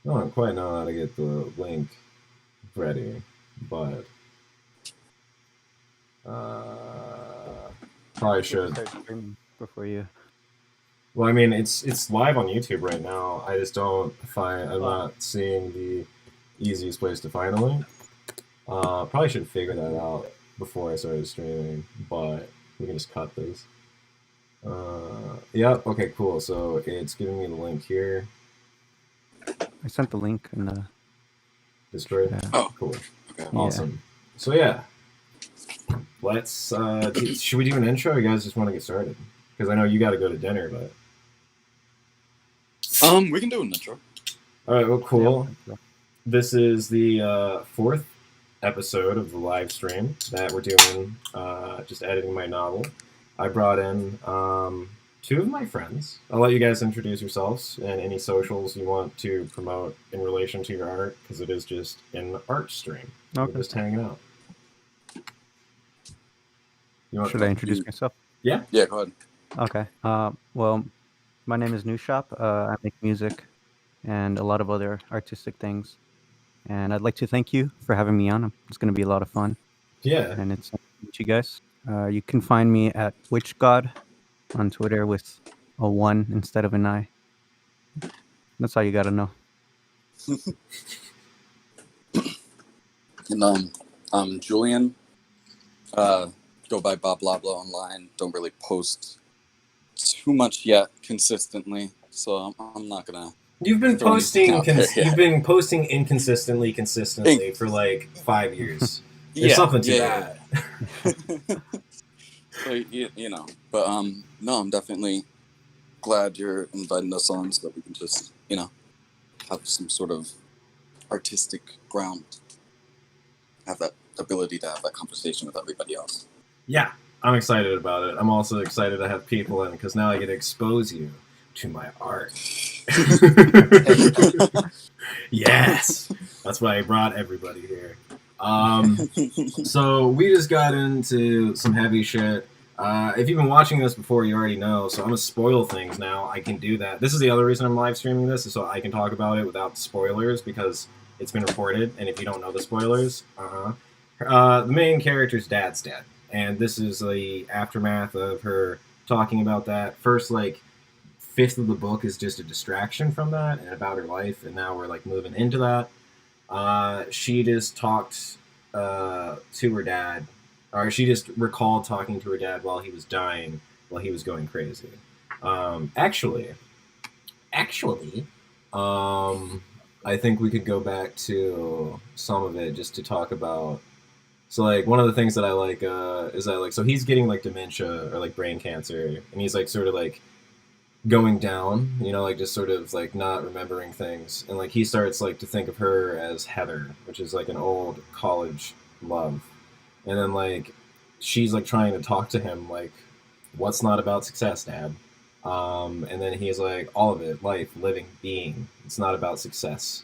I don't quite know how to get the link ready, but probably You have to should. start streaming before you. Well, I mean, it's live on YouTube right now. I just don't find I'm Oh, not seeing the easiest place to find a link. Probably should figure that out before I started streaming, but we can just cut this. Yep. Okay. Cool. So it's giving me the link here. I sent the link in the Discord. chat. Oh, Cool. okay. Yeah. Awesome. So yeah, let's. Should we do an intro? Or you guys just want to get started? Because I know you got to go to dinner, but. We can do an intro. All right. Well, cool. Yeah. This is the fourth episode of the live stream that we're doing. Just editing my novel. I brought in two of my friends. I'll let you guys introduce yourselves and any socials you want to promote in relation to your art, because it is just an art stream. Okay. We're just hanging out. Should I introduce myself? Yeah. Yeah, go ahead. Okay. Well, my name is New Shop. I make music and a lot of other artistic things. And I'd like to thank you for having me on. It's going to be a lot of fun. Yeah. And it's meet you guys. You can find me at WitchGod on Twitter with a 1 instead of an I. That's all you got to know. And I'm Julian. Go by Bob Blabla online. Don't really post too much yet consistently, so I'm not gonna. You've been throw anything out there yet. You've been posting inconsistently for like 5 years. There's something to that. So, you know, but no, I'm definitely glad you're inviting us on so that we can just, you know, have some sort of artistic ground, have that ability to have that conversation with everybody else. Yeah, I'm excited about it. I'm also excited to have people in, because now I get to expose you to my art. Yes, that's why I brought everybody here. So we just got into some heavy shit. If you've been watching this before, you already know. So I'm gonna spoil things now. I can do that. This is the other reason I'm live streaming this, is so I can talk about it without spoilers, because it's been reported. And if you don't know the spoilers, the main character's dad's dead, and this is the aftermath of her talking about that. First, like, fifth of the book is just a distraction from that and about her life, and now we're like moving into that. She just talked to her dad, or she just recalled talking to her dad while he was dying, while he was going crazy. Actually, I think we could go back to some of it just to talk about. So, like, one of the things that I like is that, like, so he's getting like dementia or like brain cancer, and he's like sort of like going down, you know, like just sort of like not remembering things, and like he starts like to think of her as Heather, which is like an old college love, and then like she's like trying to talk to him like, what's not about success, dad? And then he's like, all of it, life, living, being, it's not about success.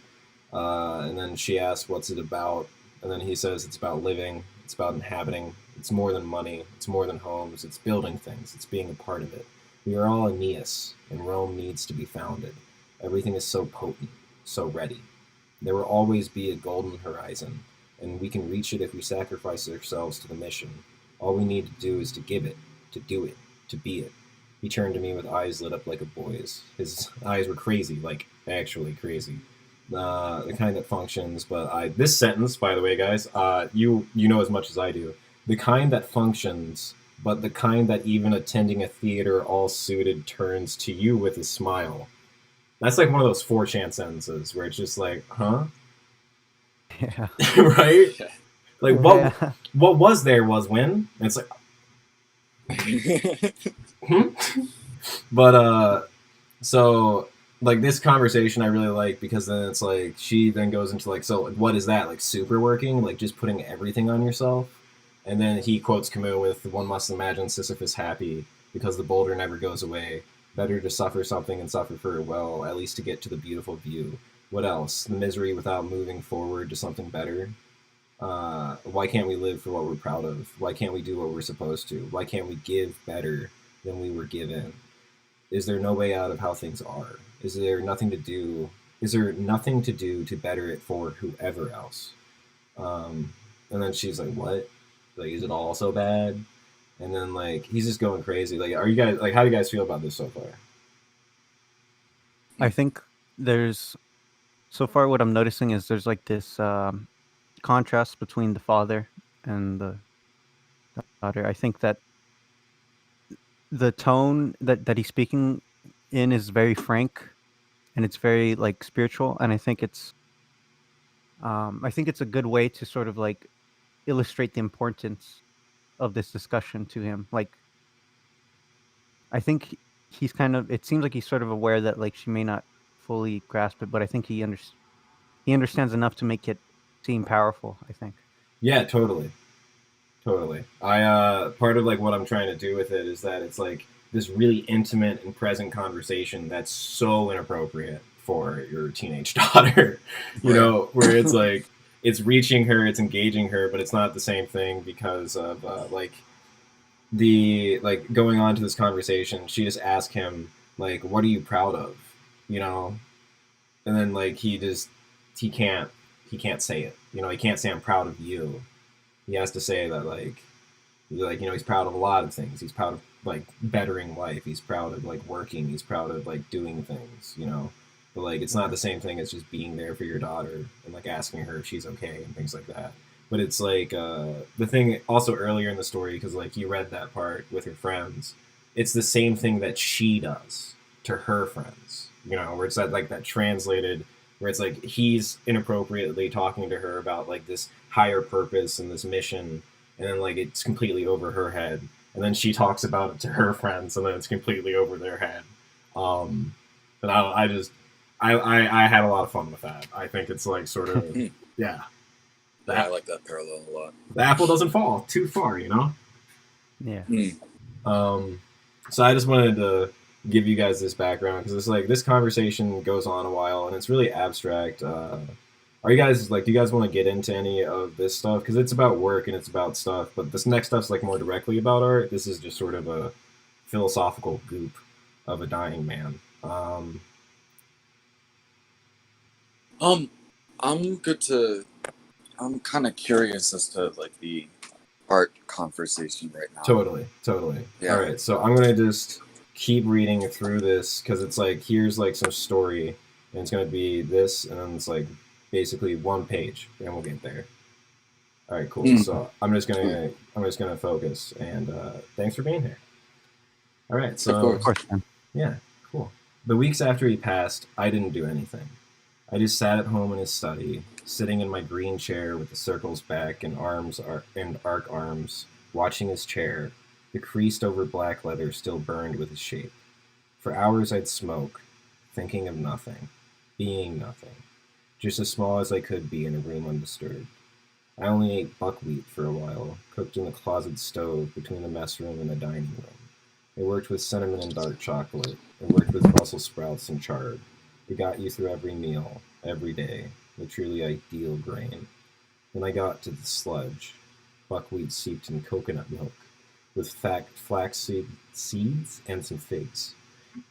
And then she asks, what's it about? And then he says, it's about living, it's about inhabiting, it's more than money, it's more than homes, it's building things, it's being a part of it. We are all Aeneas, and Rome needs to be founded. Everything is so potent, so ready. There will always be a golden horizon, and we can reach it if we sacrifice ourselves to the mission. All we need to do is to give it, to do it, to be it. He turned to me with eyes lit up like a boy's. His eyes were crazy, like actually crazy. The kind that functions, but this sentence, by the way, guys, you know as much as I do. The kind that functions, but the kind that even attending a theater all suited turns to you with a smile. That's like one of those 4chan sentences where it's just like, huh? Yeah. Right? Like, Yeah. what was there was when? And it's like, But so like this conversation I really like, because then it's like she then goes into like, so what is that, like super working, like just putting everything on yourself? And then he quotes Camus with, one must imagine Sisyphus happy because the boulder never goes away. Better to suffer something and suffer for it well, at least to get to the beautiful view. What else? The misery without moving forward to something better. Why can't we live for what we're proud of? Why can't we do what we're supposed to? Why can't we give better than we were given? Is there no way out of how things are? Is there nothing to do is there nothing to do to better it for whoever else? And then she's like, what? Like, is it all so bad? And then like he's just going crazy. Like, are you guys like, how do you guys feel about this so far? I think there's so far what I'm noticing is there's like this contrast between the father and the daughter. I think that the tone that he's speaking in is very frank and it's very like spiritual, and I think it's a good way to sort of like illustrate the importance of this discussion to him. Like, I think he's kind of, it seems like he's sort of aware that like she may not fully grasp it, but I think he understands enough to make it seem powerful, I think. Yeah, totally. Totally. I part of like what I'm trying to do with it is that it's like this really intimate and present conversation that's so inappropriate for your teenage daughter. You Right. know, where it's like it's reaching her, it's engaging her, but it's not the same thing because of like the like going on to this conversation. She just asked him like, "What are you proud of?" You know, and then like he can't he can't say it. You know, he can't say I'm proud of you. He has to say that like you know he's proud of a lot of things. He's proud of like bettering life. He's proud of like working. He's proud of like doing things. You know, but like it's not the same thing as just being there for your daughter and like asking her if she's okay and things like that. But it's like the thing also earlier in the story because like you read that part with her friends. It's the same thing that she does to her friends. You know, where it's that like that translated where it's like he's inappropriately talking to her about like this higher purpose and this mission and then like it's completely over her head and then she talks about it to her friends and then it's completely over their head but I just I had a lot of fun with that. I think it's like sort of yeah Yeah, I like that parallel a lot. the apple doesn't fall too far, you know. Yeah. So I just wanted to give you guys this background because it's like this conversation goes on a while and it's really abstract. Are you guys like? Do you guys want to get into any of this stuff? Because it's about work and it's about stuff, but this next stuff's like more directly about art. This is just sort of a philosophical goop of a dying man. I'm good to. I'm kind of curious as to like the art conversation right now. Totally. Yeah. All right, so I'm gonna just keep reading through this because it's like here's like some story, and it's gonna be this, and then it's like basically one page, and we'll get there. All right, cool. So I'm just gonna focus, and thanks for being here. All right, so Of course, man. yeah, cool. The weeks after he passed, I didn't do anything. I just sat at home in his study, sitting in my green chair with the circles back and and arc arms, watching his chair, the creased over black leather still burned with his shape. For hours I'd smoke, thinking of nothing, being nothing, just as small as I could be in a room undisturbed. I only ate buckwheat for a while, cooked in the closet stove between the mess room and the dining room. It worked with cinnamon and dark chocolate. It worked with Brussels sprouts and chard. It got you through every meal, every day, the truly ideal grain. Then I got to the sludge, buckwheat steeped in coconut milk, with flaxseed seeds and some figs.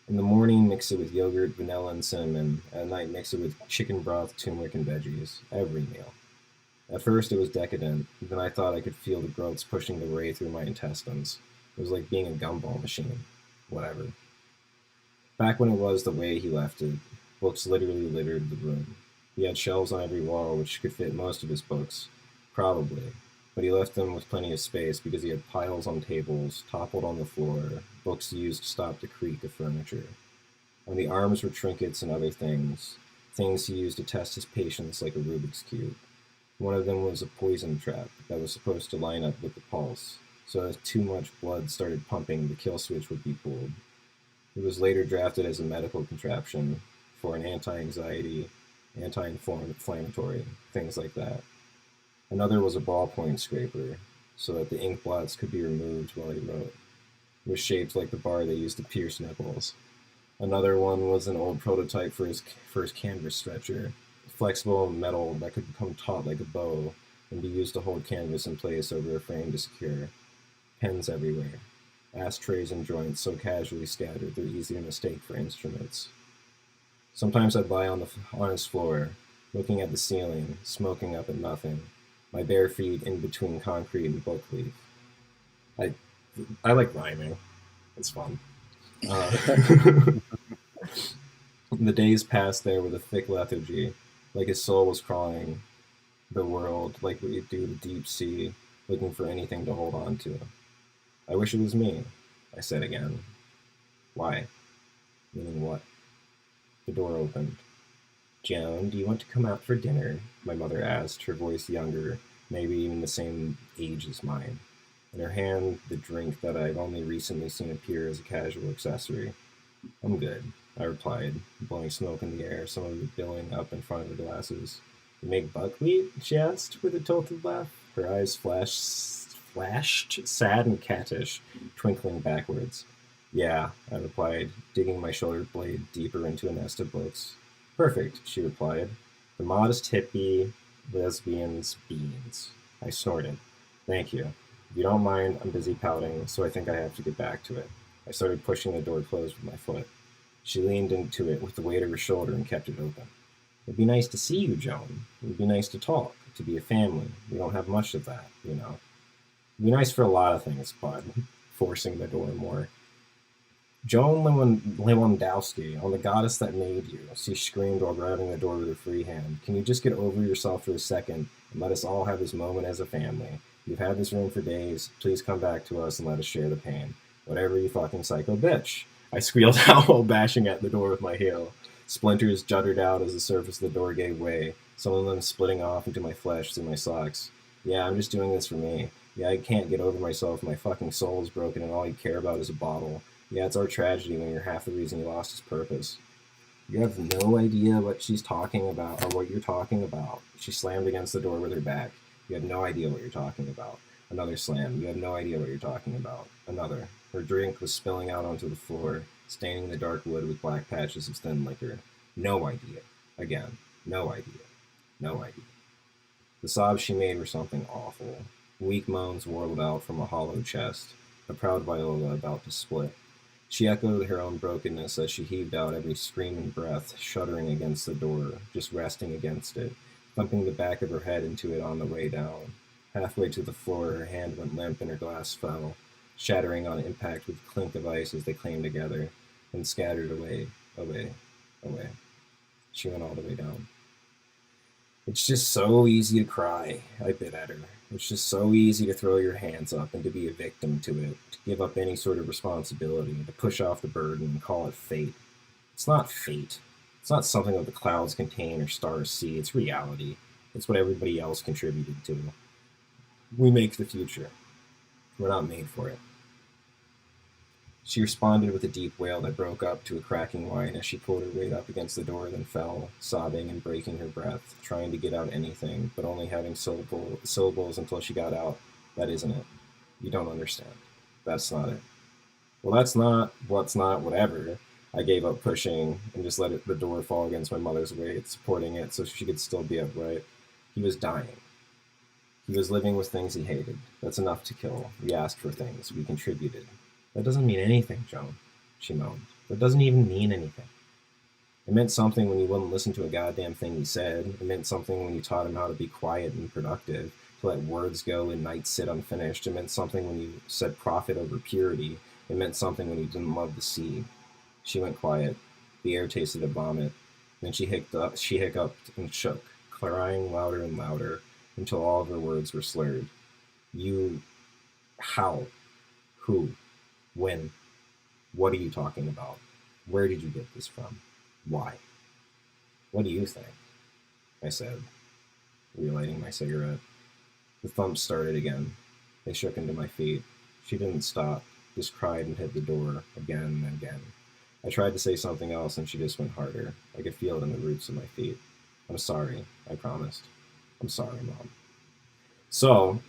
In the morning, mix it with yogurt, vanilla, and cinnamon. At night, mix it with chicken broth, turmeric, and veggies. Every meal. At first, it was decadent. Then I thought I could feel the growths pushing their way through my intestines. It was like being a gumball machine. Whatever. Back when it was the way he left it, books literally littered the room. He had shelves on every wall which could fit most of his books. Probably. But he left them with plenty of space because he had piles on tables, toppled on the floor, books used to stop the creak of furniture. On the arms were trinkets and other things he used to test his patience like a Rubik's Cube. One of them was a poison trap that was supposed to line up with the pulse, so if too much blood started pumping, the kill switch would be pulled. It was later drafted as a medical contraption for an anti-anxiety, anti-inflammatory, things like that. Another was a ballpoint scraper, so that the ink blots could be removed while he wrote. It was shaped like the bar they used to pierce nipples. Another one was an old prototype for his first canvas stretcher, flexible metal that could become taut like a bow and be used to hold canvas in place over a frame to secure. Pens everywhere. Ashtrays and joints so casually scattered they're easy to mistake for instruments. Sometimes I'd lie on his floor, looking at the ceiling, smoking up at nothing, my bare feet in between concrete and book leaf. I I like rhyming. It's fun. The days passed there with a thick lethargy, like his soul was crawling the world like we do the deep sea, looking for anything to hold on to. I wish it was me, I said again. Why? Meaning what? The door opened. Joan, do you want to come out for dinner? My mother asked, her voice younger, maybe even the same age as mine. In her hand, the drink that I've only recently seen appear as a casual accessory. I'm good, I replied, blowing smoke in the air, some of it billowing up in front of the glasses. You make buckwheat? She asked, with a tilted laugh. Her eyes flashed, sad and cattish, twinkling backwards. Yeah, I replied, digging my shoulder blade deeper into a nest of books. Perfect, she replied. The modest hippie, lesbian's beans. I snorted. Thank you. If you don't mind, I'm busy pouting, so I think I have to get back to it. I started pushing the door closed with my foot. She leaned into it with the weight of her shoulder and kept it open. It'd be nice to see you, Joan. It'd be nice to talk, to be a family. We don't have much of that, you know. It'd be nice for a lot of things, Bud, forcing the door more. Joan Lewandowski, on the goddess that made you, she screamed while grabbing the door with her free hand. Can you just get over yourself for a second and let us all have this moment as a family? You've had this room for days. Please come back to us and let us share the pain. Whatever, you fucking psycho bitch. I squealed out while bashing at the door with my heel. Splinters jutted out as the surface of the door gave way, some of them splitting off into my flesh through my socks. Yeah, I'm just doing this for me. Yeah, I can't get over myself. My fucking soul is broken and all you care about is a bottle. Yeah, it's our tragedy when you're half the reason he lost his purpose. You have no idea what she's talking about or what you're talking about. She slammed against the door with her back. You have no idea what you're talking about. Another slam. You have no idea what you're talking about. Another. Her drink was spilling out onto the floor, staining the dark wood with black patches of thin liquor. No idea. Again. No idea. No idea. The sobs she made were something awful. Weak moans warbled out from a hollow chest, a proud viola about to split. She echoed her own brokenness as she heaved out every screaming breath, shuddering against the door, just resting against it, thumping the back of her head into it on the way down. Halfway to the floor, her hand went limp and her glass fell, shattering on impact with clink of ice as they came together, and scattered away, away, away. She went all the way down. It's just so easy to cry, I bit at her. It's just so easy to throw your hands up and to be a victim to it, to give up any sort of responsibility, to push off the burden and call it fate. It's not fate. It's not something that the clouds contain or stars see. It's reality. It's what everybody else contributed to. We make the future. We're not made for it. She responded with a deep wail that broke up to a cracking whine as she pulled her weight up against the door, then fell, sobbing and breaking her breath, trying to get out anything, but only having syllables until she got out. That isn't it. You don't understand. That's not it. Well, that's not what's not whatever. I gave up pushing and just let the door fall against my mother's weight, supporting it so she could still be upright. He was dying. He was living with things he hated. That's enough to kill. We asked for things. We contributed. That doesn't mean anything, Joan, she moaned. That doesn't even mean anything. It meant something when you wouldn't listen to a goddamn thing he said. It meant something when you taught him how to be quiet and productive, to let words go and nights sit unfinished. It meant something when you said profit over purity. It meant something when you didn't love the sea. She went quiet. The air tasted of vomit. Then she hiccuped and shook, crying louder and louder until all of her words were slurred. You... how? Who? When? What are you talking about? Where did you get this from? Why? What do you think? I said, relighting my cigarette. The thumps started again. They shook into my feet. She didn't stop, just cried and hit the door again and again. I tried to say something else and she just went harder. I could feel it in the roots of my feet. I'm sorry, I promised. I'm sorry, Mom. So,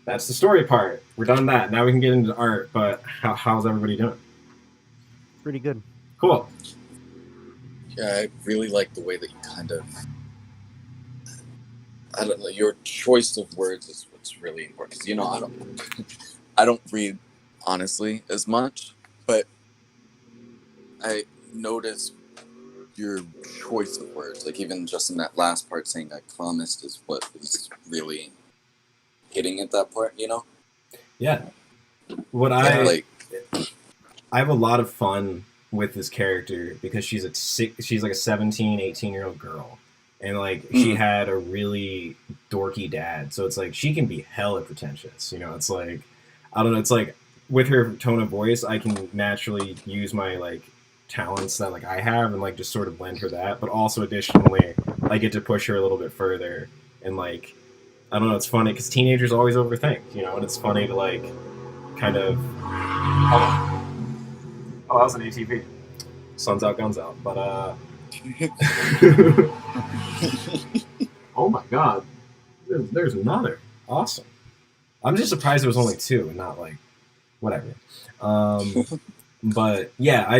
that's the story part. We're done that. Now we can get into art, but how's everybody doing? Pretty good. Cool. Yeah, I really like the way that you kind of, I don't know, your choice of words is what's really important. 'Cause, you know, I don't read honestly as much, but I notice your choice of words, like even just in that last part saying "I promised" is what is really hitting at that part, you know? Yeah. What And I like, I have a lot of fun with this character because she's like a 17, 18-year-old girl. And like she mhm. had a really dorky dad. So it's like she can be hella pretentious. You know, it's like I don't know, it's like with her tone of voice, I can naturally use my like talents that like I have and like just sort of lend her that, but also additionally I get to push her a little bit further and like I don't know, it's funny because teenagers always overthink, you know, and it's funny to like kind of oh, that was an ATV. Sun's out, guns out. But oh my god, there's another. Awesome. I'm just surprised there was only two and not like whatever. Um, but yeah, I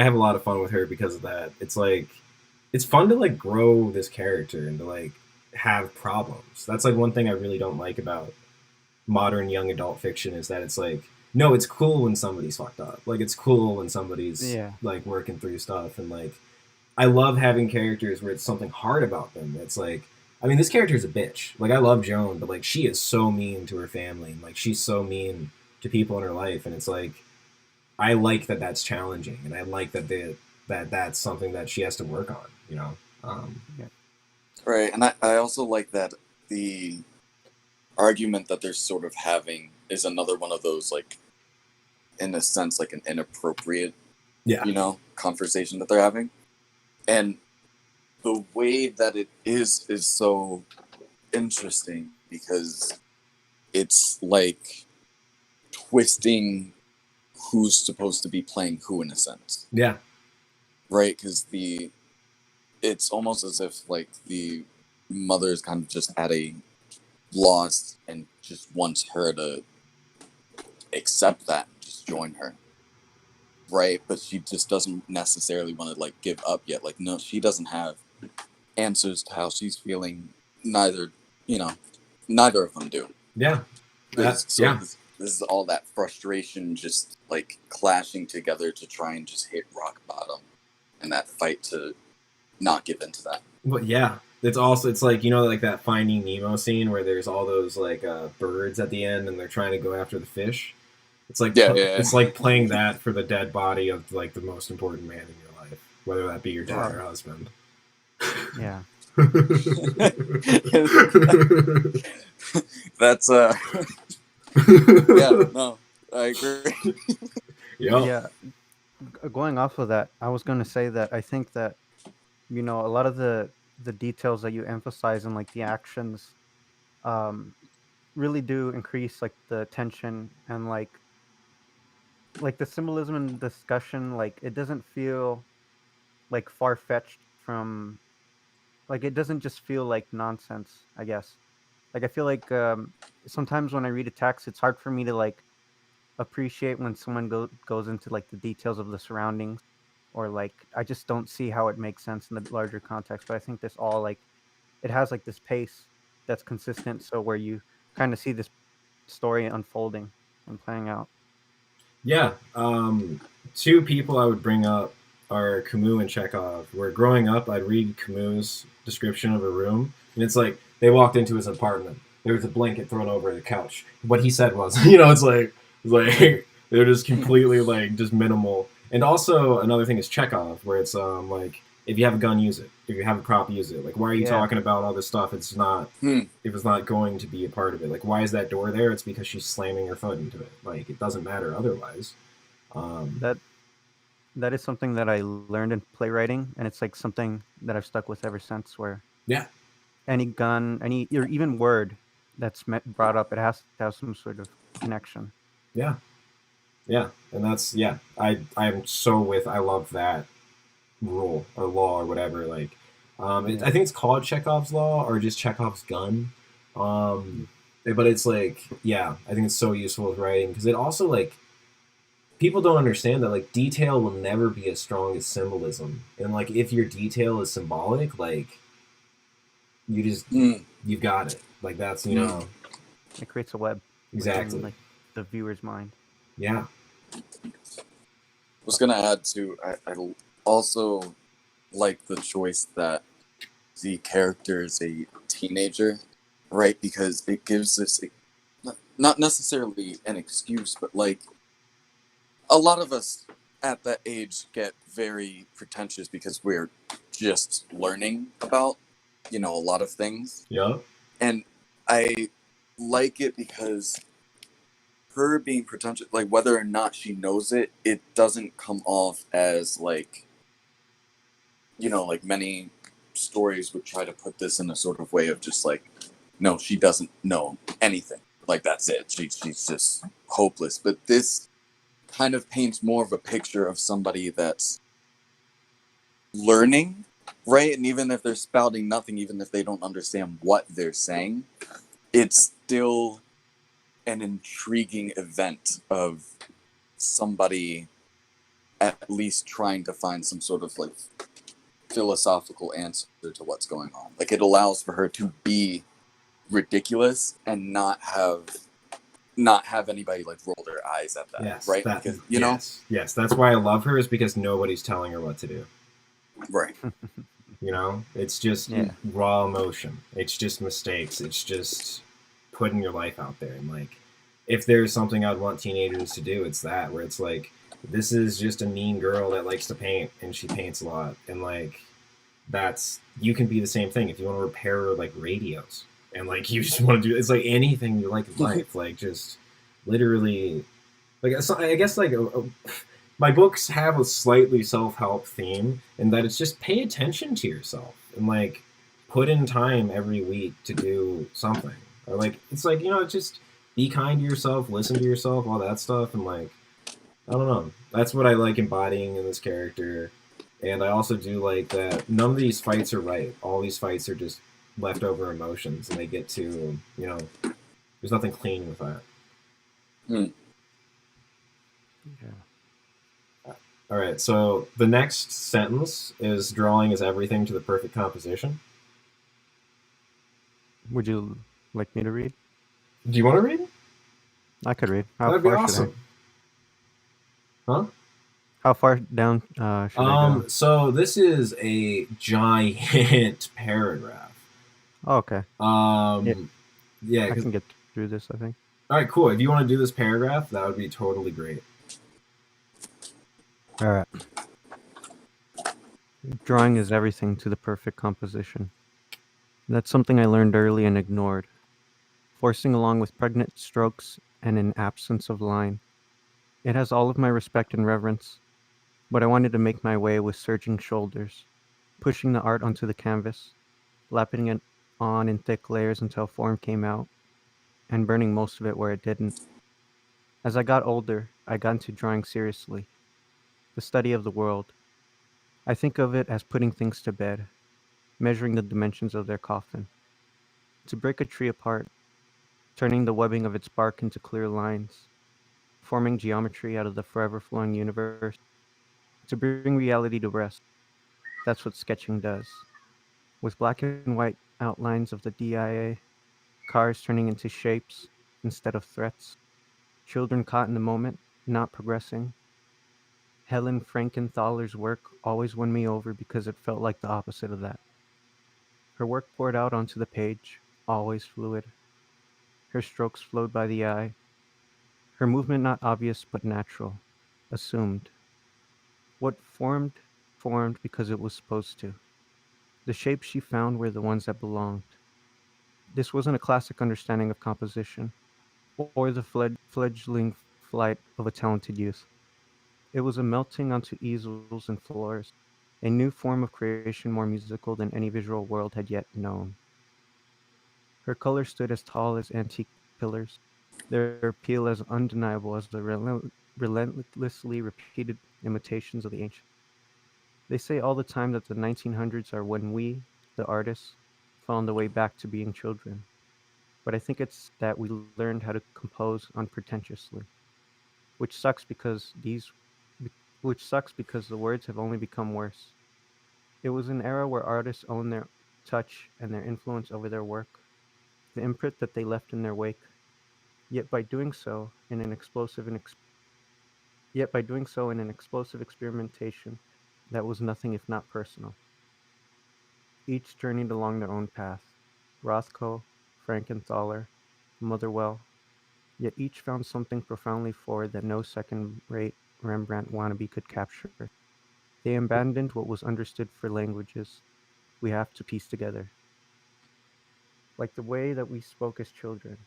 have a lot of fun with her because of that. It's like it's fun to like grow this character and to like have problems. That's like one thing I really don't like about modern young adult fiction is that it's like no, it's cool when somebody's fucked up. Like it's cool when somebody's Yeah. like working through stuff and like I love having characters where it's something hard about them. It's like I mean this character is a bitch. Like I love Joan, but like she is so mean to her family and like she's so mean to people in her life and it's like I like that that's challenging and I like that's something that she has to work on, you know. Yeah. Right, and I also like that the argument that they're sort of having is another one of those, like, in a sense, like an inappropriate, Yeah. you know, conversation that they're having. And the way that it is so interesting because it's like twisting who's supposed to be playing who in a sense, Yeah. right? Because it's almost as if like the mother's kind of just at a loss and just wants her to accept that, just join her, right? But she just doesn't necessarily want to like give up yet. Like, no, she doesn't have answers to how she's feeling. Neither, you know, neither of them do. Yeah. So Yeah. this is all that frustration just like clashing together to try and just hit rock bottom, and that fight to not give into that. But yeah, it's also it's like you know like that Finding Nemo scene where there's all those like birds at the end and they're trying to go after the fish. It's like Yeah. it's like playing that for the dead body of like the most important man in your life, whether that be your dad or husband. Yeah. That's yeah, no, I agree. Yep. Yeah. Going off of that, I was going to say that I think that a lot of the details that you emphasize in like the actions um really do increase like the tension and like the symbolism and discussion, like it doesn't feel like far-fetched from, like it doesn't just feel like nonsense, I guess. Like I feel like sometimes when I read a text it's hard for me to like appreciate when someone goes into like the details of the surroundings, or like I just don't see how it makes sense in the larger context. But I think this all like it has like this pace that's consistent, so where you kind of see this story unfolding and playing out. Yeah. Two people I would bring up are Camus and Chekhov. Where growing up, I'd read Camus' description of a room, and it's like they walked into his apartment. There was a blanket thrown over the couch. What he said was, you know, it's like they're just completely like just minimal. And also another thing is Chekhov, where it's like if you have a gun, use it. If you have a prop, use it. Like why are you Yeah. talking about all this stuff? It's not. If it's not going to be a part of it. Like, why is that door there? It's because she's slamming her foot into it. Like, it doesn't matter otherwise. That that is something that I learned in playwriting, and it's like something that I've stuck with ever since. Where Yeah, any gun, any or even word that's brought up, it has to have some sort of connection. yeah, yeah, and that's yeah. I'm so with. I love that rule or law or whatever. Like, Yeah. I think it's called Chekhov's law or just Chekhov's gun. But it's like yeah, I think it's so useful with writing because it also like people don't understand that like detail will never be as strong as symbolism, and like if your detail is symbolic, like you just you've got it. Like that's you know It creates a web within exactly. like the viewer's mind. Yeah. Was gonna add to I also like the choice that the character is a teenager, right? Because it gives us not necessarily an excuse, but like a lot of us at that age get very pretentious because we're just learning about, a lot of things. Yup. And I like it because her being pretentious, like whether or not she knows it, it doesn't come off as like, like many stories would try to put this in a sort of way of just like, no, she doesn't know anything. Like that's it. She's just hopeless. But this kind of paints more of a picture of somebody that's learning, right? And even if they're spouting nothing, even if they don't understand what they're saying, it's still an intriguing event of somebody at least trying to find some sort of like philosophical answer to what's going on. Like it allows for her to be ridiculous and not have anybody like roll their eyes at that, Yes. right? That. Because Yes. That's why I love her, is because nobody's telling her what to do. right. It's just Yeah. raw emotion. It's just mistakes. It's just putting your life out there. And like, if there's something I'd want teenagers to do, it's that, where it's like, this is just a mean girl that likes to paint and she paints a lot. And like, you can be the same thing if you want to repair like radios and like you just want to do, it's like anything you like in life, like just literally, like I guess like my books have a slightly self-help theme in that it's just pay attention to yourself and like put in time every week to do something, or like it's like, just be kind to yourself, listen to yourself, all that stuff. And like, I don't know, that's what I like embodying in this character. And I also do like that none of these fights are right. All these fights are just leftover emotions, and they get to, there's nothing clean with that. Hmm. Yeah. All right, so the next sentence is drawing is everything to the perfect composition. Would you like me to read? Do you want to read? I could read. How That'd be far should I? awesome. Huh? How far down should I go? So this is a giant paragraph. Oh, okay. Yeah, Yeah, I 'cause- can get through this, I think. all right, cool. If you want to do this paragraph, that would be totally great. All right. Drawing is everything to the perfect composition. That's something I learned early and ignored, forcing along with pregnant strokes and an absence of line. It has all of my respect and reverence, but I wanted to make my way with surging shoulders, pushing the art onto the canvas, lapping it on in thick layers until form came out, and burning most of it where it didn't. As I got older, I got into drawing seriously, the study of the world. I think of it as putting things to bed, measuring the dimensions of their coffin. To break a tree apart, turning the webbing of its bark into clear lines, forming geometry out of the forever flowing universe. To bring reality to rest. That's what sketching does. With black and white outlines of the DIA, cars turning into shapes instead of threats, children caught in the moment, not progressing. Helen Frankenthaler's work always won me over because it felt like the opposite of that. Her work poured out onto the page, always fluid. Her strokes flowed by the eye. Her movement not obvious but natural, assumed. What formed because it was supposed to. The shapes she found were the ones that belonged. This wasn't a classic understanding of composition, or the fledgling flight of a talented youth. It was a melting onto easels and floors, a new form of creation more musical than any visual world had yet known. Her colors stood as tall as antique pillars, their appeal as undeniable as the relentlessly repeated imitations of the ancients. They say all the time that the 1900s are when we, the artists, found the way back to being children. But I think it's that we learned how to compose unpretentiously, which sucks because which sucks because the words have only become worse. It was an era where artists owned their touch and their influence over their work, the imprint that they left in their wake. Yet by doing so in an explosive experimentation, that was nothing if not personal. Each journeyed along their own path. Rothko, Frankenthaler, Motherwell, yet each found something profoundly forward that no second-rate Rembrandt wannabe could capture. They abandoned what was understood for languages we have to piece together. Like the way that we spoke as children,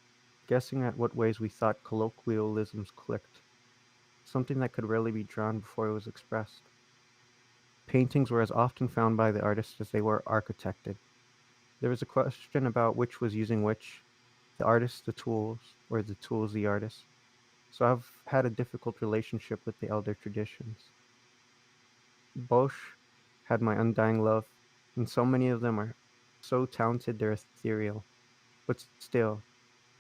guessing at what ways we thought colloquialisms clicked, something that could rarely be drawn before it was expressed. Paintings were as often found by the artist as they were architected. There was a question about which was using which, the artist the tools, or the tools the artist. So I've had a difficult relationship with the elder traditions. Bosch had my undying love, and so many of them are so talented they're ethereal. But still,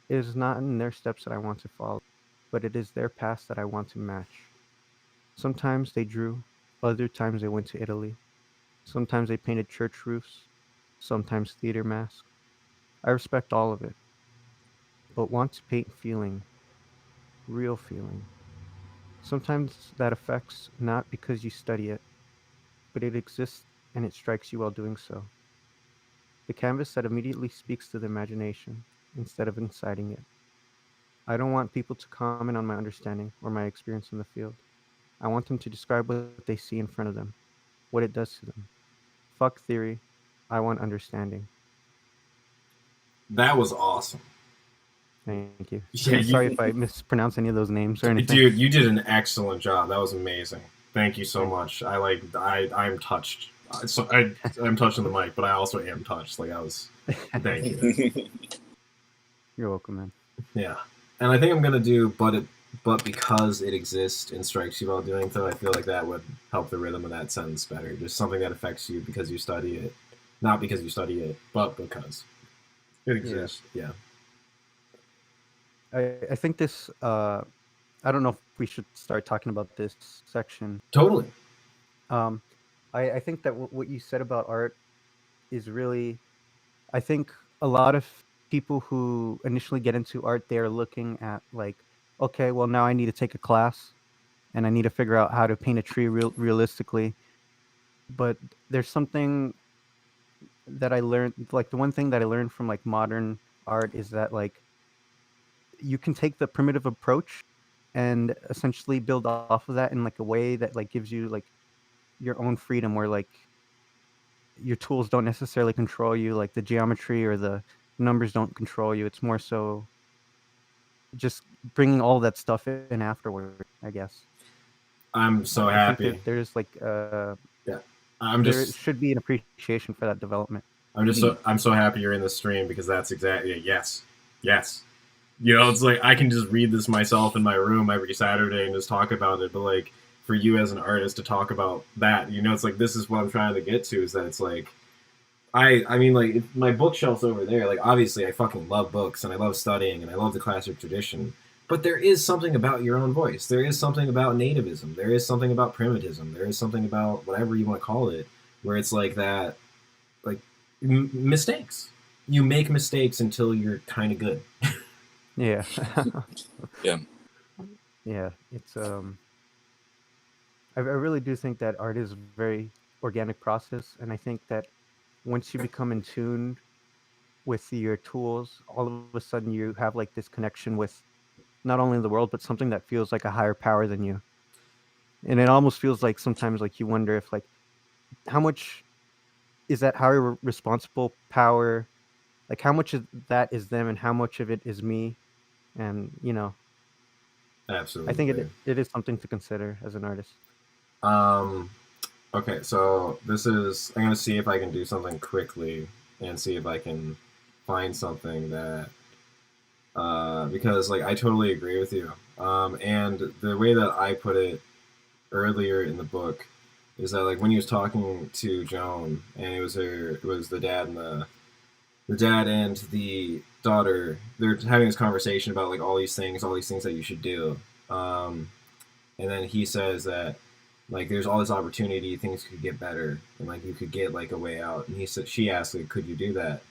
it is not in their steps that I want to follow, but it is their paths that I want to match. Sometimes they drew, other times they went to Italy. Sometimes they painted church roofs, sometimes theater masks. I respect all of it, but want to paint feeling, real feeling. Sometimes that affects not because you study it, but it exists and it strikes you while doing so. The canvas that immediately speaks to the imagination instead of inciting it. I don't want people to comment on my understanding or my experience in the field. I want them to describe what they see in front of them, what it does to them. Fuck theory. I want understanding. That was awesome. Thank you. Yeah, Sorry if I mispronounce any of those names or anything. Dude, you did an excellent job. That was amazing. Thank you so Thank you. much. I'm touched. I'm touching the mic, but I also am touched. Like I was. Thank you. You're welcome, man. Yeah, and I think I'm gonna do, but because it exists and strikes you while doing so, I feel like that would help the rhythm of that sentence better. Just something that affects you because you study it, not because you study it, but because it exists. Yeah. I think this. I don't know if we should start talking about this section. Totally. Um, I think that what you said about art is really. I think a lot of people who initially get into art, they're looking at like, okay, well now I need to take a class and I need to figure out how to paint a tree realistically. But there's something that I learned, like the one thing that I learned from like modern art is that like you can take the primitive approach and essentially build off of that in like a way that like gives you like your own freedom where like your tools don't necessarily control you, like the geometry or the numbers don't control you. It's more so just bringing all that stuff in afterward, I guess. I'm so I think happy. there's like Yeah. there should be an appreciation for that development. I'm so happy you're in the stream because that's exactly yes. You know, it's like I can just read this myself in my room every Saturday and just talk about it, but like for you as an artist to talk about that, you know, it's like this is what I'm trying to get to is that it's like I mean like my bookshelf's over there, like obviously I fucking love books and I love studying and I love the classic tradition. But there is something about your own voice. There is something about nativism. There is something about primitivism. There is something about whatever you want to call it, where it's like that, like mistakes. You make mistakes until you're kind of good. Yeah. Yeah. Yeah. It's I really do think that art is a very organic process, and I think that once you become in tune with your tools, all of a sudden you have like this connection with not only the world but something that feels like a higher power than you. And it almost feels like sometimes like you wonder if like how much is that higher responsible power, like how much of that is them and how much of it is me, and I think Absolutely. it is something to consider as an artist. Um, okay, so this is. I'm gonna see if I can do something quickly and see if I can find something that. Because like I totally agree with you. And the way that I put it earlier in the book is that like when he was talking to Joan and it was the dad and the daughter, they're having this conversation about like all these things that you should do. Um, and then he says that like there's all this opportunity, things could get better, and like you could get like a way out. And she asks, like, could you do that?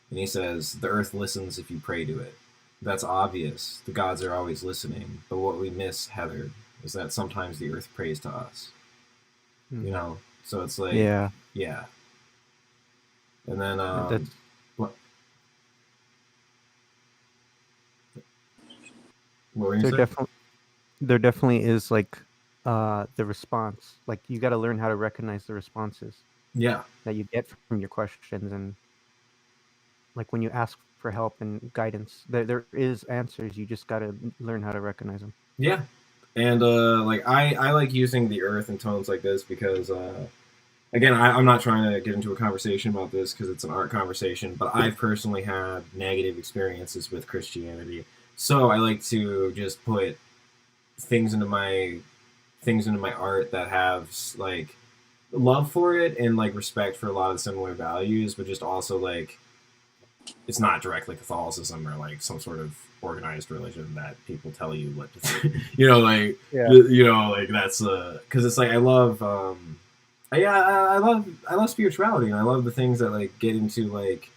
And he says, the earth listens if you pray to it. That's obvious. The gods are always listening. But what we miss, Heather, is that sometimes the earth prays to us. You know, So it's like, Yeah, yeah. And then, that's what, what were you there saying? definitely there definitely is like the response. Like you got to learn how to recognize the responses Yeah. that you get from your questions, and like when you ask for help and guidance, there is answers. You just got to learn how to recognize them. Yeah. And like I like using the earth in tones like this because again, I'm not trying to get into a conversation about this because it's an art conversation, but I've personally had negative experiences with Christianity. So I like to just put things into my things into my art that have like love for it and like respect for a lot of similar values, but just also like it's not directly Catholicism or like some sort of organized religion that people tell you what to think. Like Yeah. like that's because it's like I love yeah, I love spirituality and I love the things that like get into like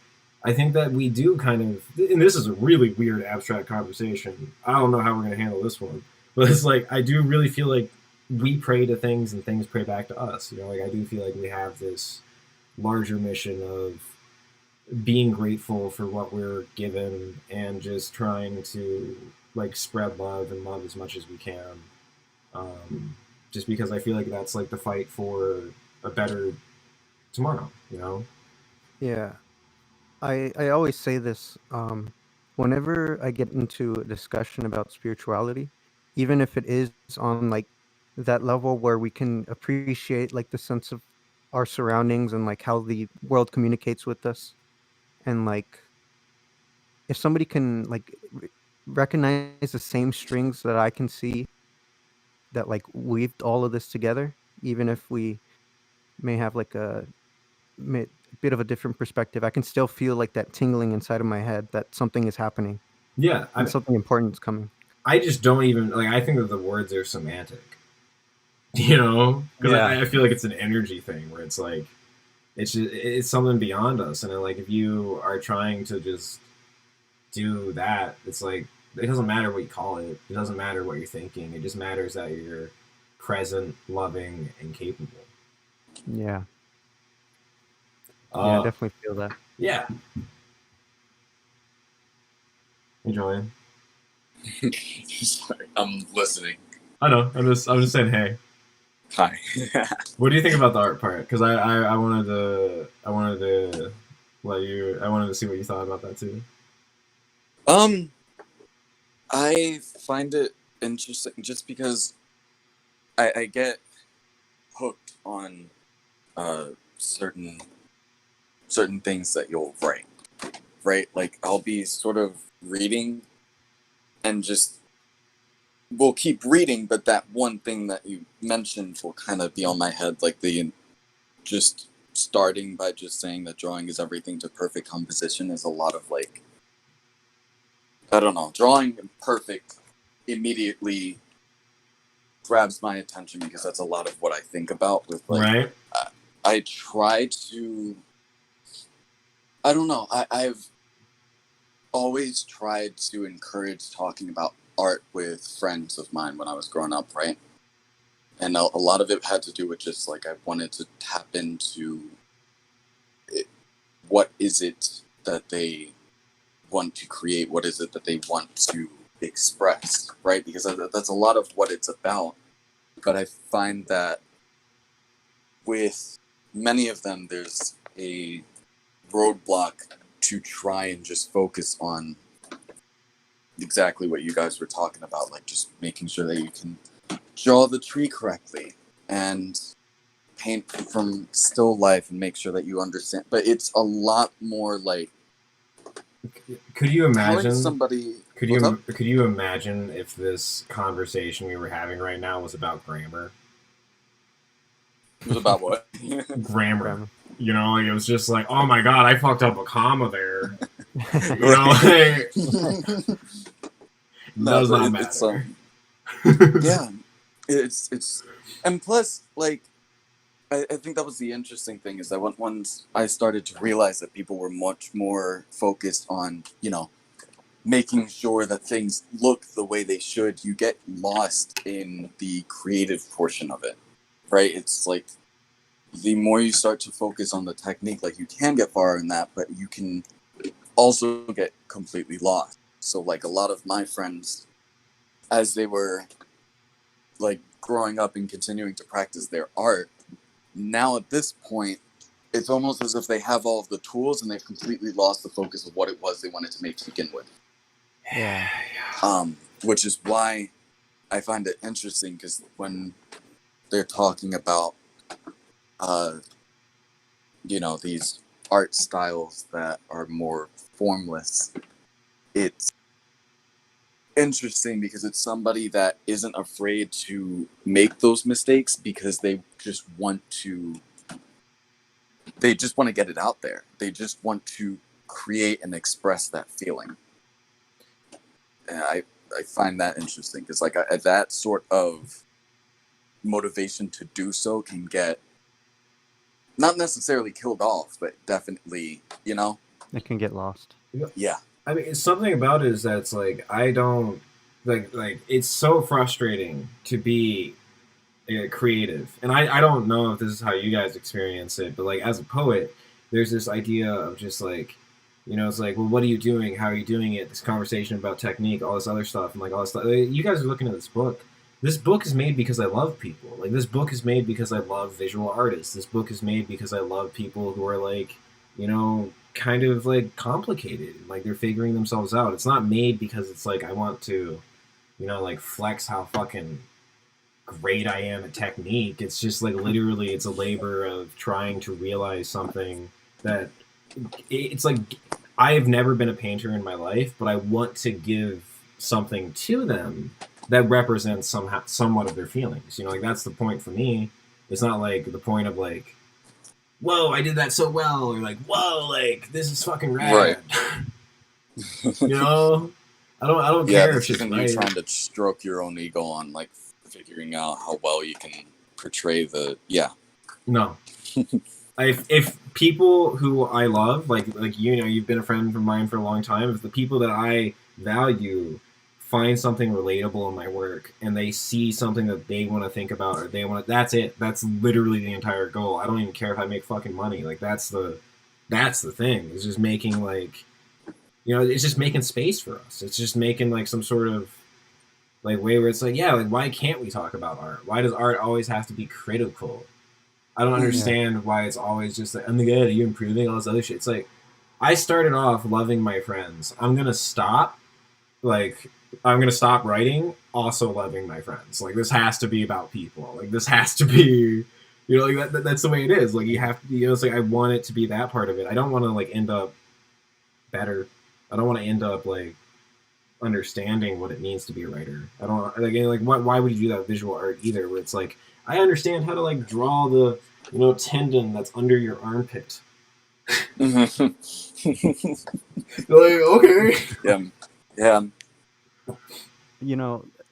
I think that we do kind of and this is a really weird abstract conversation. I don't know how we're gonna handle this one. But it's like I do really feel like we pray to things and things pray back to us. Like I do feel like we have this larger mission of being grateful for what we're given and just trying to like spread love and love as much as we can. Just because I feel like that's like the fight for a better tomorrow. Yeah. I always say this whenever I get into a discussion about spirituality, even if it is on like that level where we can appreciate like the sense of our surroundings and like how the world communicates with us, and like if somebody can like recognize the same strings that I can see that like weaved all of this together, even if we may have like a bit of a different perspective, I can still feel like that tingling inside of my head that something is happening Yeah, and something important is coming. I just don't even like. I think that the words are semantic, because Yeah. I feel like it's an energy thing where it's like it's something beyond us, and then, like if you are trying to just do that, it's like it doesn't matter what you call it. It doesn't matter what you're thinking. It just matters that you're present, loving, and capable. Yeah. Yeah, I Uh, definitely feel that. yeah. Hey, Julian. Sorry, I'm listening. I know. I'm just saying. Hey, Hi. what do you think about the art part? Because I wanted to let you. I wanted to see what you thought about that too. um, I find it interesting just because I get hooked on uh certain things that you'll write, right? Like I'll be sort of reading and just will keep reading, but that one thing that you mentioned will kind of be on my head, like the just starting by just saying that drawing is everything to perfect composition is a lot of like I don't know, drawing perfect immediately grabs my attention because that's a lot of what I think about with like Right. I try to I don't know, I've always tried to encourage talking about art with friends of mine when I was growing up, right? And a lot of it had to do with just like I wanted to tap into it, what is it that they want to create, what is it that they want to express, right? Because that's a lot of what it's about. But I find that with many of them, there's a roadblock to try and just focus on exactly what you guys were talking about, like just making sure that you can draw the tree correctly and paint from still life and make sure that you understand. But it's a lot more like Could you telling imagine? somebody Could what's up. you could you imagine if this conversation we were having right now was about grammar? It was about what? Grammar. Grammar. Like it was just like, oh my god, I fucked up a comma there. Right. Like No, does but not it's matter. yeah, it's and plus like I think that was the interesting thing is that once I started to realize that people were much more focused on making sure that things look the way they should, you get lost in the creative portion of it, right? It's like the more you start to focus on the technique, like you can get far in that, but you can also get completely lost. So like a lot of my friends, as they were like growing up and continuing to practice their art, now at this point, it's almost as if they have all of the tools and they've completely lost the focus of what it was they wanted to make to begin with. Yeah. Which is why I find it interesting, because when they're talking about, these art styles that are more formless, it's interesting because it's somebody that isn't afraid to make those mistakes because they just want to get it out there. They just want to create and express that feeling. And I find that interesting because like that sort of motivation to do so can get not necessarily killed off, but definitely, It can get lost. Yeah. I mean, something about it is that it's like I don't like it's so frustrating to be creative, and I don't know if this is how you guys experience it, but like as a poet, there's this idea of just like, it's like, well, what are you doing? How are you doing it? This conversation about technique, all this other stuff, and like all this stuff. You guys are looking at this book. This book is made because I love people. Like this book is made because I love visual artists. This book is made because I love people who are like, kind of like complicated. Like they're figuring themselves out. It's not made because it's like I want to, like flex how fucking great I am at technique. It's just like literally it's a labor of trying to realize something that it's like I've never been a painter in my life, but I want to give something to them that represents somewhat of their feelings. Like that's the point for me. It's not like the point of like, whoa, I did that so well, or like, whoa, like this is fucking rad. Right. I don't Yeah, care that's if it's even you trying to stroke your own ego on like figuring out how well you can portray No. If people who I love, like you've been a friend of mine for a long time, if the people that I value find something relatable in my work and they see something that they want to think about or they want, that's it. That's literally the entire goal. I don't even care if I make fucking money. Like that's the thing. It's just making like, it's just making space for us. It's just making like some sort of like way where it's like, yeah, like why can't we talk about art? Why does art always have to be critical? I don't understand why it's always just like, oh my god, are you improving? All this other shit. It's like, I started off loving my friends. I'm gonna stop writing, also loving my friends. Like this has to be about people. Like this has to be, like that's the way it is. Like you have to, it's like I want it to be that part of it. I don't want to like end up better. I don't want to end up like understanding what it means to be a writer. I don't like why would you do that with visual art either? Where it's like I understand how to like draw the tendon that's under your armpit. Like okay. Yeah.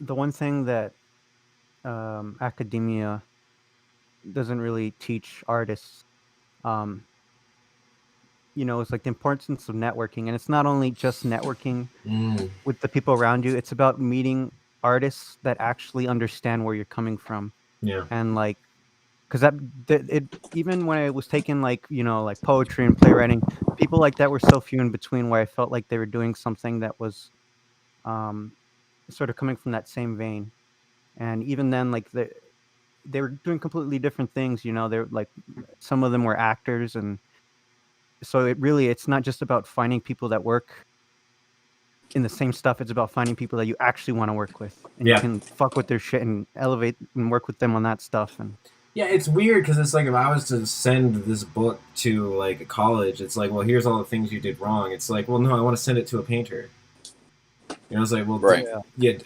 The one thing that academia doesn't really teach artists, it's like the importance of networking, and it's not only just networking with the people around you. It's about meeting artists that actually understand where you're coming from. Yeah. And like, because it even when I was taking like like poetry and playwriting, people like that were so few in between where I felt like they were doing something that was sort of coming from that same vein. And even then, like they were doing completely different things. They're like, some of them were actors, and so it's not just about finding people that work in the same stuff. It's about finding people that you actually want to work with, and you can fuck with their shit and elevate and work with them on that stuff. And yeah, it's weird because it's like if I was to send this book to like a college, it's like, well, here's all the things you did wrong. It's like, well, no, I want to send it to a painter. It's like, well, right.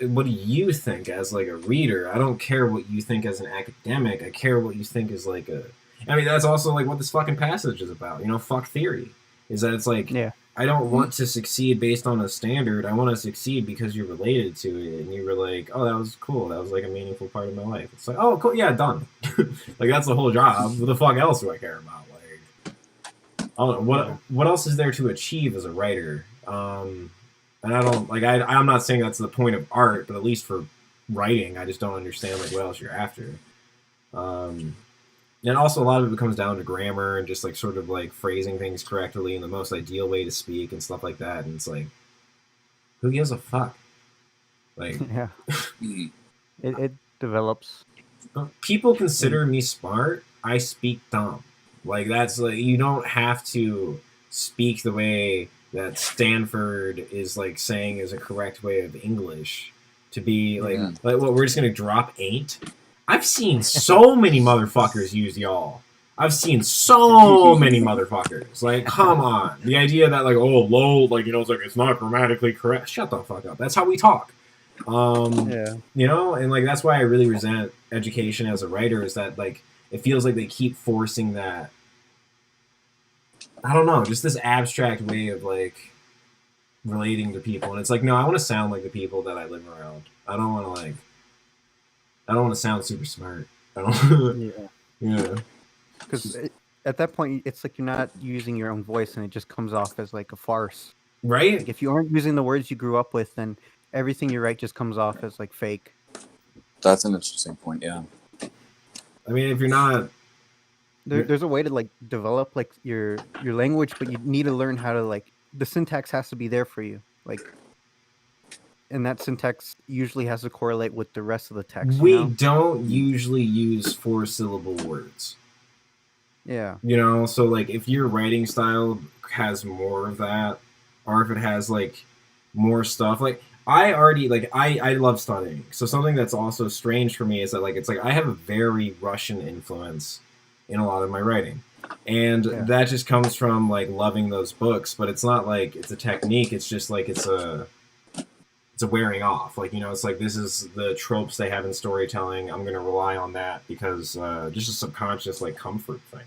What do you think as like a reader? I don't care what you think as an academic. I care what you think as like a. I mean, that's also like what this fucking passage is about. Fuck theory. Is that it's like, I don't want to succeed based on a standard. I want to succeed because you're related to it, and you were like, oh, that was cool. That was like a meaningful part of my life. It's like, oh, cool, yeah, done. Like that's the whole job. What the fuck else do I care about? Like, I don't know what else is there to achieve as a writer. And I don't like. I'm not saying that's the point of art, but at least for writing, I just don't understand like what else you're after. And also, a lot of it comes down to grammar and just like sort of like phrasing things correctly in the most ideal way to speak and stuff like that. And it's like, who gives a fuck? Like, Yeah, Mm. it develops. people consider me smart. I speak dumb. Like that's like you don't have to speak the way that Stanford is like saying is a correct way of English to be like Yeah. like what we're just gonna drop ain't. I've seen so many motherfuckers use y'all. I've seen so many motherfuckers. Like, come on. The idea that like, oh, lol, like it's like it's not grammatically correct. Shut the fuck up. That's how we talk. Yeah. And like that's why I really resent education as a writer is that like it feels like they keep forcing that. I don't know, just this abstract way of like relating to people, and it's like, no, I want to sound like the people that I live around. I don't want to like, I don't want to sound super smart. I don't. Yeah. Yeah. Because at that point, it's like you're not using your own voice, and it just comes off as like a farce. Right. Like if you aren't using the words you grew up with, then everything you write just comes off as like fake. That's an interesting point. Yeah. I mean, if you're not, There's a way to like develop like your language, but you need to learn how to like the syntax has to be there for you. Like, and that syntax usually has to correlate with the rest of the text. we You know? don't usually use 4-syllable words. Yeah. So like if your writing style has more of that, or if it has like more stuff, like I already like I love studying. So something that's also strange for me is that like it's like I have a very Russian influence in a lot of my writing. And Yeah. that just comes from like loving those books, but it's not like it's a technique, it's just like it's a wearing off. Like, it's like this is the tropes they have in storytelling. I'm going to rely on that because just a subconscious like comfort thing.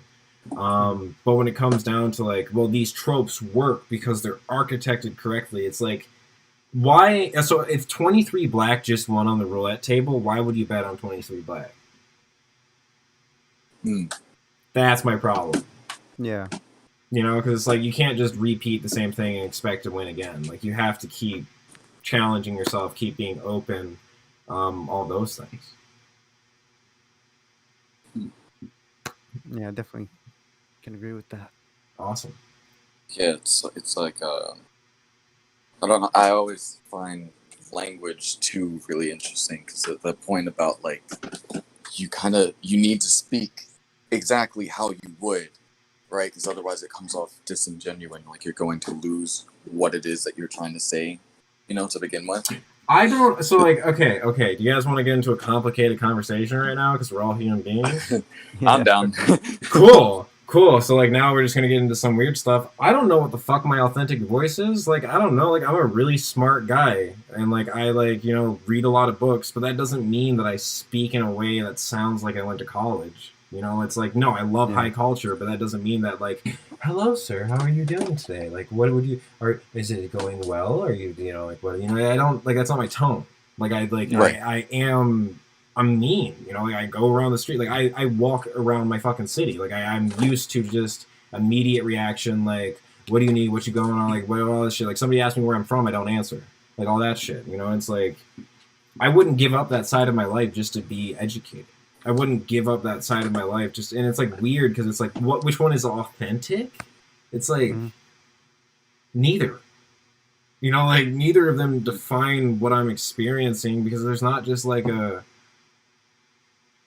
But when it comes down to like, well, these tropes work because they're architected correctly. It's like, why? So if 23 Black just won on the roulette table, why would you bet on 23 Black? That's my problem. Yeah. Because it's like you can't just repeat the same thing and expect to win again. Like you have to keep challenging yourself, keep being open, all those things. Yeah, definitely can agree with that. Awesome. Yeah, it's like I don't know. I always find language too really interesting because the point about like you need to speak exactly how you would, right? Because otherwise it comes off disingenuous, like you're going to lose what it is that you're trying to say, to begin with. I don't. So like, okay. Do you guys want to get into a complicated conversation right now? Because we're all human beings. Yeah. I'm down. Cool. So like now we're just gonna get into some weird stuff. I don't know what the fuck my authentic voice is. Like I don't know. Like I'm a really smart guy, and like I like read a lot of books, but that doesn't mean that I speak in a way that sounds like I went to college. It's like no, I love high culture, but that doesn't mean that like, hello sir, how are you doing today? Like what would you? Or is it going well? Are you like what? I don't like that's not my tone. Like I like Right. I'm mean, like I go around the street, like I walk around my fucking city, like I'm used to just immediate reaction, like what do you need, what you going on, like what all this shit, like somebody asks me where I'm from, I don't answer, like all that shit, it's like I wouldn't give up that side of my life just to be educated. I wouldn't give up that side of my life just, and it's like weird because it's like which one is authentic? It's like neither. Like neither of them define what I'm experiencing because there's not just like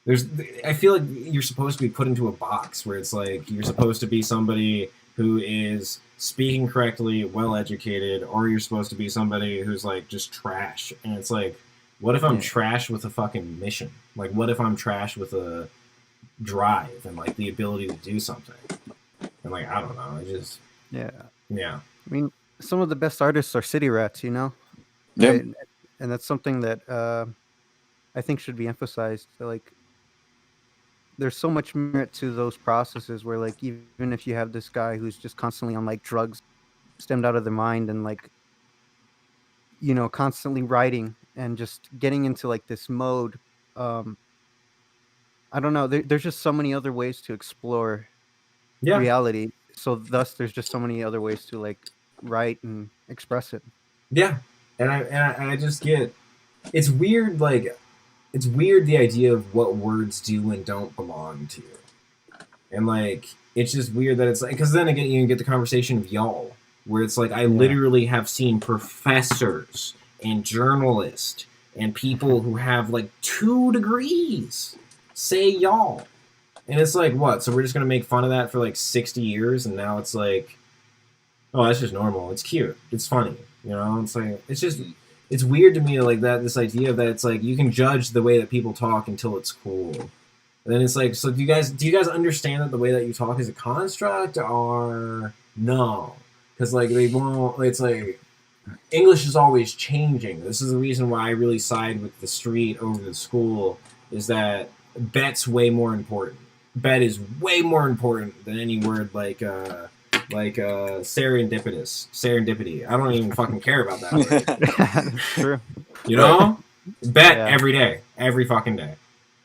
I feel like you're supposed to be put into a box where it's like you're supposed to be somebody who is speaking correctly, well educated, or you're supposed to be somebody who's like just trash. And it's like, what if I'm trash with a fucking mission? Like, what if I'm trash with a drive and like the ability to do something? And like, I don't know. Yeah. I mean, some of the best artists are city rats, Yeah. And that's something that I think should be emphasized. Like, there's so much merit to those processes where, like, even if you have this guy who's just constantly on like drugs, stemmed out of their mind, and like, constantly writing and just getting into like this mode. I don't know. There's just so many other ways to explore reality. So thus, there's just so many other ways to like write and express it. Yeah, and I just get it's weird. Like it's weird the idea of what words do and don't belong to you. and like it's just weird that it's like because then again you can get the conversation of y'all where it's like I Yeah. literally have seen professors and journalists and people who have like 2 degrees say y'all, and it's like what? So we're just gonna make fun of that for like 60 years, and now it's like, oh, that's just normal. It's cute. It's funny. You know, it's like it's just it's weird to me like that this idea that it's like you can judge the way that people talk until it's cool. And then it's like, so do you guys understand that the way that you talk is a construct or no? Because like they won't. It's like English is always changing. This is the reason why I really side with the street over the school. Is that bet's way more important. Bet is way more important than any word like serendipity. I don't even fucking care about that word. That's true. You know, bet Yeah. every day, every fucking day.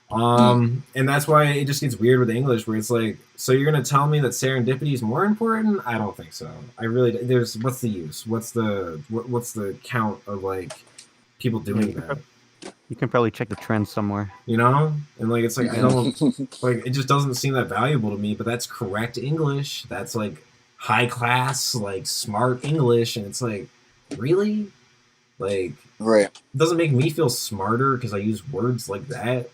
And that's why it just gets weird with English, where it's like, so you're gonna tell me that serendipity is more important? I don't think so. I really there's what's the use? What's the count of like people doing that? You can probably check the trends somewhere. You know, and like it's like I don't like it just doesn't seem that valuable to me. But that's correct English. That's like high class, like smart English, and it's like really like Right. it doesn't make me feel smarter because I use words like that.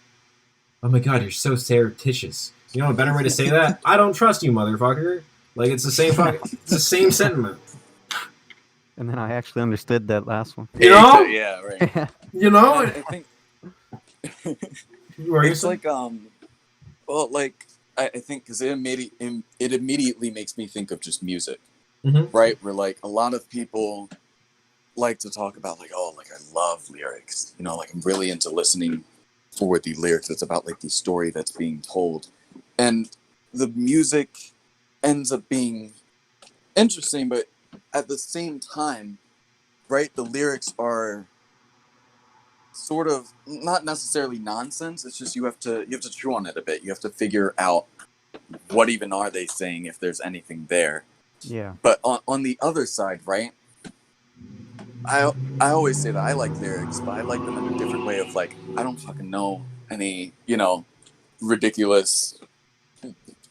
Oh my god, you're so surreptitious. You know a better way to say that? I don't trust you, motherfucker. Like it's the same it's the same sentiment. And then I actually understood that last one. You know? Yeah, right. You know? And I think Were you it's saying? like well, like I think because it immediately makes me think of just music, right? Where like a lot of people like to talk about like, oh, like I love lyrics, you know, like I'm really into listening for the lyrics. It's about like the story that's being told, and the music ends up being interesting, but at the same time, right, the lyrics are sort of not necessarily nonsense. It's just you have to chew on it a bit. You have to figure out what even are they saying, if there's anything there. Yeah. But on the other side, right, I always say that I like lyrics, but I like them in a different way of like, I don't fucking know any, you know, ridiculous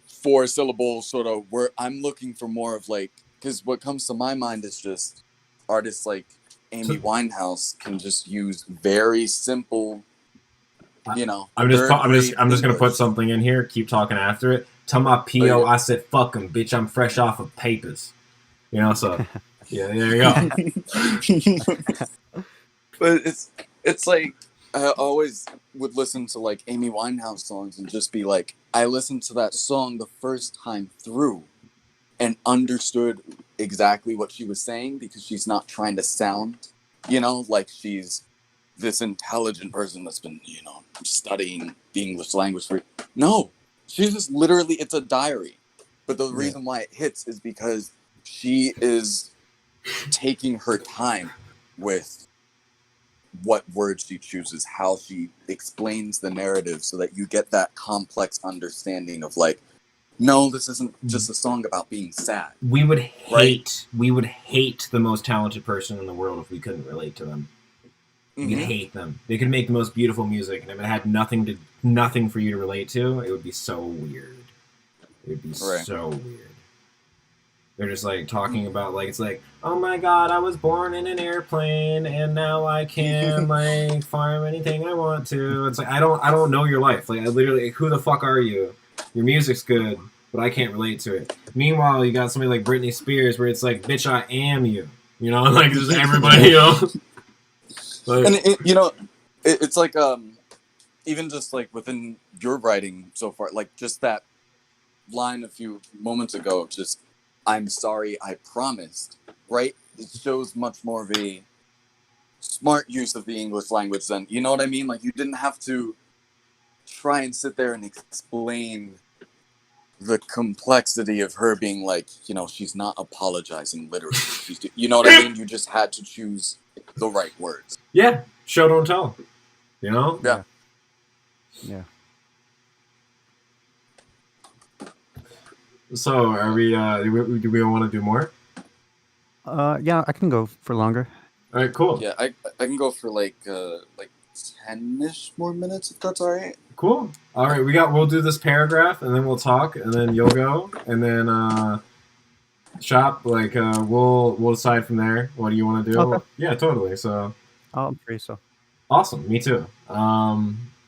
4-syllable sort of word. I'm looking for more of like, because what comes to my mind is just artists like Amy Winehouse can just use very simple, you know. I'm just gonna put something in here. Keep talking after it. Tell my PO I said fuck him, bitch. I'm fresh off of papers. You know, so yeah, there you go. But it's like I always would listen to like Amy Winehouse songs and just be like, I listened to that song the first time through and understood exactly what she was saying because she's not trying to sound, you know, like she's this intelligent person that's been, you know, studying the English language for. No, she's just literally, it's a diary. But the reason why it hits is because she is taking her time with what words she chooses, how she explains the narrative so that you get that complex understanding of like, no, this isn't just a song about being sad. We would hate the most talented person in the world if we couldn't relate to them. We'd hate them. They could make the most beautiful music, and if it had nothing for you to relate to, it would be so weird. It would be so weird. They're just like talking about like it's like, oh my god, I was born in an airplane and now I can like farm anything I want to. It's like I don't know your life. Like I literally, who the fuck are you? Your music's good, but I can't relate to it. Meanwhile, you got somebody like Britney Spears where it's like, bitch, I am you. You know, like just everybody, you know. Like, and you know, it's like even just like within your writing so far, like just that line a few moments ago, just I'm sorry, I promised, right? It shows much more of a smart use of the English language than, you know what I mean? Like you didn't have to try and sit there and explain the complexity of her being like, you know, she's not apologizing literally. You know what I mean? You just had to choose the right words. Yeah, show don't tell. You know? Yeah. Yeah. So are we? Do we want to do more? Yeah, I can go for longer. All right, cool. Yeah, I can go for like 10-ish more minutes, if that's all right. Cool. All right, we'll do this paragraph, and then we'll talk, and then you'll go, and then shop. Like we'll decide from there. What do you want to do? Okay. Yeah, totally. So I'm free, so. awesome. Me too.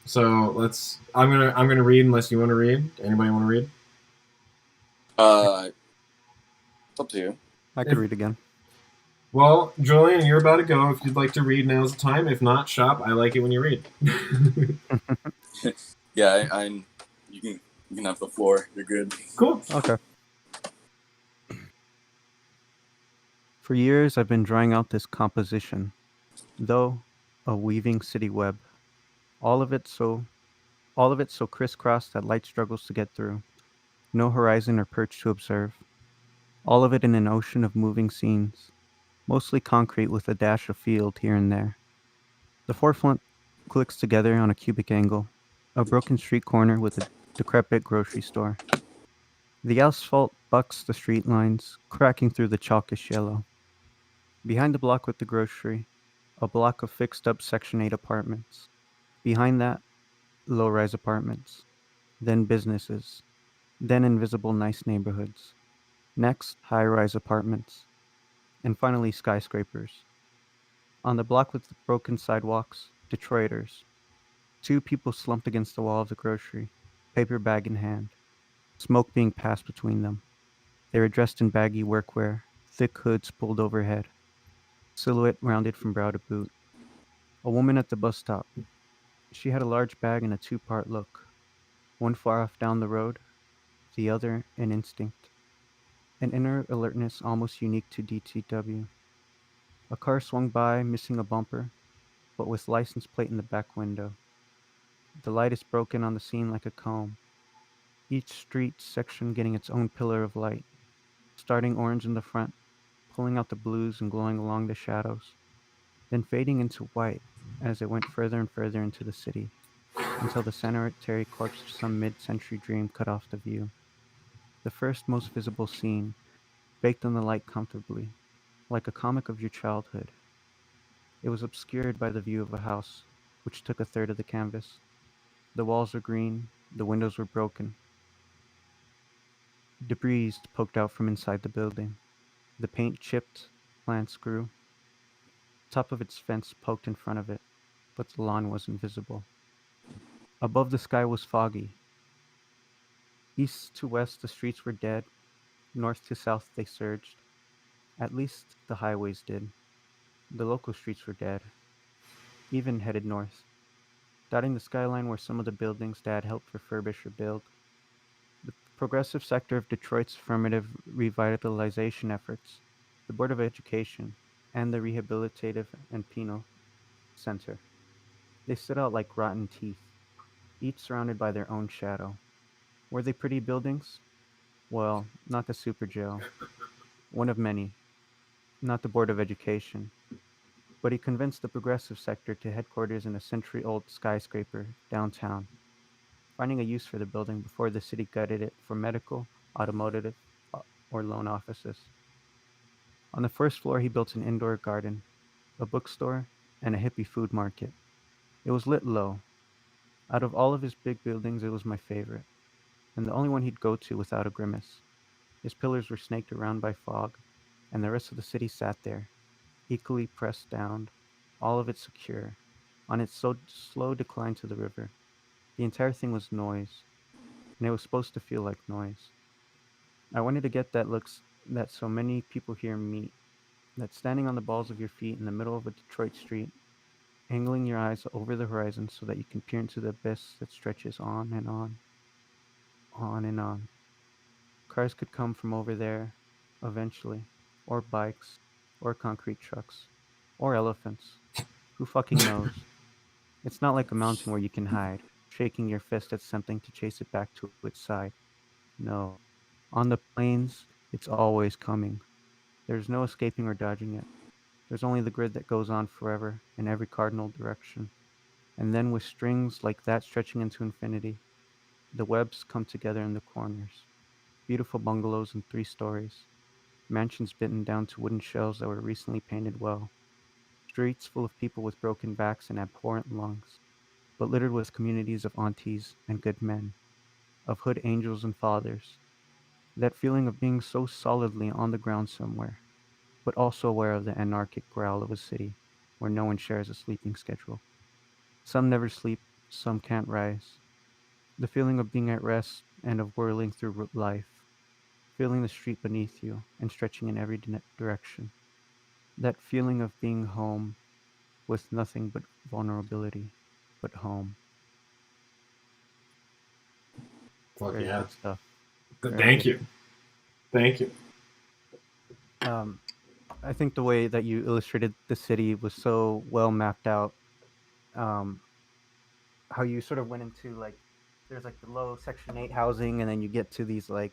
So let's. I'm gonna read unless you want to read. Anybody want to read? It's up to you. I could read again. Well, Julian, you're about to go. If you'd like to read, now's the time. If not, shop. I like it when you read. Yeah, you can have the floor. You're good. Cool. Okay. For years, I've been drawing out this composition, though a weaving city web. All of it so crisscrossed that light struggles to get through. No horizon or perch to observe. All of it in an ocean of moving scenes, mostly concrete with a dash of field here and there. The forefront clicks together on a cubic angle, a broken street corner with a decrepit grocery store. The asphalt bucks the street lines, cracking through the chalkish yellow. Behind the block with the grocery, a block of fixed up Section 8 apartments. Behind that, low rise apartments. Then businesses. Then invisible nice neighborhoods. Next, high rise apartments. And finally, skyscrapers. On the block with the broken sidewalks, Detroiters. Two people slumped against the wall of the grocery, paper bag in hand, smoke being passed between them. They were dressed in baggy workwear, thick hoods pulled overhead, silhouette rounded from brow to boot. A woman at the bus stop. She had a large bag and a two-part look, one far off down the road, the other an instinct, an inner alertness almost unique to DTW. A car swung by, missing a bumper, but with license plate in the back window. The light is broken on the scene like a comb, each street section getting its own pillar of light, starting orange in the front, pulling out the blues and glowing along the shadows, then fading into white as it went further and further into the city, until the sanitary corpse of some mid-century dream cut off the view. The first most visible scene, baked on the light comfortably, like a comic of your childhood. It was obscured by the view of a house, which took a third of the canvas. The walls were green, the windows were broken. Debris poked out from inside the building. The paint chipped, plants grew. Top of its fence poked in front of it, but the lawn wasn't visible. Above the sky was foggy. East to west the streets were dead, north to south they surged. At least the highways did. The local streets were dead, even headed north. Dotting the skyline were some of the buildings Dad helped refurbish or build. The progressive sector of Detroit's affirmative revitalization efforts, the Board of Education, and the Rehabilitative and Penal Center. They stood out like rotten teeth, each surrounded by their own shadow. Were they pretty buildings? Well, not the super jail, one of many, not the Board of Education. But he convinced the progressive sector to headquarters in a century old skyscraper downtown, finding a use for the building before the city gutted it for medical, automotive, or loan offices. On the first floor, he built an indoor garden, a bookstore, and a hippie food market. It was lit low. Out of all of his big buildings, it was my favorite, and the only one he'd go to without a grimace. His pillars were snaked around by fog, and the rest of the city sat there, equally pressed down, all of it secure, on its slow decline to the river. The entire thing was noise, and it was supposed to feel like noise. I wanted to get that looks that so many people here meet, that standing on the balls of your feet in the middle of a Detroit street, angling your eyes over the horizon so that you can peer into the abyss that stretches on and on and on. Cars could come from over there, eventually, or bikes, or concrete trucks, or elephants. Who fucking knows? It's not like a mountain where you can hide, shaking your fist at something to chase it back to its side. No. On the plains, it's always coming. There's no escaping or dodging it. There's only the grid that goes on forever in every cardinal direction. And then with strings like that stretching into infinity, the webs come together in the corners. Beautiful bungalows in 3 stories, mansions bitten down to wooden shells that were recently painted well, streets full of people with broken backs and abhorrent lungs, but littered with communities of aunties and good men, of hood angels and fathers. That feeling of being so solidly on the ground somewhere, but also aware of the anarchic growl of a city where no one shares a sleeping schedule. Some never sleep, some can't rise. The feeling of being at rest and of whirling through life, feeling the street beneath you and stretching in every direction. That feeling of being home with nothing but vulnerability, but home. Fuck Very yeah. good stuff. Thank you. Thank you. Um, I think the way that you illustrated the city was so well mapped out. Um, how you sort of went into like there's like the low Section 8 housing, and then you get to these like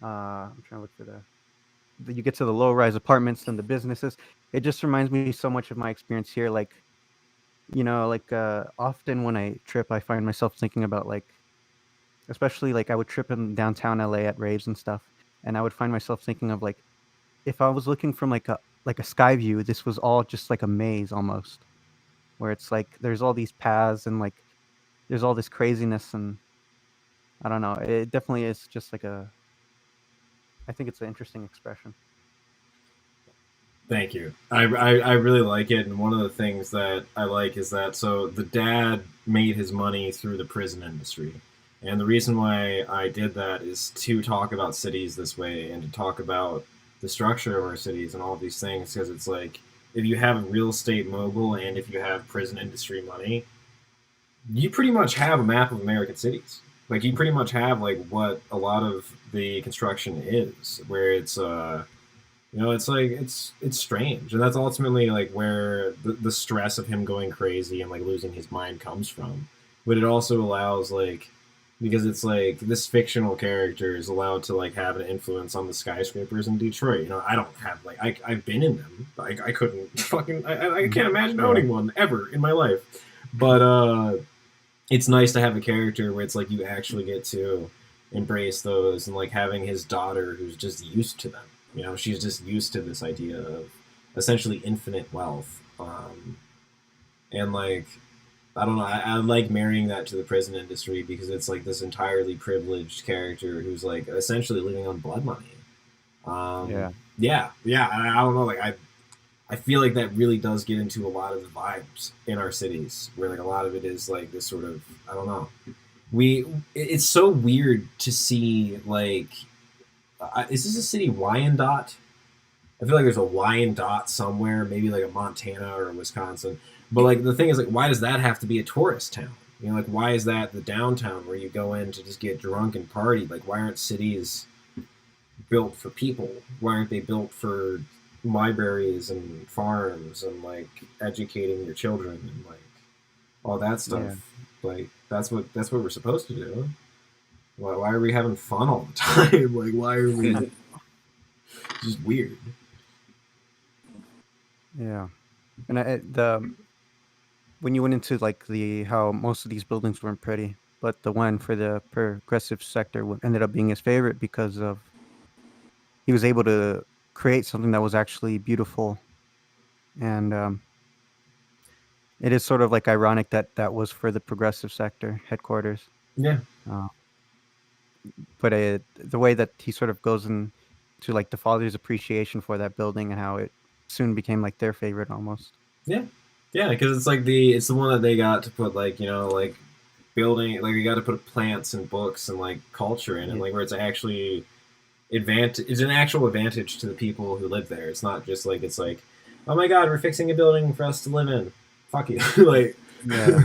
I'm trying to look for you get to the low rise apartments, then the businesses. It just reminds me so much of my experience here. Like like often when I trip, I find myself thinking about like especially like I would trip in downtown LA at raves and stuff, and I would find myself thinking of like if I was looking from like a sky view, this was all just like a maze almost, where it's like there's all these paths and like there's all this craziness, and I don't know. It definitely is just like I think it's an interesting expression. Thank you. I really like it, and one of the things that I like is that so the dad made his money through the prison industry, and the reason why I did that is to talk about cities this way and to talk about the structure of our cities and all of these things because it's like if you have a real estate mogul and if you have prison industry money, you pretty much have a map of American cities. Like you pretty much have like what a lot of the construction is, where it's it's like it's strange, and that's ultimately like where the stress of him going crazy and like losing his mind comes from. But it also allows like because it's like this fictional character is allowed to like have an influence on the skyscrapers in Detroit. I don't have like I've been in them. I couldn't fucking I can't imagine owning one ever in my life. But it's nice to have a character where it's like you actually get to embrace those and like having his daughter who's just used to them. She's just used to this idea of essentially infinite wealth. And like I don't know, I like marrying that to the prison industry because it's like this entirely privileged character who's like essentially living on blood money. Yeah. Yeah. I don't know, like I feel like that really does get into a lot of the vibes in our cities, where like a lot of it is like this sort of I don't know. It's so weird to see like is this a city Wyandotte? I feel like there's a Wyandotte somewhere, maybe like a Montana or a Wisconsin. But like the thing is like why does that have to be a tourist town? Like why is that the downtown where you go in to just get drunk and party? Like why aren't cities built for people? Why aren't they built for libraries and farms and like educating your children and like all that stuff? Yeah. Like that's what we're supposed to do. Why are we having fun all the time? Like why are we just weird? Yeah. And the when you went into like the how most of these buildings weren't pretty, but the one for the progressive sector ended up being his favorite because of he was able to create something that was actually beautiful, and it is sort of like ironic that that was for the progressive sector headquarters. Yeah. Uh, but the way that he sort of goes into like the father's appreciation for that building and how it soon became like their favorite almost. Yeah, yeah, because it's the one that they got to put like like building like they got to put plants and books and like culture in it, Yeah. like where it's actually advantage. It's an actual advantage to the people who live there. It's not just like it's like, oh my god, we're fixing a building for us to live in. Fuck you, like. Yeah.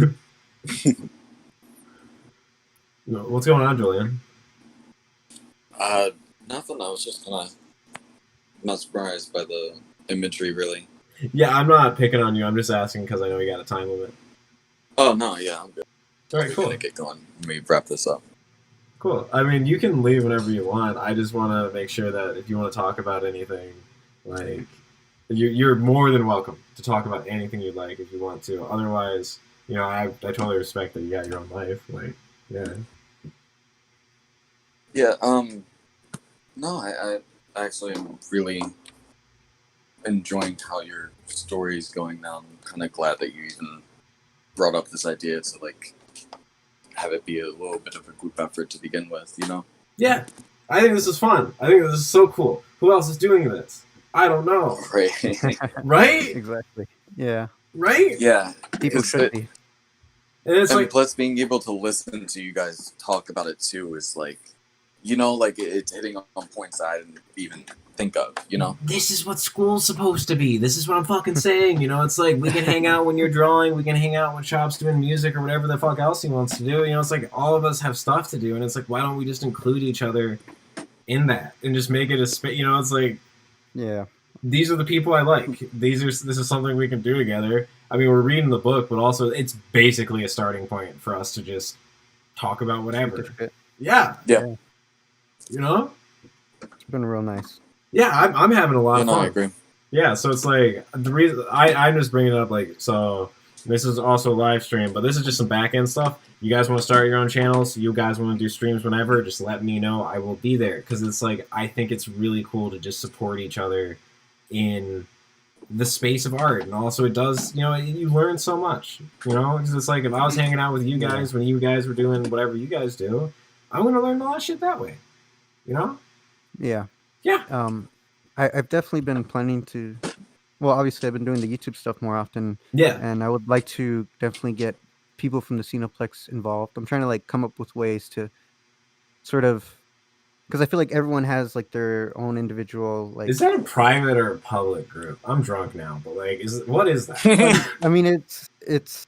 What's going on, Julian? Nothing. I was just kind of mesmerized by the imagery, really. Yeah, I'm not picking on you. I'm just asking because I know you got a time limit. Oh no, yeah, I'm good. All right, We're cool. gonna get going. Let me wrap this up. Cool. I mean, you can leave whenever you want. I just want to make sure that if you want to talk about anything, like, you're more than welcome to talk about anything you'd like if you want to. Otherwise, I totally respect that you got your own life. Like, yeah. Yeah. No, I actually am really enjoying how your story is going now. I'm kind of glad that you even brought up this idea to like have it be a little bit of a group effort to begin with, you know? Yeah, I think this is fun. I think this is so cool. Who else is doing this? I don't know. Right. Right? Exactly. Yeah. Right? Yeah. People should be. And it's And like, plus being able to listen to you guys talk about it too is like, you know, like it's hitting on points I didn't even think of, you know? this is what school's supposed to be. This is what I'm fucking saying. You know, it's like we can hang out when you're drawing, we can hang out when Shop's doing music or whatever the fuck else he wants to do. You know, it's like all of us have stuff to do, and it's like, why don't we just include each other in that and just make it a space? You know, it's like, Yeah. these are the people I like. This is something we can do together. I mean, we're reading the book, but also it's basically a starting point for us to just talk about whatever. Certificate. Yeah. Yeah. You know? It's been real nice. Yeah, I'm having a lot of No, fun. I agree. Yeah, so it's like the reason I'm just bringing it up, like, so this is also a live stream, but this is just some back end stuff. You guys want to start your own channels? You guys want to do streams whenever? Just let me know. I will be there because it's like I think it's really cool to just support each other in the space of art, and also it does, you know, you learn so much, you know, because it's like if I was hanging out with you guys when you guys were doing whatever you guys do, I'm gonna learn a lot of shit that way, you know. Yeah. Yeah. I've definitely been planning to. Well, obviously, I've been doing the YouTube stuff more often, Yeah. and I would like to definitely get people from the Cineplex involved. I'm trying to like come up with ways to sort of, because I feel like everyone has like their own individual like. Is that a private or a public group? I'm drunk now, but like, what is that? I mean, it's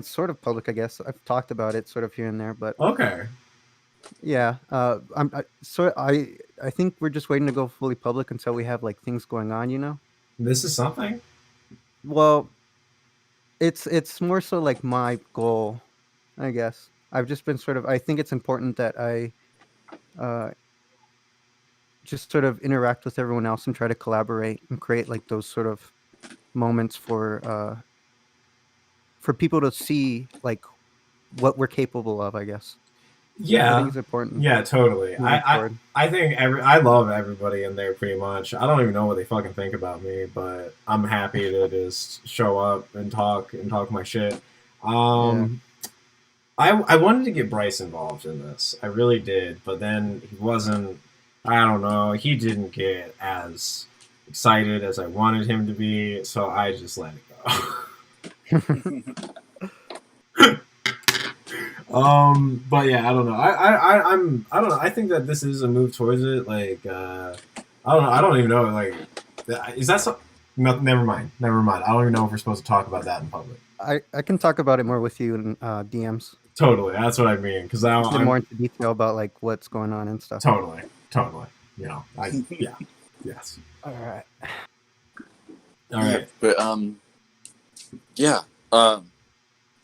sort of public, I guess. I've talked about it sort of here and there, but Okay. yeah. I think we're just waiting to go fully public until we have like things going on, you know. This is something. Well, it's more so like my goal, I guess. I've just been sort of. I think it's important that I uh, just sort of interact with everyone else and try to collaborate and create like those sort of moments for people to see like what we're capable of, I guess. I Yeah. think it's important. Yeah, totally. moving forward. I think I love everybody in there pretty much. I don't even know what they fucking think about me, but I'm happy to just show up and talk my shit. I wanted to get Bryce involved in this. I really did, but then he wasn't. I don't know. He didn't get as excited as I wanted him to be, so I just let it go. But yeah, I don't know. I don't know. I think that this is a move towards it. Like, I don't know. I don't even know. Like, is that so? No, never mind. Never mind. I don't even know if we're supposed to talk about that in public. I can talk about it more with you in DMs. Totally. That's what I mean. Because Get I'm more into detail about like what's going on and stuff. totally. You know. Yeah. Yes. All right. All right. But yeah.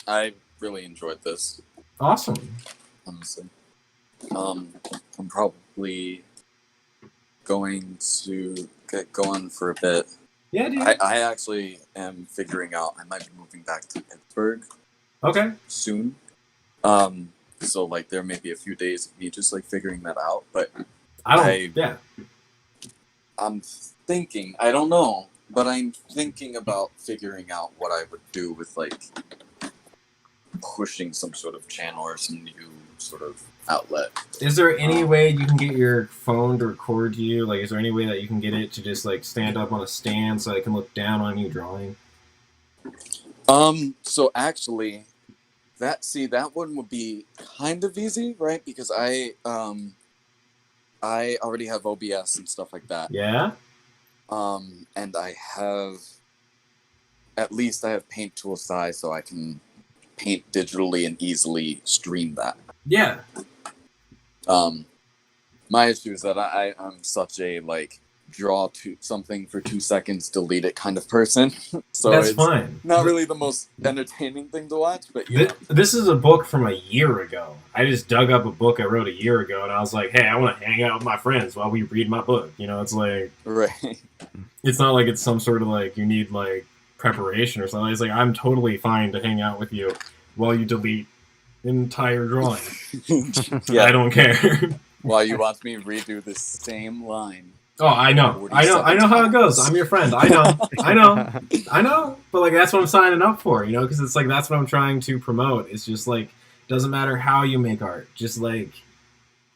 I really enjoyed this. Awesome. Honestly. I'm probably going to get going for a bit. Yeah, dude. I actually am figuring out I might be moving back to Pittsburgh Okay. soon. So like there may be a few days of me just like figuring that out, but Yeah. I'm thinking, I don't know, but I'm thinking about figuring out what I would do with like pushing some sort of channel or some new sort of outlet. Is there any way you can get your phone to record you? Like, is there any way that you can get it to just like stand up on a stand so I can look down on you drawing? So actually, that one would be kind of easy, right? Because I already have OBS and stuff like that. Yeah. And I have I have Paint Tool size, so I can paint digitally and easily stream that. Yeah. My issue is that I'm such a like draw to something for 2 seconds, delete it kind of person. So That's it's fine. not really the most entertaining thing to watch, but you know. This is a book from a year ago. I just dug up a book I wrote a year ago, and I was like, hey, I want to hang out with my friends while we read my book. You know, it's like, Right. it's not like it's some sort of like you need like preparation or something. It's like I'm totally fine to hang out with you while you delete an entire drawing. Yeah. I don't care. While you watch me redo the same line. Oh, I know how it goes. I'm your friend. I know. But like that's what I'm signing up for, you know, because it's like that's what I'm trying to promote. It's just like doesn't matter how you make art, just like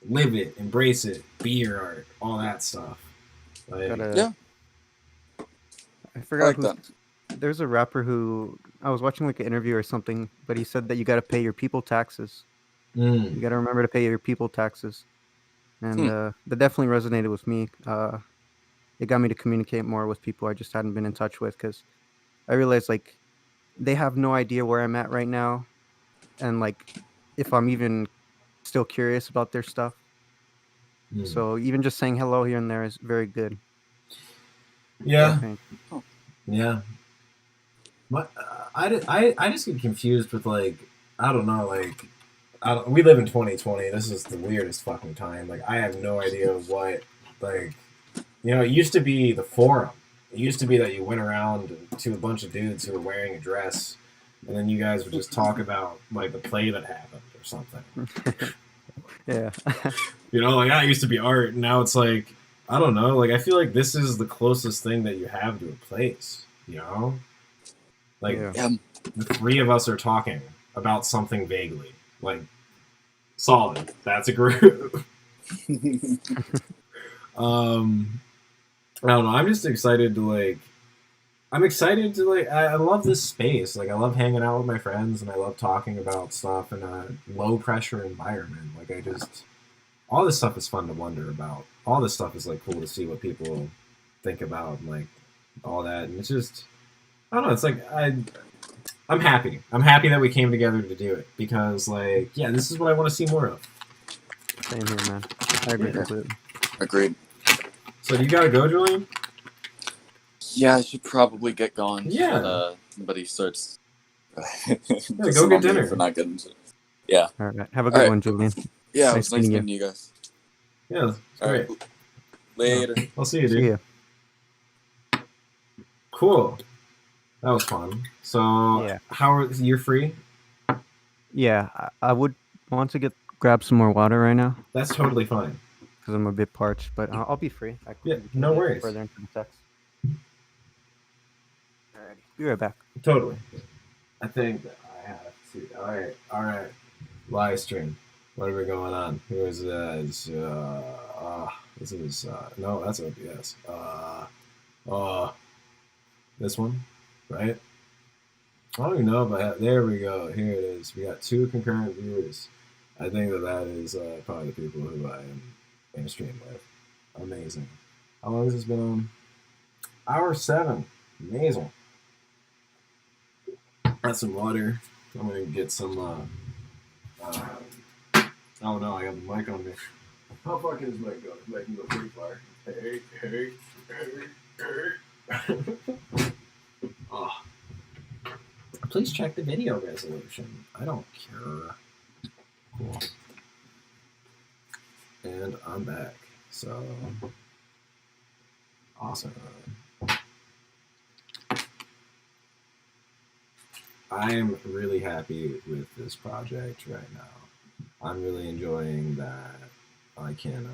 live it, embrace it, be your art, all that stuff. Like, Yeah, I I forgot like who. that. There's a rapper who I was watching like an interview or something, but he said that you got to pay your people taxes. You got to remember to pay your people taxes, and Hmm. that definitely resonated with me. It got me to communicate more with people I just hadn't been in touch with because I realized like they have no idea where I'm at right now, and like if I'm even still curious about their stuff. So even just saying hello here and there is very good. I yeah, think. Oh, yeah. I just get confused with like I don't know like we live in 2020. This is the weirdest fucking time. Like I have no idea what like you know. It used to be the forum. It used to be that you went around to a bunch of dudes who were wearing a dress, and then you guys would just talk about like the play that happened or something. Yeah. You know, like that used to be art. And now it's like I don't know. Like I feel like this is the closest thing that you have to a place. You know, like Yeah. yeah. the three of us are talking about something vaguely. Like solid. That's a group. um, I don't know. I'm just excited to like. I'm excited to like. I love this space. Like I love hanging out with my friends, and I love talking about stuff in a low pressure environment. Like I just, all this stuff is fun to wonder about. All this stuff is like cool to see what people think about, and, like all that. And it's just, I don't know. It's like I'm happy. I'm happy that we came together to do it because, like, yeah, this is what I want to see more of. Same here, man. I agree Yeah. completely. Agreed. So you gotta go, Julian? Yeah, I should probably get going. Yeah. Somebody starts Go get dinner. for not getting to. Yeah. All right. Have a All good right. one, Julian. Yeah, it Nice was nice meeting you. meeting you guys. Yeah, it's All great. right. Later. I'll see you, dude. See ya. Cool. That was fun. So, Yeah. how are you're free? Yeah, I would want to grab some more water right now That's totally fine. because I'm a bit parched, but I'll be free. Yeah, We can no get worries. further into the text. Alrighty. Be right back. Totally. I think that I have to. All right. Live stream. What are we going on? Who is this? This is no, that's OBS. This one, right? I don't even know if I have. There we go. Here it is. We got 2 concurrent viewers. I think that is probably the people who I am in a stream with. Amazing. How long has this been on? Hour 7. Amazing. Got some water. I'm gonna get some. Oh no, I got the mic on me. How far can this mic go? This mic can go pretty far. Hey. Oh. Please check the video resolution. I don't care. Cool. And I'm back. So awesome. I am really happy with this project right now. I'm really enjoying that I can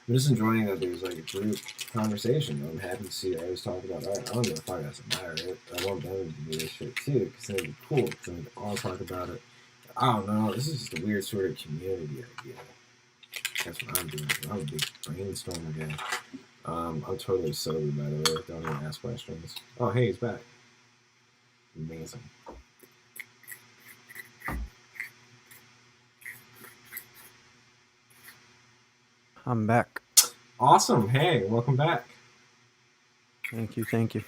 I'm just enjoying that there's like a group conversation. I'm happy to see I always talk about art. I don't give a fuck as a matter. I want them to do this shit too because it'd be cool. Because we can all talk about it. I don't know. This is just a weird sort of community idea. That's what I'm doing. I'm a big brainstormer guy. I'm totally sober, by the way. Don't even ask questions. Oh, hey, he's back. Amazing. I'm back. Awesome. Hey, welcome back. Thank you.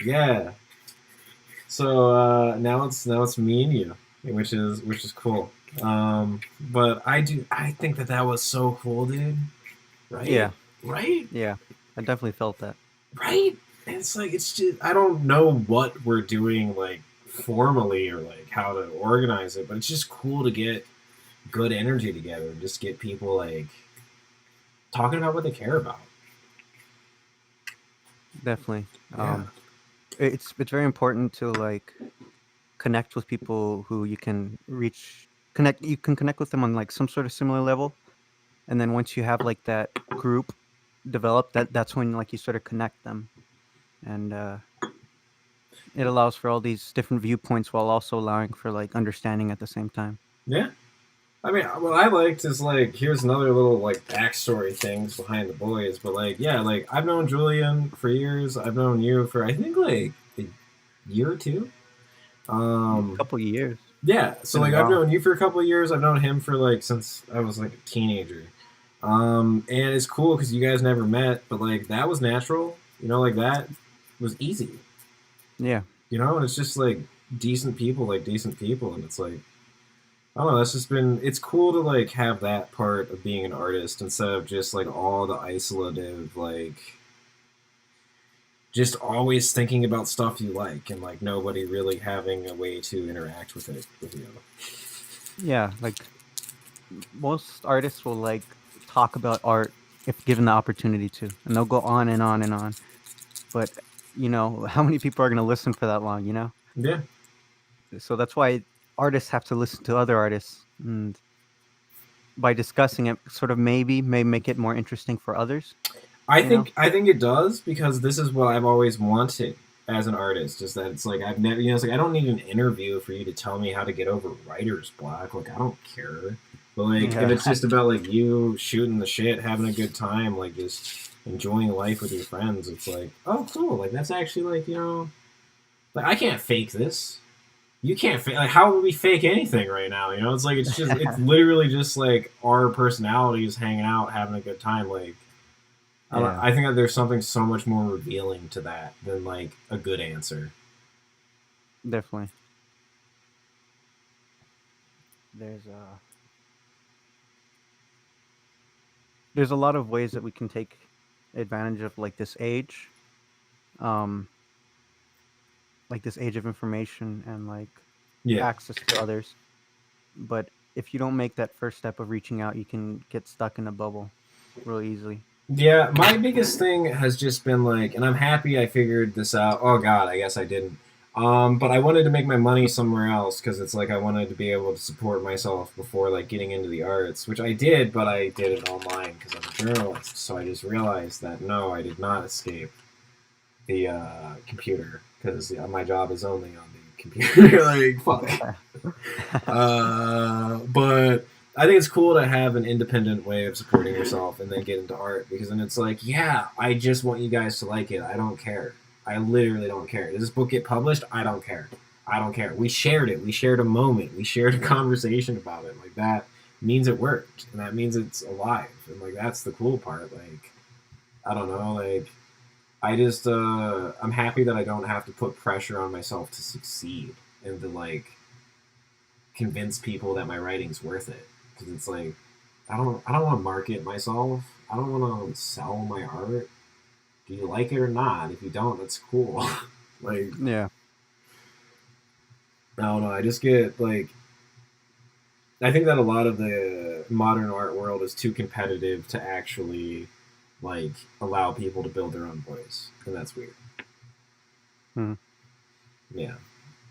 Yeah. So now it's me and you, which is cool. But I think that was so cool, dude. Right? Yeah. Right? Yeah. I definitely felt that. Right? And it's like it's just I don't know what we're doing like formally or like how to organize it, but it's just cool to get good energy together and just get people like talking about what they care about. Definitely. Yeah. It's very important to like connect with people who you can connect with them on like some sort of similar level, and then once you have like that group developed, that's when like you sort of connect them, and it allows for all these different viewpoints while also allowing for like understanding at the same time. Yeah. I mean, what I liked is like here's another little like backstory things behind the boys, but like yeah, like I've known Julian for years. I've known you for I think like a year or two. A couple years. Yeah, so Been a like I've while. known you for a couple of years. I've known him for like since I was like a teenager. And it's cool because you guys never met, but like that was natural. You know, like that was easy. Yeah. You know, and it's just like decent people, and it's like I don't know. That's just been. It's cool to like have that part of being an artist instead of just like all the isolative like. Just always thinking about stuff you like and like nobody really having a way to interact with it with you. Yeah, like most artists will like talk about art if given the opportunity to, and they'll go on and on and on. But how many people are going to listen for that long? Yeah. So that's why artists have to listen to other artists, and by discussing it, sort of maybe may make it more interesting for others. I think it does because this is what I've always wanted as an artist. Is that it's like I've never it's like I don't need an interview for you to tell me how to get over writer's block. Like I don't care. But like if it's just about like you shooting the shit, having a good time, like just enjoying life with your friends, it's like oh cool. Like that's actually like like I can't fake this. You can't fake. Like how would we fake anything right now? It's like it's literally just like our personalities hanging out, having a good time. Like. I think that there's something so much more revealing to that than like a good answer. Definitely. There's a lot of ways that we can take advantage of like this age, like this age of information and like access to others. But if you don't make that first step of reaching out, you can get stuck in a bubble real easily. Yeah, my biggest thing has just been like, and I'm happy I figured this out. Oh God, I guess I didn't. But I wanted to make my money somewhere else because it's like I wanted to be able to support myself before like getting into the arts, which I did, but I did it online because I'm a journalist. So I just realized that no, I did not escape the computer because my job is only on the computer. Like fuck. But I think it's cool to have an independent way of supporting yourself and then get into art because then it's like, yeah, I just want you guys to like it. I don't care. I literally don't care. Does this book get published? I don't care. I don't care. We shared it. We shared a moment. We shared a conversation about it. Like that means it worked. And that means it's alive. And like that's the cool part. Like I don't know, like I just I'm happy that I don't have to put pressure on myself to succeed and to like convince people that my writing's worth it. Because it's like I don't want to market myself. I don't want to sell my art. Do you like it or not? If you don't, that's cool. Like yeah, I don't know. I just get like I think that a lot of the modern art world is too competitive to actually like allow people to build their own voice, and that's weird. Yeah.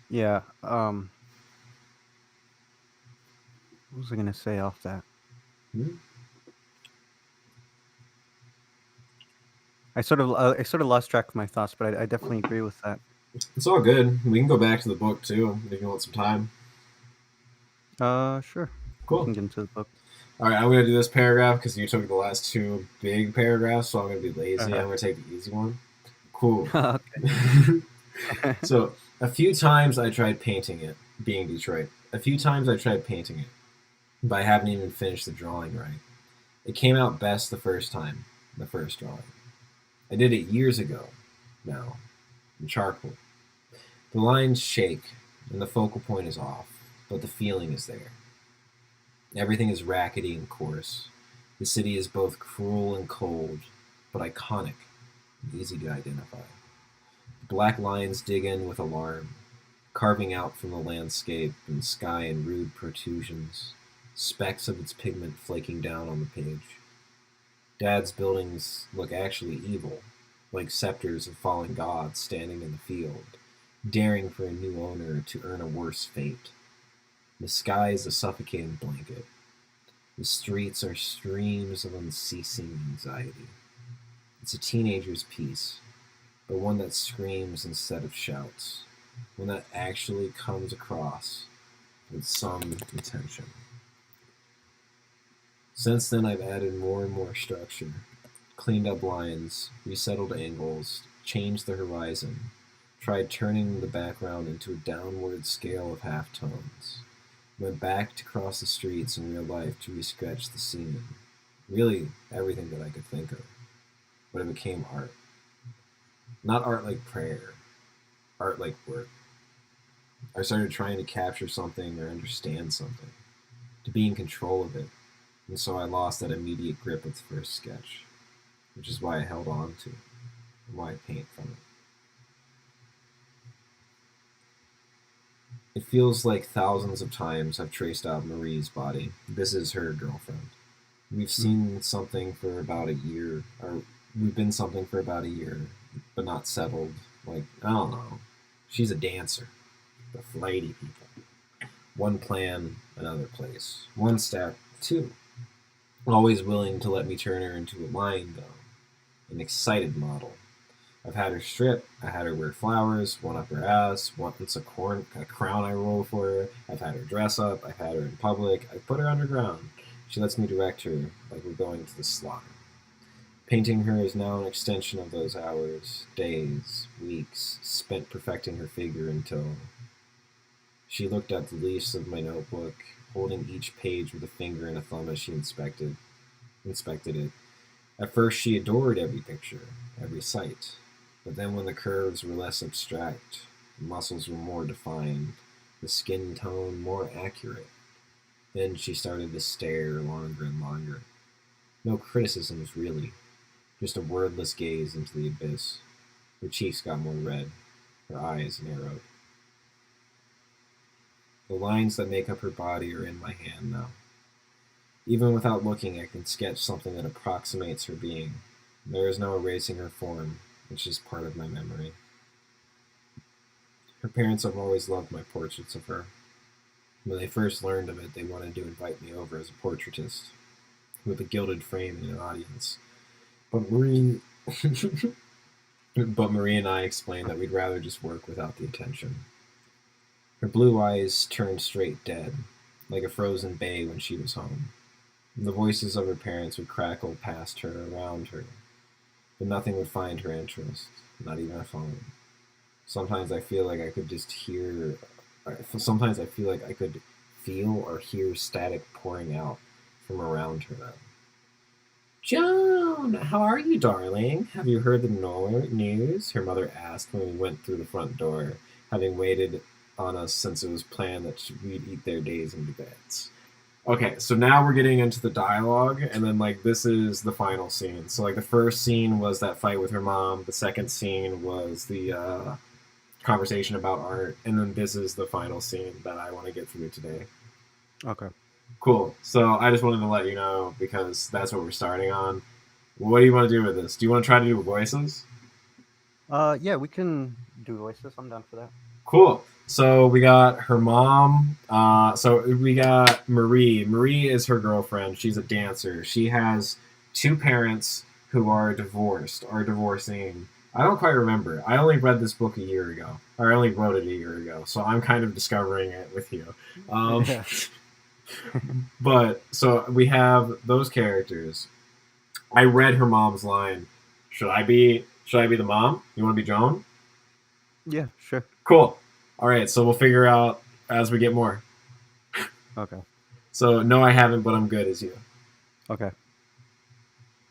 Yeah. What was I gonna say off that? I sort of lost track of my thoughts, but I definitely agree with that. It's all good. We can go back to the book too if you want some time. Sure. Cool. We can get into the book. All right, I'm gonna do this paragraph because you took the last two big paragraphs, so I'm gonna be lazy. I'm gonna take the easy one. Cool. So a few times I tried painting it, being Detroit. A few times I tried painting it, but I haven't even finished the drawing right. It came out best the first time, the first drawing. I did it years ago now, in charcoal. The lines shake, and the focal point is off, but the feeling is there. Everything is rackety and coarse. The city is both cruel and cold, but iconic and easy to identify. The black lines dig in with alarm, carving out from the landscape and sky in rude protrusions, specks of its pigment flaking down on the page. Dad's buildings look actually evil, like scepters of fallen gods standing in the field, daring for a new owner to earn a worse fate. The sky is a suffocating blanket. The streets are streams of unceasing anxiety. It's a teenager's piece, but one that screams instead of shouts, one that actually comes across with some intention. Since then, I've added more and more structure, cleaned up lines, resettled angles, changed the horizon, tried turning the background into a downward scale of halftones, went back to cross the streets in real life to resketch the scene. Really, everything that I could think of. But it became art. Not art like prayer, art like work. I started trying to capture something or understand something, to be in control of it, and so I lost that immediate grip of the first sketch, which is why I held on to, and why I paint from it. It feels like thousands of times I've traced out Marie's body. This is her girlfriend. We've seen something for about a year, or we've been something for about a year, but not settled. Like, I don't know. She's a dancer. The flighty people. One plan, another place. One step, two. Always willing to let me turn her into a line, though. An excited model. I've had her strip. I had her wear flowers, one up her ass, once a crown I roll for her. I've had her dress up. I've had her in public. I've put her underground. She lets me direct her like we're going to the slaughter. Painting her is now an extension of those hours, days, weeks, spent perfecting her figure until she looked at the leaves of my notebook, holding each page with a finger and a thumb as she inspected it. At first she adored every picture, every sight. But then when the curves were less abstract, the muscles were more defined, the skin tone more accurate, then she started to stare longer and longer. No criticisms, really, just a wordless gaze into the abyss. Her cheeks got more red, her eyes narrowed. The lines that make up her body are in my hand now. Even without looking, I can sketch something that approximates her being. There is no erasing her form, which is part of my memory. Her parents have always loved my portraits of her. When they first learned of it, they wanted to invite me over as a portraitist, with a gilded frame and an audience. But Marie, but Marie and I explained that we'd rather just work without the attention. Her blue eyes turned straight dead, like a frozen bay when she was home. The voices of her parents would crackle past her, around her, but nothing would find her interest, not even a phone. Sometimes I feel like I could just hear, sometimes I feel like I could feel or hear static pouring out from around her now. Joan, how are you, darling? Have you heard the news? Her mother asked when we went through the front door, having waited on us since it was planned that we'd eat their days into beds. Okay, so now we're getting into the dialogue, and then, like, this is the final scene. So, like, the first scene was that fight with her mom, the second scene was the conversation about art, and then this is the final scene that I want to get through today. Okay. Cool. So I just wanted to let you know, because that's what we're starting on. What do you want to do with this? Do you want to try to do voices? Yeah, we can do voices. I'm down for that. Cool. So we got her mom. So we got Marie. Marie is her girlfriend. She's a dancer. She has two parents who are divorced, are divorcing. I don't quite remember. I only read this book a year ago. Or I only wrote it a year ago. So I'm kind of discovering it with you. Yeah. But so we have those characters. I read her mom's line. Should I be the mom? You want to be Joan? Yeah, sure. Cool. All right, so we'll figure out as we get more. Okay. So no, I haven't, but I'm good as you. Okay.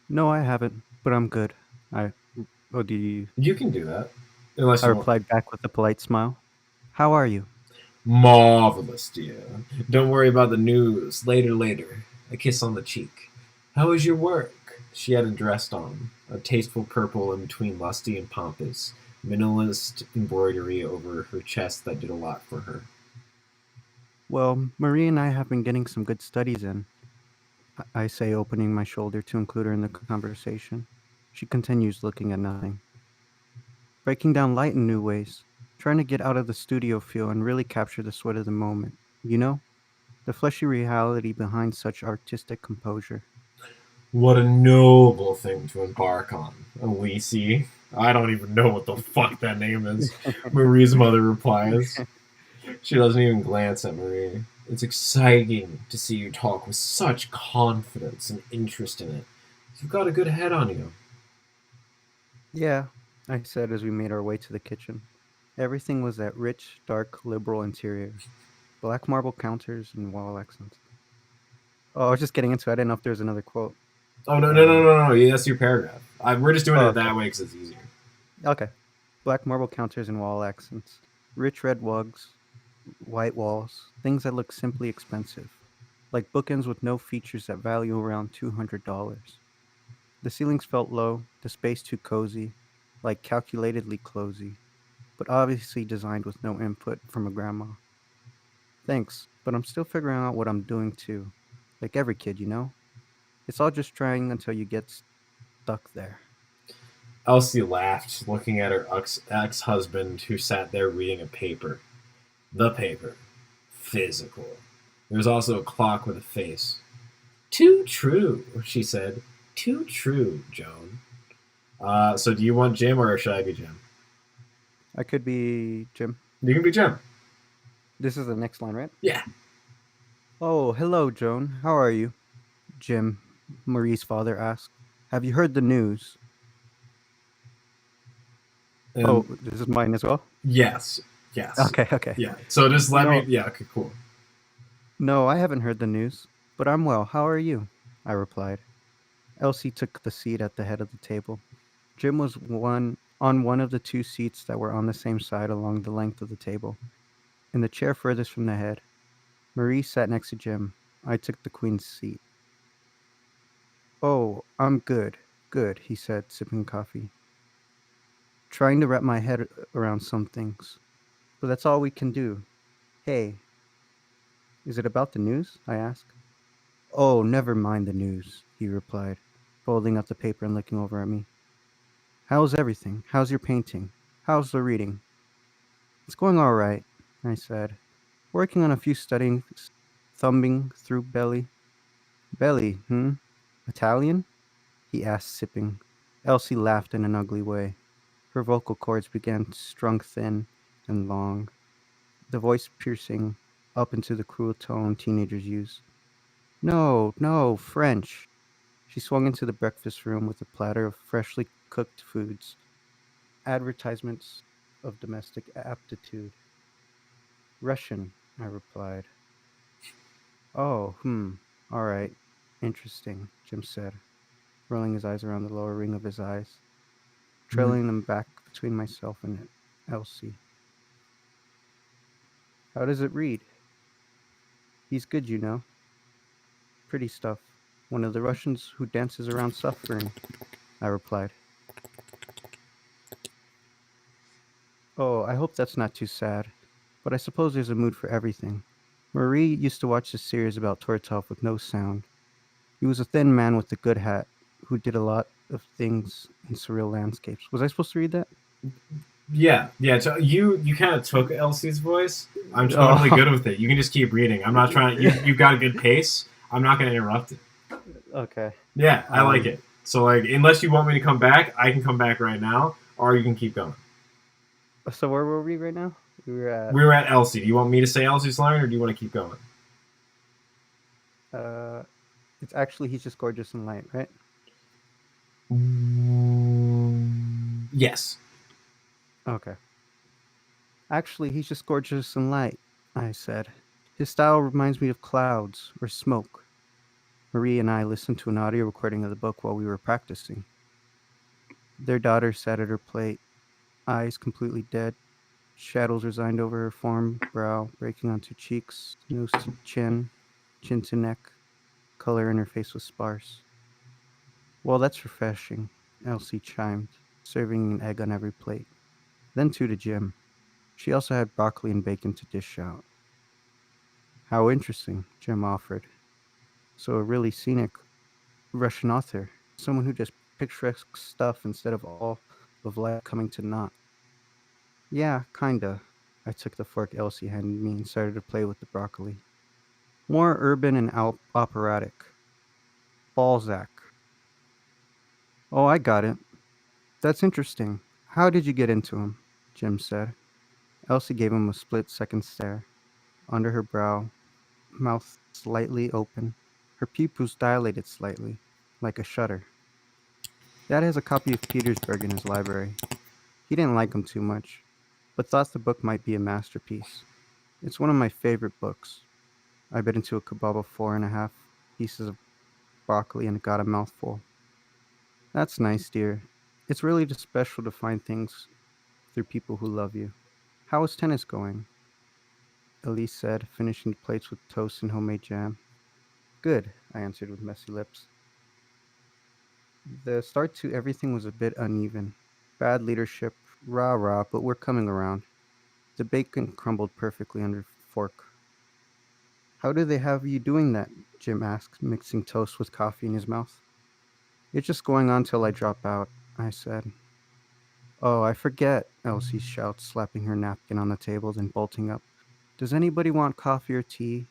No, I haven't, but I'm good. Oh, do you? You can do that, unless I you want. replied back with a polite smile. How are you? Marvelous, dear. Don't worry about the news. Later. A kiss on the cheek. How is your work? She had a dress on, a tasteful purple in between lusty and pompous, minimalist embroidery over her chest that did a lot for her. Well, Marie and I have been getting some good studies in. I say, opening my shoulder to include her in the conversation. She continues, looking at nothing. Breaking down light in new ways, trying to get out of the studio feel and really capture the sweat of the moment. You know, the fleshy reality behind such artistic composure. What a noble thing to embark on, Elise. I don't even know what the fuck that name is. Marie's mother replies. She doesn't even glance at Marie. It's exciting to see you talk with such confidence and interest in it. You've got a good head on you. Yeah, I said as we made our way to the kitchen. Everything was that rich, dark, liberal interior. Black marble counters and wall accents. Oh, I was just getting into it. I didn't know if there was another quote. Oh, no, no, no, no, no. Yeah, that's your paragraph. We're just doing Oh, it okay. that way because it's easier. Okay. Black marble counters and wall accents. Rich red wugs, white walls, things that look simply expensive. Like bookends with no features that value around $200. The ceilings felt low, the space too cozy, like calculatedly cozy, but obviously designed with no input from a grandma. Thanks, but I'm still figuring out what I'm doing too. Like every kid, you know? It's all just trying until you get stuck there. Elsie laughed, looking at her ex husband who sat there reading a paper. The paper. Physical. There was also a clock with a face. Too true, she said. Too true, Joan. So do you want Jim or should I be Jim? I could be Jim. You can be Jim. This is the next line, right? Yeah. Oh, hello, Joan. How are you? Jim, Marie's father asked. Have you heard the news? Oh, And this is mine as well? yes. Yes. Okay, okay. Yeah. So just let me. No, Yeah. Okay. Cool. no, I haven't heard the news, but I'm well. How are you? I replied. Elsie took the seat at the head of the table. Jim was on one of the two seats that were on the same side along the length of the table, in the chair furthest from the head. Marie sat next to Jim. I took the queen's seat. Oh, I'm good, good, he said, sipping coffee. Trying to wrap my head around some things. But that's all we can do. Hey, is it about the news? I asked. Oh, never mind the news, he replied, folding up the paper and looking over at me. How's everything? How's your painting? How's the reading? It's going all right, I said, working on a few studies, thumbing through Belly. Belly, hmm? Italian? He asked, sipping. Elsie laughed in an ugly way. Her vocal cords began strung thin and long, the voice piercing up into the cruel tone teenagers use. No, no, French. She swung into the breakfast room with a platter of freshly cooked foods, advertisements of domestic aptitude. Russian, I replied. Oh, all right. Interesting, Jim said, rolling his eyes around the lower ring of his eyes, Mhm. trailing them back between myself and Elsie. How does it read? He's good, you know. Pretty stuff. One of the Russians who dances around suffering, I replied. Oh, I hope that's not too sad. But I suppose there's a mood for everything. Marie used to watch this series about Tortov with no sound. He was a thin man with a good hat who did a lot of things in surreal landscapes. Was I supposed to read that? Yeah. Yeah. So you kind of took Elsie's voice. I'm totally Oh, good with it. You can just keep reading. I'm not trying. You got a good pace. I'm not going to interrupt it. okay. Yeah, I like Um, it. So like, unless you want me to come back, I can come back right now, or you can keep going. so where were we right now? We were at We were at Elsie. Do you want me to say Elsie's line, or do you want to keep going? uh it's actually he's just gorgeous and light, right? Yes. Okay. Actually, he's just gorgeous and light, I said. His style reminds me of clouds or smoke. Marie and I listened to an audio recording of the book while we were practicing. Their daughter sat at her plate, eyes completely dead, shadows resigned over her form, brow breaking onto cheeks, nose to chin, chin to neck. Color in her face was sparse. Well, that's refreshing, Elsie chimed, serving an egg on every plate. Then two to Jim. She also had broccoli and bacon to dish out. How interesting, Jim offered. So a really scenic Russian author, someone who just picturesque stuff instead of all of life coming to naught. Yeah, kinda. I took the fork Elsie handed me and started to play with the broccoli. More urban and operatic. Balzac. Oh, I got it. That's interesting. How did you get into him? Jim said. Elsie gave him a split-second stare. Under her brow, mouth slightly open, her pupils dilated slightly, like a shutter. Dad has a copy of Petersburg in his library. He didn't like him too much, but thought the book might be a masterpiece. It's one of my favorite books. I bit into a kebab of 4.5 pieces of broccoli and got a mouthful. That's nice, dear. It's really just special to find things through people who love you. How is tennis going? Elise said, finishing the plates with toast and homemade jam. Good, I answered with messy lips. The start to everything was a bit uneven. Bad leadership, rah rah, but we're coming around. The bacon crumbled perfectly under the fork. How do they have you doing that? Jim asked, mixing toast with coffee in his mouth. It's just going on till I drop out, I said. Oh, I forget, Elsie shouts, slapping her napkin on the table, then bolting up. Does anybody want coffee or tea?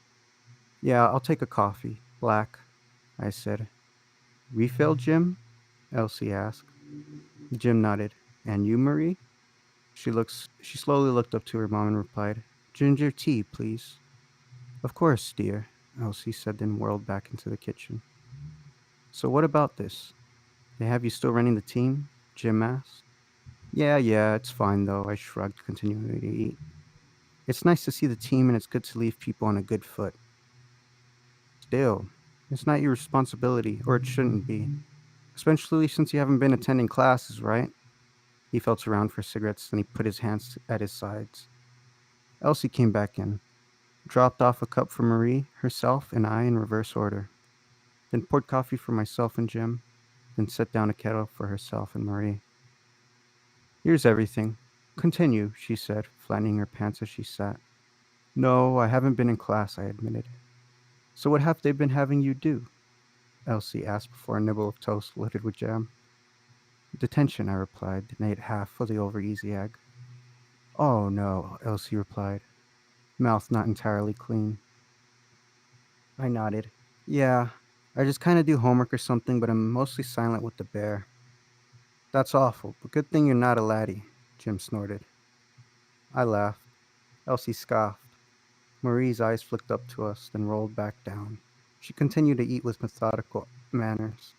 Yeah, I'll take a coffee. Black, I said. Refill, Jim? Elsie asked. Jim nodded. And you, Marie? She slowly looked up to her mom and replied, Ginger tea, please. Of course, dear, Elsie said, then whirled back into the kitchen. So what about this? They have you still running the team? Jim asked. Yeah, it's fine though, I shrugged, continuing to eat. It's nice to see the team and it's good to leave people on a good foot. Still, it's not your responsibility, or it shouldn't be. Especially since you haven't been attending classes, right? He felt around for cigarettes, then he put his hands at his sides. Elsie came back in, dropped off a cup for Marie, herself, and I in reverse order, then poured coffee for myself and Jim, then set down a kettle for herself and Marie. Here's everything. Continue, she said, flattening her pants as she sat. No, I haven't been in class, I admitted. So what have they been having you do? Elsie asked before a nibble of toast loaded with jam. Detention, I replied, and ate half of the over-easy egg. Oh, no, Elsie replied, mouth not entirely clean. I nodded. Yeah, I just kind of do homework or something, but I'm mostly silent with the bear. That's awful, but good thing you're not a laddie, Jim snorted. I laughed. Elsie scoffed. Marie's eyes flicked up to us, then rolled back down. She continued to eat with methodical manners.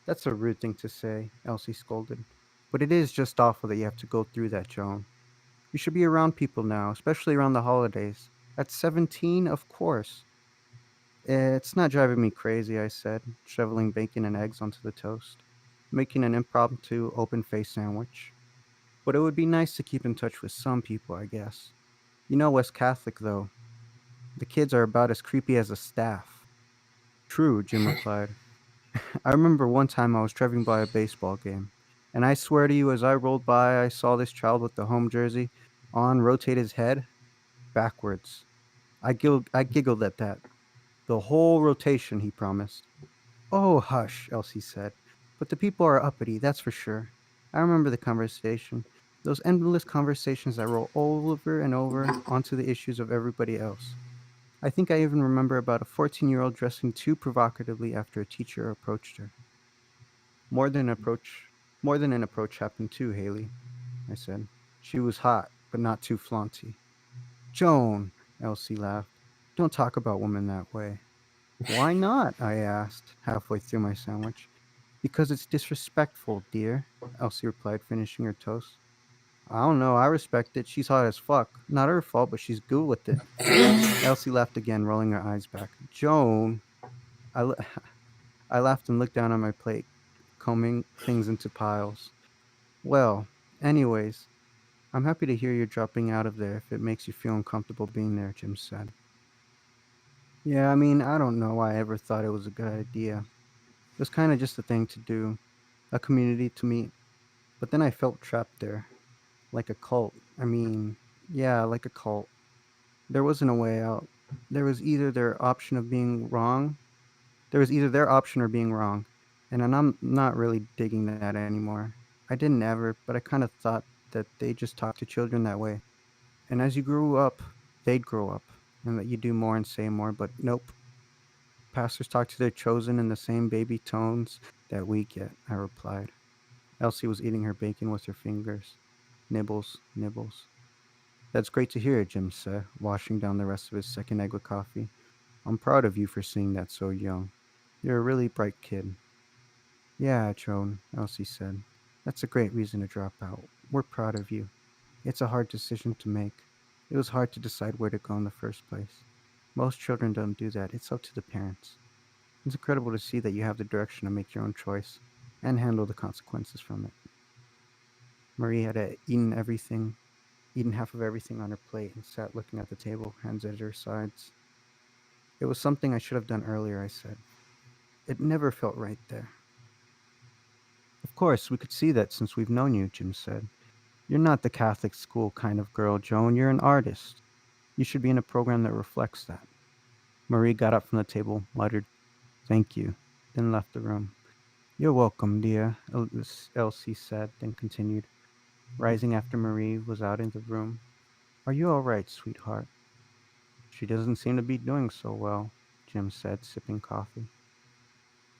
That's a rude thing to say, Elsie scolded. But it is just awful that you have to go through that, Joan. You should be around people now, especially around the holidays. At 17, of course. It's not driving me crazy, I said, shoveling bacon and eggs onto the toast, making an impromptu open faced sandwich. But it would be nice to keep in touch with some people, I guess. You know West Catholic, though. The kids are about as creepy as the staff. True, Jim replied. I remember one time I was driving by a baseball game, and I swear to you, as I rolled by, I saw this child with the home jersey on rotate his head backwards. I giggled at that. The whole rotation, he promised. Oh, hush, Elsie said. But the people are uppity, that's for sure. I remember the conversation. Those endless conversations that roll over and over onto the issues of everybody else. I think I even remember about a 14-year-old dressing too provocatively after a teacher approached her. More than approach More than an approach happened too, Haley, I said. She was hot, but not too flaunty. Joan, Elsie laughed. Don't talk about women that way. Why not? I asked, halfway through my sandwich. Because it's disrespectful, dear, Elsie replied, finishing her toast. I don't know, I respect it. She's hot as fuck. Not her fault, but she's good with it. Elsie laughed again, rolling her eyes back. Joan, I, l- I laughed and looked down on my plate, combing things into piles. Well, anyways, I'm happy to hear you're dropping out of there if it makes you feel uncomfortable being there, Jim said. Yeah, I mean, I don't know why I ever thought it was a good idea. It was kind of just a thing to do, a community to meet. But then I felt trapped there, like a cult. I mean, yeah, like a cult. There wasn't a way out. There was either their option of being wrong. There was either their option or being wrong. And I'm not really digging that anymore. I didn't ever, but I kind of thought that they just talked to children that way. And as you grew up, they'd grow up. and that you do more and say more, but nope. Pastors talk to their chosen in the same baby tones that we get, I replied. Elsie was eating her bacon with her fingers. Nibbles, nibbles. That's great to hear, Jim said, washing down the rest of his second egg with coffee. I'm proud of you for seeing that so young. You're a really bright kid. Yeah, Joan, Elsie said. That's a great reason to drop out. We're proud of you. It's a hard decision to make. It was hard to decide where to go in the first place. Most children don't do that. It's up to the parents. It's incredible to see that you have the direction to make your own choice and handle the consequences from it. Marie had eaten half of everything on her plate and sat looking at the table, hands at her sides. It was something I should have done earlier, I said. It never felt right there. Of course, we could see that since we've known you, Jim said. You're not the Catholic school kind of girl, Joan. You're an artist. You should be in a program that reflects that. Marie got up from the table, muttered, Thank you, then left the room. You're welcome, dear, Elsie said, then continued, rising after Marie was out in the room. Are you all right, sweetheart? She doesn't seem to be doing so well, Jim said, sipping coffee.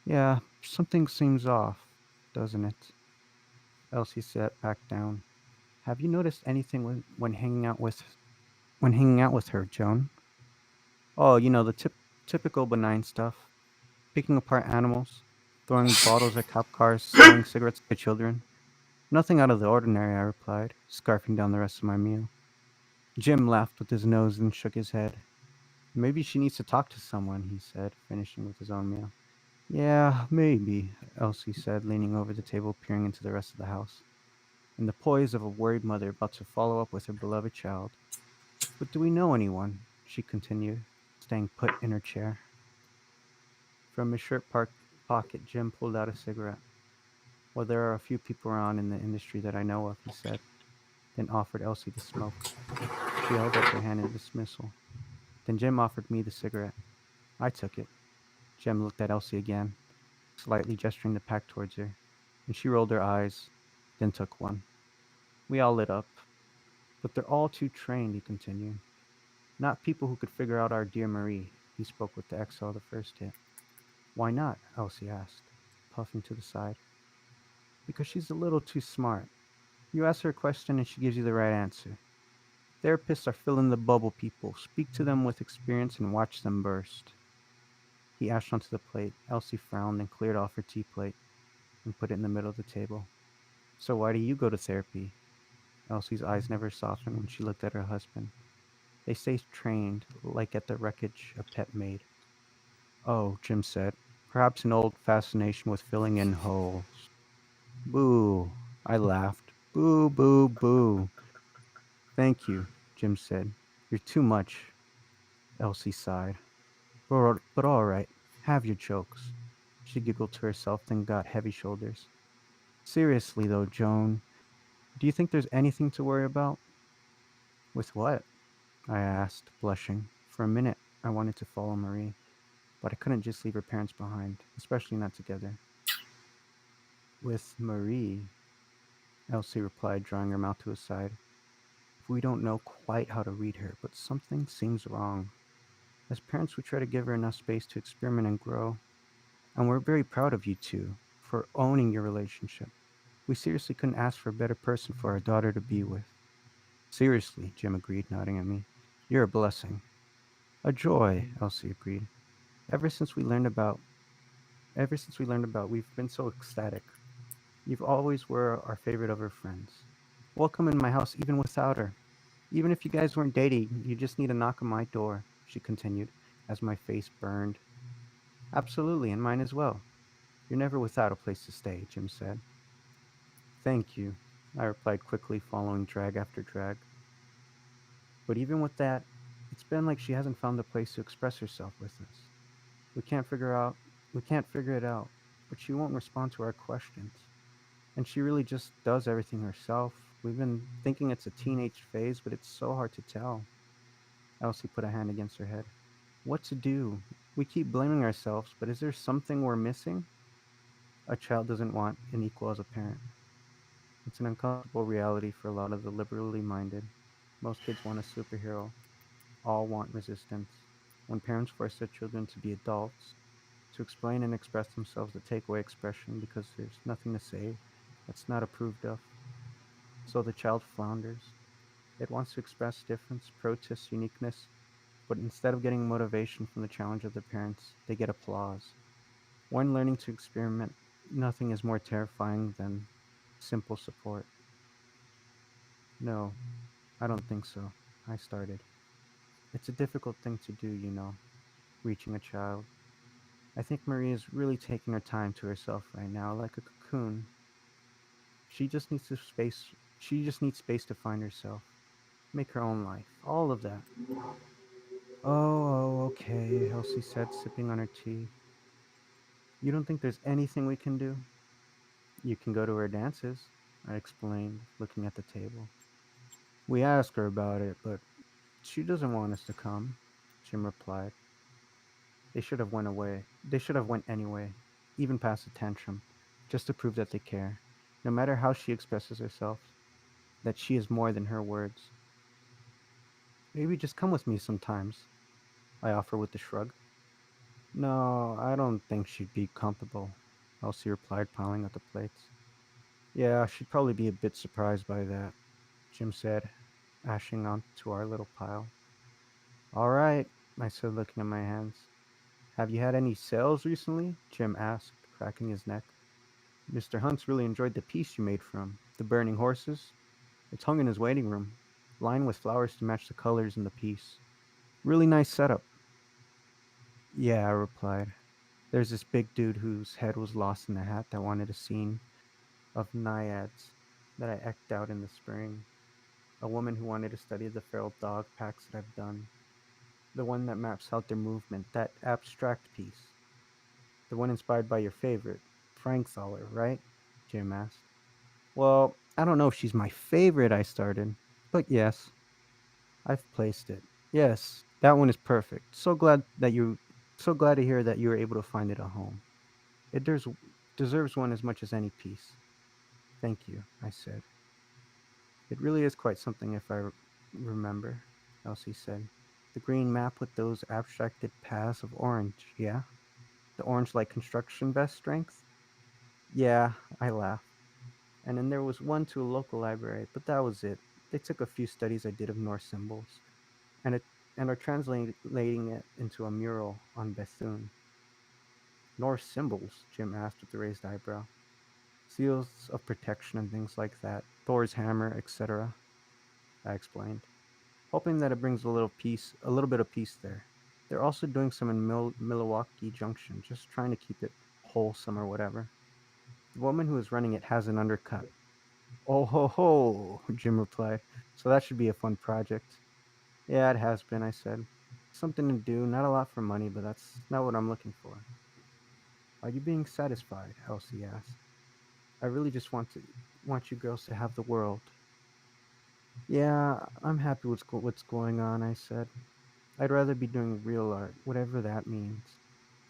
Yeah, something seems off, doesn't it? Elsie sat back down. Have you noticed anything when hanging out with her, Joan? Oh, the typical benign stuff. Picking apart animals, throwing bottles at cop cars, selling cigarettes to children. Nothing out of the ordinary, I replied, scarfing down the rest of my meal. Jim laughed with his nose and shook his head. Maybe she needs to talk to someone, he said, finishing with his own meal. Yeah, maybe, Elsie said, leaning over the table, peering into the rest of the house, in the poise of a worried mother about to follow up with her beloved child. But do we know anyone? She continued, staying put in her chair. From his pocket, Jim pulled out a cigarette. Well, there are a few people around in the industry that I know of, he said, then offered Elsie the smoke. She held up her hand in dismissal. Then Jim offered me the cigarette. I took it. Jim looked at Elsie again, slightly gesturing the pack towards her, and she rolled her eyes, then took one. We all lit up. But they're all too trained, he continued. Not people who could figure out our dear Marie, he spoke with the exhale of the first hit. Why not? Elsie asked, puffing to the side. Because she's a little too smart. You ask her a question and she gives you the right answer. Therapists are fill in the bubble people. Speak to them with experience and watch them burst. He ashed onto the plate. Elsie frowned and cleared off her tea plate and put it in the middle of the table. So why do you go to therapy? Elsie's eyes never softened when she looked at her husband. They stay trained, like at the wreckage a pet made. Oh, Jim said, perhaps an old fascination with filling in holes. Boo, I laughed. Boo, boo, boo. Thank you, Jim said. You're too much, Elsie sighed. But all right, have your jokes. She giggled to herself, then got heavy shoulders. Seriously, though, Joan, do you think there's anything to worry about? With what? I asked, blushing. For a minute, I wanted to follow Marie, but I couldn't just leave her parents behind, especially not together. With Marie, Elsie replied, drawing her mouth to his side. We don't know quite how to read her, but something seems wrong. As parents, we try to give her enough space to experiment and grow, and we're very proud of you two for owning your relationship. We seriously couldn't ask for a better person for our daughter to be with. Seriously, Jim agreed, nodding at me. You're a blessing. A joy, Elsie agreed. Ever since we learned about we've been so ecstatic. You've always were our favorite of her friends. Welcome in my house even without her. Even if you guys weren't dating, you just need to knock on my door, she continued, as my face burned. Absolutely, and mine as well. You're never without a place to stay, Jim said. Thank you, I replied quickly, following drag after drag. But even with that, it's been like she hasn't found a place to express herself with us. We can't figure out we can't figure it out, but she won't respond to our questions. And she really just does everything herself. We've been thinking it's a teenage phase, but it's so hard to tell. Elsie put a hand against her head. What to do? We keep blaming ourselves, but is there something we're missing? A child doesn't want an equal as a parent. It's an uncomfortable reality for a lot of the liberally minded. Most kids want a superhero, All want resistance. When parents force their children to be adults, to explain and express themselves, to take away expression because there's nothing to say that's not approved of. So the child flounders. It wants to express difference, protest uniqueness, but instead of getting motivation from the challenge of their parents, they get applause. When learning to experiment, nothing is more terrifying than simple support. No, I don't think so. I started. It's a difficult thing to do, reaching a child. I think Marie is really taking her time to herself right now, like a cocoon. She just needs to space. She just needs space to find herself, make her own life, all of that. Okay, Elsie said, sipping on her tea. You don't think there's anything we can do? You can go to her dances, I explained, looking at the table. We asked her about it, but she doesn't want us to come, Jim replied. They should have went away. They should have went anyway, even past the tantrum, just to prove that they care. No matter how she expresses herself, that she is more than her words. Maybe just come with me sometimes, I offer with a shrug. No, I don't think she'd be comfortable, Elsie replied, piling up the plates. Yeah, she'd probably be a bit surprised by that, Jim said, ashing onto our little pile. All right, I said, looking at my hands. Have you had any sales recently? Jim asked, cracking his neck. Mr. Hunt's really enjoyed the piece you made from the burning horses. It's hung in his waiting room, lined with flowers to match the colors in the piece. Really nice setup. Yeah, I replied. There's this big dude whose head was lost in a hat that wanted a scene of naiads that I eked out in the spring. A woman who wanted to study the feral dog packs that I've done. The one that maps out their movement, that abstract piece. The one inspired by your favorite, Frankthaler, right? Jim asked. Well, I don't know if she's my favorite, I started. But yes, I've placed it. Yes, that one is perfect. So glad to hear that you were able to find it a home. It deserves one as much as any piece. Thank you, I said. It really is quite something if remember, Elsie said. The green map with those abstracted paths of orange, yeah? The orange like construction vest strength? Yeah, I laughed. And then there was one to a local library, but that was it. They took a few studies I did of Norse symbols and it and are translating it into a mural on Bethune. Norse symbols? Jim asked with a raised eyebrow. Seals of protection and things like that. Thor's hammer, etc. I explained, hoping that it brings a little bit of peace there. They're also doing some in Milwaukee Junction, just trying to keep it wholesome or whatever. The woman who is running it has an undercut. Oh ho ho, Jim replied. So that should be a fun project. Yeah, it has been, I said. Something to do, not a lot for money, but that's not what I'm looking for. Are you being satisfied? Elsie asked. I really just want you girls to have the world. Yeah, I'm happy with what's going on, I said. I'd rather be doing real art, whatever that means.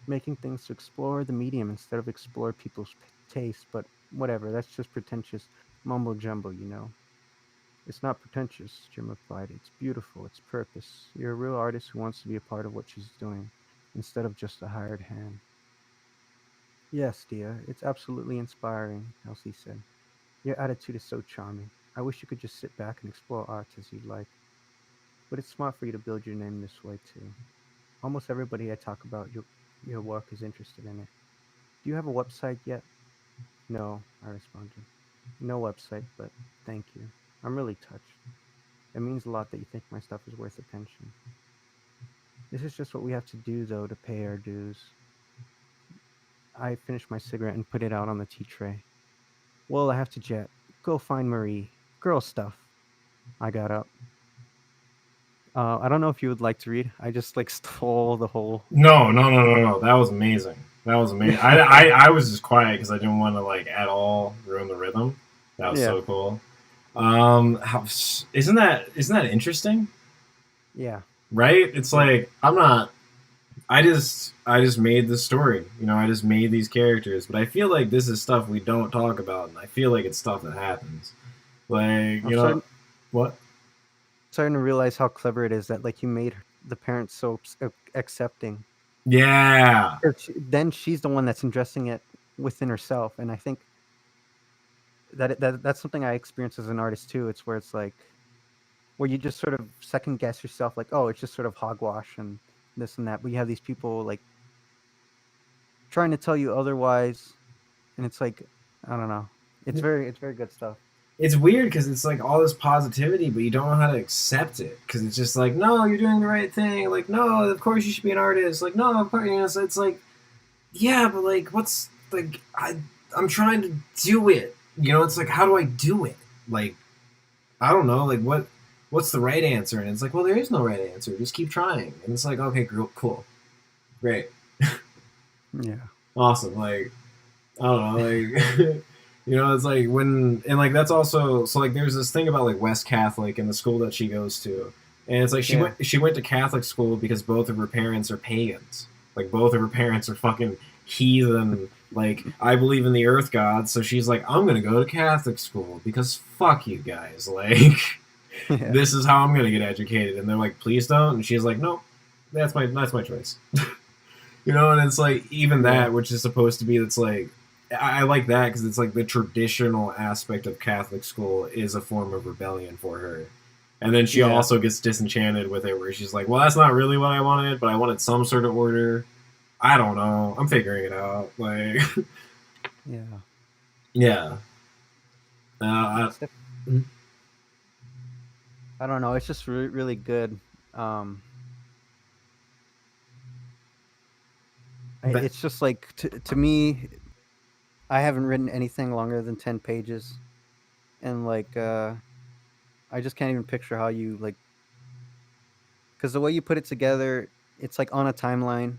Making things to explore the medium instead of explore people's taste, but whatever, that's just pretentious mumbo jumbo. It's not pretentious, Jim replied. It's beautiful, it's purpose. You're a real artist who wants to be a part of what she's doing, instead of just a hired hand. Yes, dear, it's absolutely inspiring, Elsie said. Your attitude is so charming. I wish you could just sit back and explore art as you'd like. But it's smart for you to build your name this way, too. Almost everybody I talk about your work is interested in it. Do you have a website yet? No, I responded. No website, but thank you. I'm really touched. It means a lot that you think my stuff is worth attention. This is just what we have to do, though, to pay our dues. I finished my cigarette and put it out on the tea tray. Well, I have to jet. Go find Marie. Girl stuff. I got up. I don't know if you would like to read. I just like stole the whole. No, no, no, no, no. That was amazing. That was amazing. I was just quiet because I didn't want to like at all ruin the rhythm. That was Yeah, so cool. Isn't that interesting? yeah, Right? It's yeah. like I'm not. I just made this story. I just made these characters, but I feel like this is stuff we don't talk about, and I feel like it's stuff that happens. Like I'm starting. what? starting to realize how clever it is that like you made the parents so accepting. Yeah. Then she's the one that's addressing it within herself, and I think that's something I experience as an artist too. It's where it's like where you just sort of second guess yourself, like, oh, it's just sort of hogwash and this and that. But you have these people like trying to tell you otherwise, and it's like, I don't know. It's very good stuff. It's weird because it's like all this positivity, but you don't know how to accept it because it's just like, no, you're doing the right thing. Like, no, of course you should be an artist. Like, no, of course, you know. So it's like, yeah, but like, what's like, I'm trying to do it. You know, it's like, how do I do it? Like, I don't know. Like, what's the right answer? And it's like, well, there is no right answer. Just keep trying. And it's like, okay, cool, great, Yeah. awesome. Like, I don't know, like. You know, it's like when, and like that's also, so like there's this thing about like West Catholic and the school that she goes to, and it's like she went to Catholic school because both of her parents are pagans, like both of her parents are fucking heathen. Like, I believe in the earth god, so she's like, I'm gonna go to Catholic school because fuck you guys, like this is how I'm gonna get educated, and they're like, please don't, and she's like, no, that's my choice. You know, and it's like even that, which is supposed to be, it's like. I like that because it's like the traditional aspect of Catholic school is a form of rebellion for her. And then she also gets disenchanted with it where she's like, well, that's not really what I wanted, but I wanted some sort of order. I don't know. I'm figuring it out. Like, yeah. I don't know. It's just really good. It's just like, to me, I haven't written anything longer than 10 pages. And like, I just can't even picture how you like, because the way you put it together, it's like on a timeline.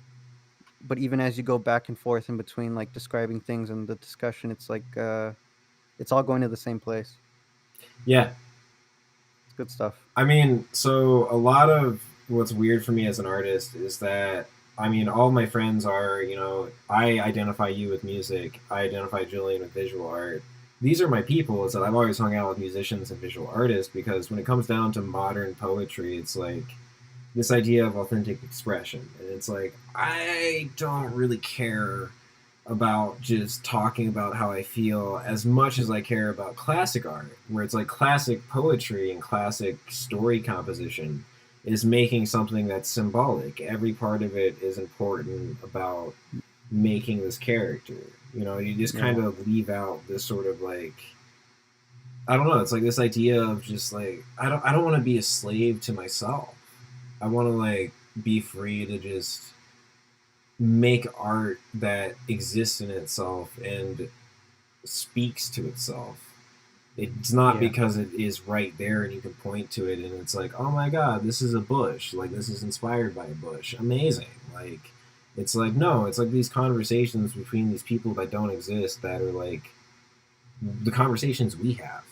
But even as you go back and forth in between, like describing things and the discussion, it's like, it's all going to the same place. Yeah. It's good stuff. I mean, so a lot of what's weird for me as an artist is that, I mean, all of my friends are, you know, I identify you with music. I identify Julian with visual art. These are my people. Is that I've always hung out with musicians and visual artists because when it comes down to modern poetry, it's like this idea of authentic expression. And it's like, I don't really care about just talking about how I feel as much as I care about classic art, where it's like classic poetry and classic story composition is making something that's symbolic. Every part of it is important about making this character. You know, you just kind of leave out this sort of like, I don't know, it's like this idea of just like, I don't want to be a slave to myself. I want to like be free to just make art that exists in itself and speaks to itself. It's not because it is right there and you can point to it and it's like, oh my god, this is a bush, like this is inspired by a bush, amazing. Like, it's like, no, it's like these conversations between these people that don't exist that are like the conversations we have,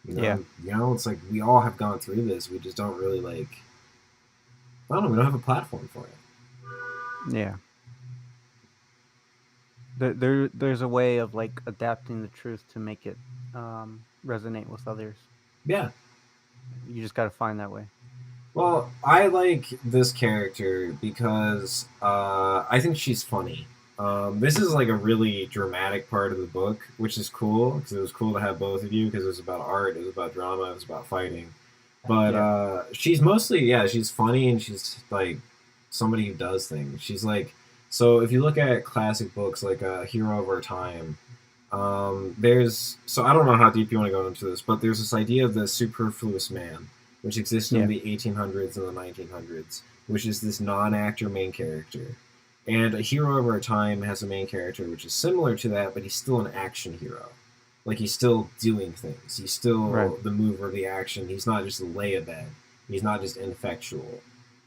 you know, it's like we all have gone through this, we just don't really like, I don't know, we don't have a platform for it. There's a way of like adapting the truth to make it resonate with others. Yeah, you just got to find that way. Well, I like this character because I think she's funny. This is like a really dramatic part of the book, which is cool because it was cool to have both of you because it was about art, it was about drama, it was about fighting. But she's mostly, she's funny and she's like somebody who does things. She's like, so if you look at classic books like Hero of Our Time, there's, so I don't know how deep you want to go into this, but there's this idea of the superfluous man, which existed in the 1800s and the 1900s, which is this non-actor main character. And A Hero of Our Time has a main character which is similar to that, but he's still an action hero. Like, he's still doing things. He's still the mover of the action. He's not just a lay-a-bed. He's not just ineffectual.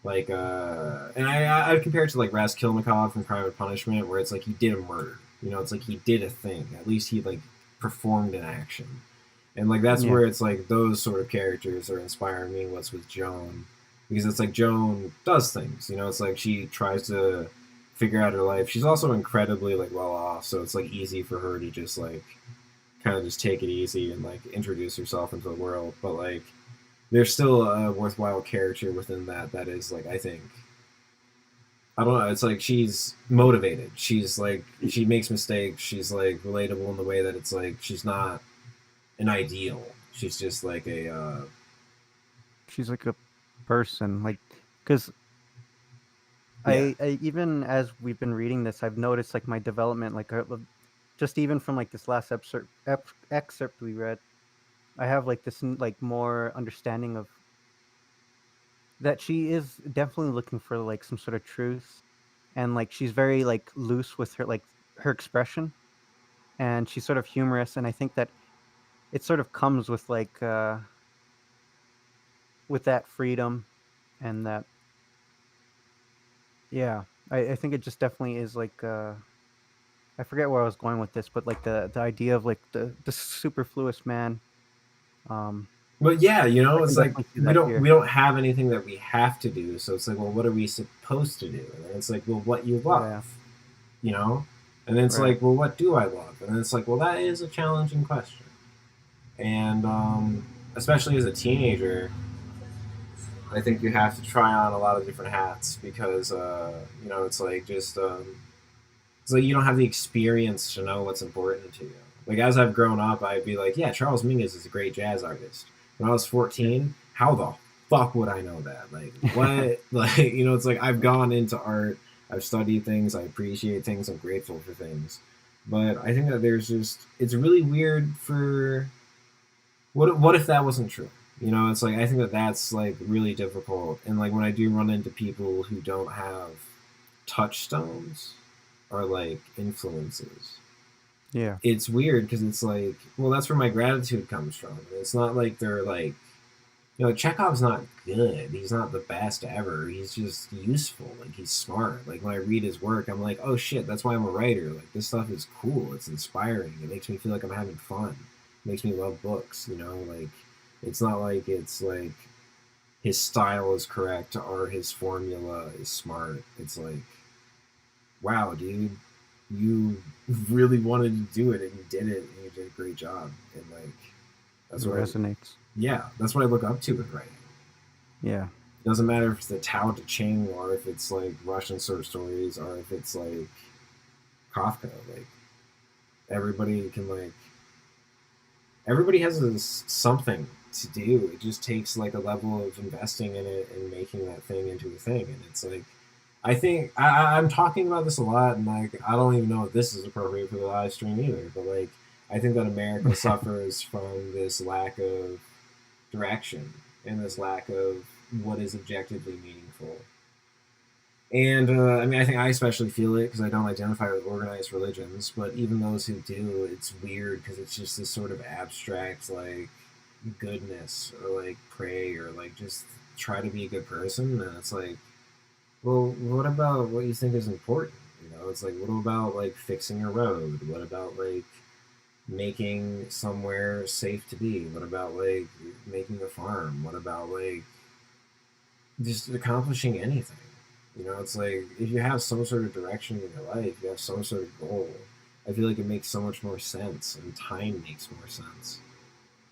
Like, and I compare it to, like, Raskolnikov from Crime and Punishment, where it's like he did a murder. You know, it's like he did a thing. At least he, like, performed an action. And, like, that's where it's like those sort of characters are inspiring me, what's with Joan. Because it's like Joan does things. You know, it's like she tries to figure out her life. She's also incredibly, like, well off, so it's, like, easy for her to just, like, kind of just take it easy and, like, introduce herself into the world. But, like, there's still a worthwhile character within that is like, I think, I don't know, it's like she's motivated, she's like, she makes mistakes, she's like relatable in the way that it's like she's not an ideal, she's just like a She's like a person, like, because yeah. I even as we've been reading this, I've noticed like my development, like just even from like this last excerpt we read, I have like this like more understanding of that she is definitely looking for like some sort of truth, and like she's very like loose with her expression, and she's sort of humorous, and I think that it sort of comes with that freedom, and that, yeah, I think it just definitely is like I forget where I was going with this, but like the idea of like the superfluous man. Um, But yeah, I it's can like definitely see we that don't we here. don't have anything that we have to do, so it's like, well, what are we supposed to do? And then it's like, well, what you Yeah, love, you know and then it's right. like, well, what do I love? And then it's like, well, that is a challenging question. And especially as a teenager, I think you have to try on a lot of different hats because it's like just it's like you don't have the experience to know what's important to you. Like as I've grown up, I'd be like, yeah, Charles Mingus is a great jazz artist. When I was Yeah. 14, how the fuck would I know that? Like what? Like it's like I've gone into art, I've studied things, I appreciate things, I'm grateful for things. But I think that there's just it's really weird for what if that wasn't true? It's like I think that that's like really difficult. And like when I do run into people who don't have touchstones or like influences, Yeah. it's weird because it's like, well, that's where my gratitude comes from. It's not like they're like, Chekhov's not good. He's not the best ever. He's just useful. Like he's smart. Like when I read his work, I'm like, oh shit, that's why I'm a writer. Like this stuff is cool. It's inspiring. It makes me feel like I'm having fun. It makes me love books. Like it's not like it's like his style is correct or his formula is smart. It's like, wow, dude, you really wanted to do it and you did it and you did a great job. And like It that's what resonates. that's what I look up to with writing. Yeah. It doesn't matter if it's the Tao Te Ching or if it's like Russian short stories or if it's like Kafka. Like everybody can like everybody has something to do. It just takes like a level of investing in it and making that thing into a thing. And it's like I think I'm talking about this a lot, and like I don't even know if this is appropriate for the live stream either. But like I think that America suffers from this lack of direction and this lack of what is objectively meaningful. And I mean, I think I especially feel it because I don't identify with organized religions, but even those who do, it's weird because it's just this sort of abstract, like, goodness or like pray or like just try to be a good person. And it's like, well, what about what you think is important? It's like, what about like fixing a road? What about like making somewhere safe to be? What about like making a farm? What about like just accomplishing anything? It's like if you have some sort of direction in your life, you have some sort of goal. I feel like it makes so much more sense, and time makes more sense.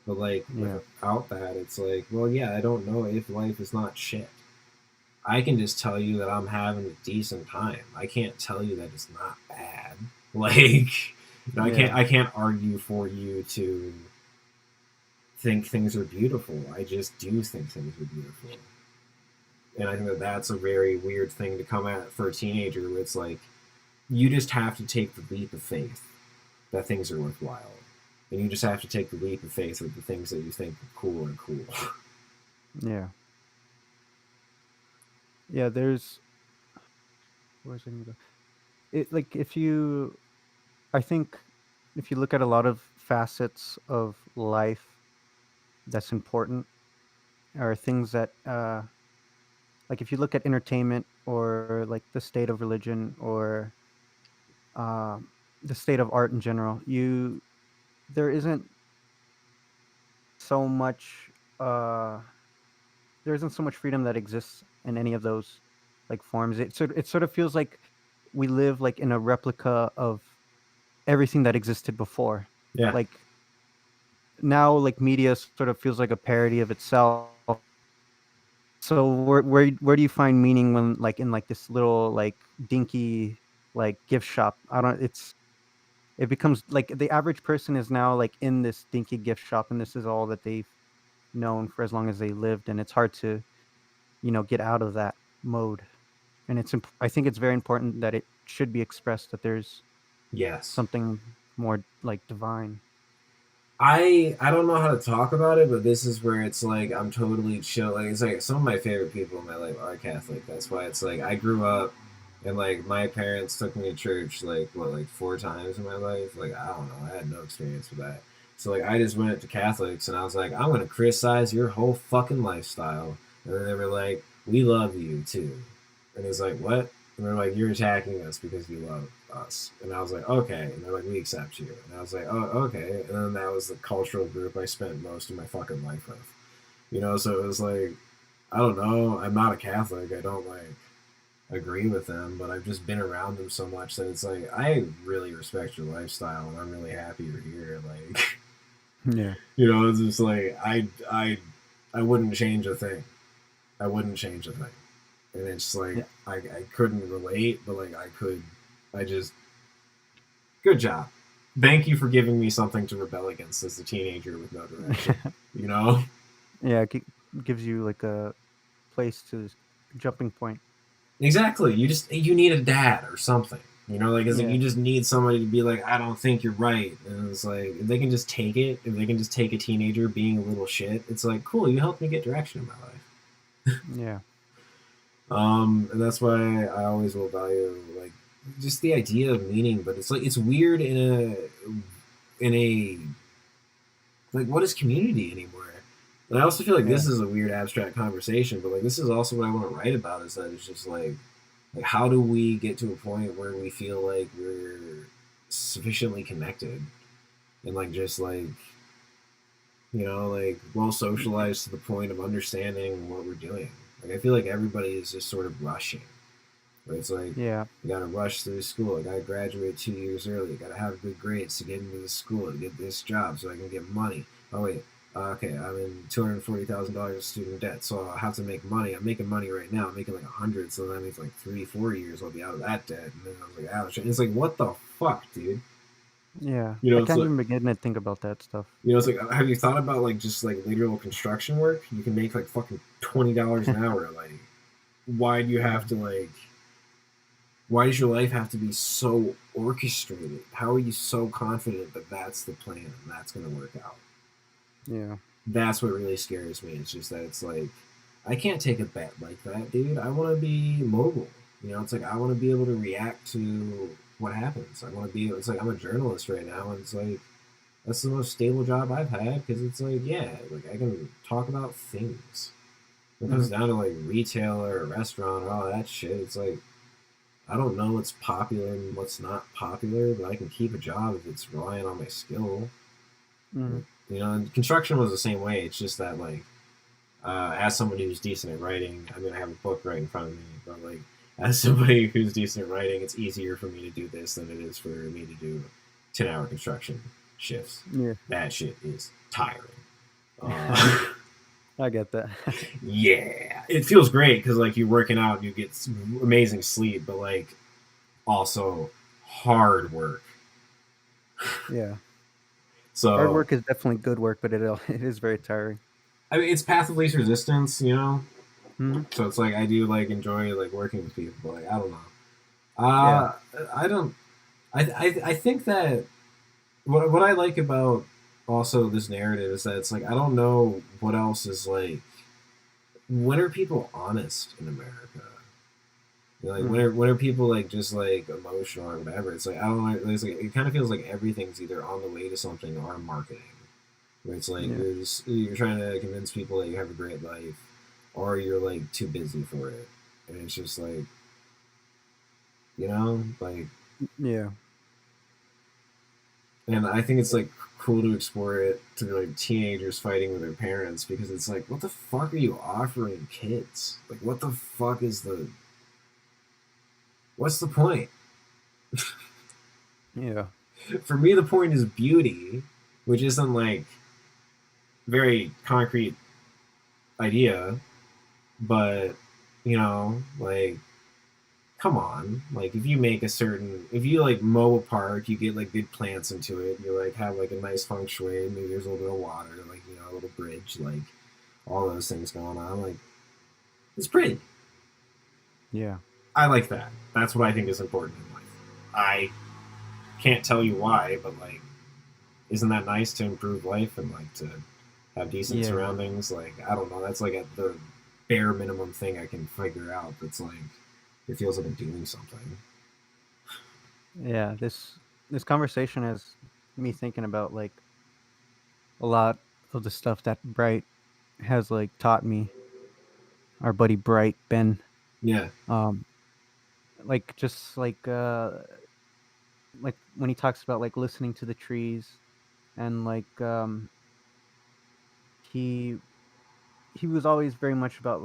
But like Yeah. without that, it's like, well, yeah, I don't know if life is not shit. I can just tell you that I'm having a decent time. I can't tell you that it's not bad. Like, Yeah. I can't argue for you to think things are beautiful. I just do think things are beautiful. And I think that that's a very weird thing to come at for a teenager. Where it's like you just have to take the leap of faith that things are worthwhile, and you just have to take the leap of faith with the things that you think are cool and cool. Yeah. Yeah. Where's it gonna go? It like if you, I think, if you look at a lot of facets of life that's important, or things that like if you look at entertainment or like the state of religion or um the state of art in general, you there isn't so much uh there isn't so much freedom that exists in any of those like forms. It sort of feels like we live like in a replica of everything that existed before. Yeah, Like now, like media sort of feels like a parody of itself, So where do you find meaning when like in like this little like dinky like gift shop? I don't. It becomes like the average person is now like in this dinky gift shop, and this is all that they've known for as long as they lived, and it's hard to get out of that mode. And I think it's very important that it should be expressed that there's Yes. something more like divine. I don't know how to talk about it, but this is where it's like I'm totally chill. Like it's like some of my favorite people in my life are Catholic. That's why it's like I grew up and like my parents took me to church like what like 4 times in my life. Like I don't know, I had no experience with that. So like I just went to Catholics and I was like, I'm gonna criticize your whole fucking lifestyle. And then they were like, we love you too. And it's like, what? And they're like, you're attacking us because you love us. And I was like, okay. And they're like, we accept you. And I was like, oh, okay. And then that was the cultural group I spent most of my fucking life with. So it was like, I don't know. I'm not a Catholic. I don't like agree with them, but I've just been around them so much that it's like, I really respect your lifestyle and I'm really happy you're here. Like, Yeah. it's just like, I wouldn't change a thing. I wouldn't change a thing. And it's like Yeah. I couldn't relate, but like I just good job. Thank you for giving me something to rebel against as a teenager with no direction. Yeah, it gives you like a place to jumping point. Exactly. You need a dad or something. Like it's like Yeah. you just need somebody to be like, I don't think you're right. And it's like if they can just take it, if they can just take a teenager being a little shit, it's like, cool, you helped me get direction in my life. Yeah. And that's why I always will value like just the idea of meaning, but it's like it's weird in a like what is community anymore? And I also feel like this Yeah. is a weird abstract conversation, but like this is also what I want to write about is that it's just like how do we get to a point where we feel like we're sufficiently connected and like just like like well socialized to the point of understanding what we're doing. Like I feel like everybody is just sort of rushing. But it's like Yeah. you gotta rush through school. I gotta graduate 2 years early. I gotta have good grades to get into the school to get this job so I can get money. Oh wait, okay, I'm in $240,000 of student debt, so I'll have to make money. I'm making money right now. I'm making like 100, so that means like 3-4 years I'll be out of that debt. And then I was like, ouch. And it's like, what the fuck, dude? Yeah. I It's can't like even begin to think about that stuff. it's like, have you thought about like just like literal construction work? You can make like fucking $20 an hour. Like, why do you have to like? Why does your life have to be so orchestrated? How are you so confident that that's the plan and that's going to work out? Yeah. That's what really scares me. It's just that it's like, I can't take a bet like that, dude. I want to be mobile. It's like I want to be able to react to what happens. I want to be. It's like I'm a journalist right now, and it's like that's the most stable job I've had because it's like like I can talk about things. When it comes down to like retail or a restaurant or all that shit, it's like I don't know what's popular and what's not popular, but I can keep a job if it's relying on my skill. Mm. And construction was the same way. It's just that like as somebody who's decent at writing, I mean I have a book right in front of me, but like as somebody who's decent at writing, it's easier for me to do this than it is for me to do 10-hour construction shifts. Yeah. That shit is tiring. I get that. Yeah, it feels great because like you're working out and you get amazing sleep, but like also hard work. Yeah. So Hard work is definitely good work, but it is very tiring. I mean, it's path of least resistance, Mm-hmm. So it's like I do like enjoy like working with people, but like I don't know. Yeah. I don't. I think that what I like about also this narrative is that it's like I don't know what else is like. When are people honest in America? Like when are people like just like emotional or whatever? It's like I don't know. It's like it kind of feels like everything's either on the way to something or marketing. Where it's like you're trying to convince people that you have a great life, or you're like too busy for it, and it's just like like Yeah. and I think it's like cool to explore it to be like teenagers fighting with their parents because it's like what the fuck are you offering kids? Like what the fuck is what's the point? Yeah. For me, the point is beauty, which isn't like very concrete idea, but you know, like come on, like if you like mow a park, you get like good plants into it, you like have like a nice feng shui, maybe there's a little bit of water, like you know, a little bridge, like all those things going on, like it's pretty. Yeah. I like that. That's what I think is important in life. I can't tell you why, but like, isn't that nice to improve life and like to have decent Yeah. surroundings? Like, I don't know. That's like the bare minimum thing I can figure out. That's like, it feels like I'm doing something. Yeah. This conversation has me thinking about like a lot of the stuff that Bright has like taught me. Our buddy Bright Ben, Yeah, um, like just like when he talks about like listening to the trees and he he was always very much about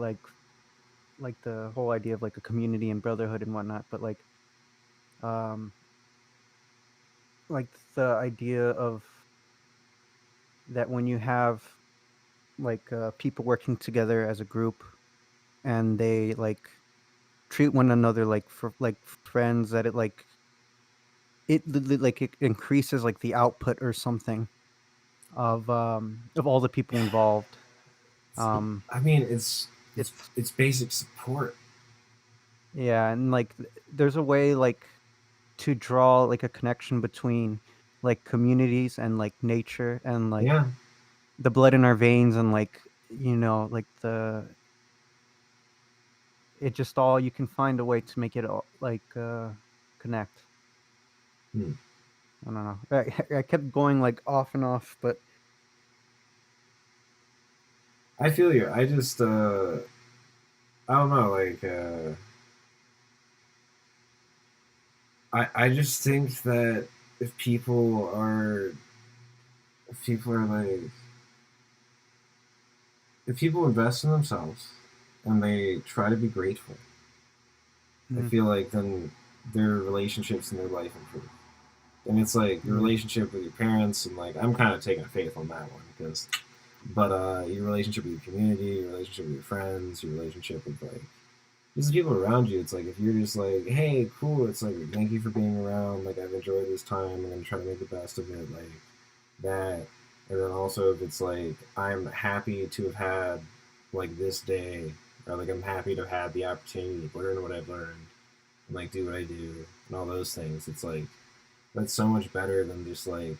like the whole idea of like a community and brotherhood and whatnot, but um like the idea of that when you have people working together as a group and they like treat one another like for like friends, that it increases like the output or something of all the people involved. um I mean, it's it's basic support. Yeah, and there's a way like to draw like a connection between like communities and like nature and like Yeah, the blood in our veins and like you know like the it just all you can find a way to make it all connect. hmm. I don't know. I kept going like off and off, but I feel you. I don't know. Like, I just think that if people are, if people are like, if people invest in themselves and they try to be grateful, I mm, feel like then their relationships and their life improve. And it's like your yeah, relationship with your parents, and like I'm kind of taking a faith on that one because, but your relationship with your community, your relationship with your friends, your relationship with like just the people around you. It's like if you're just like, hey, cool. It's like thank you for being around. Like I've enjoyed this time. I'm gonna try to make the best of it. Like that, and then also if it's like I'm happy to have had like this day, or like I'm happy to have had the opportunity to learn what I've learned and like do what I do and all those things. It's like that's so much better than just like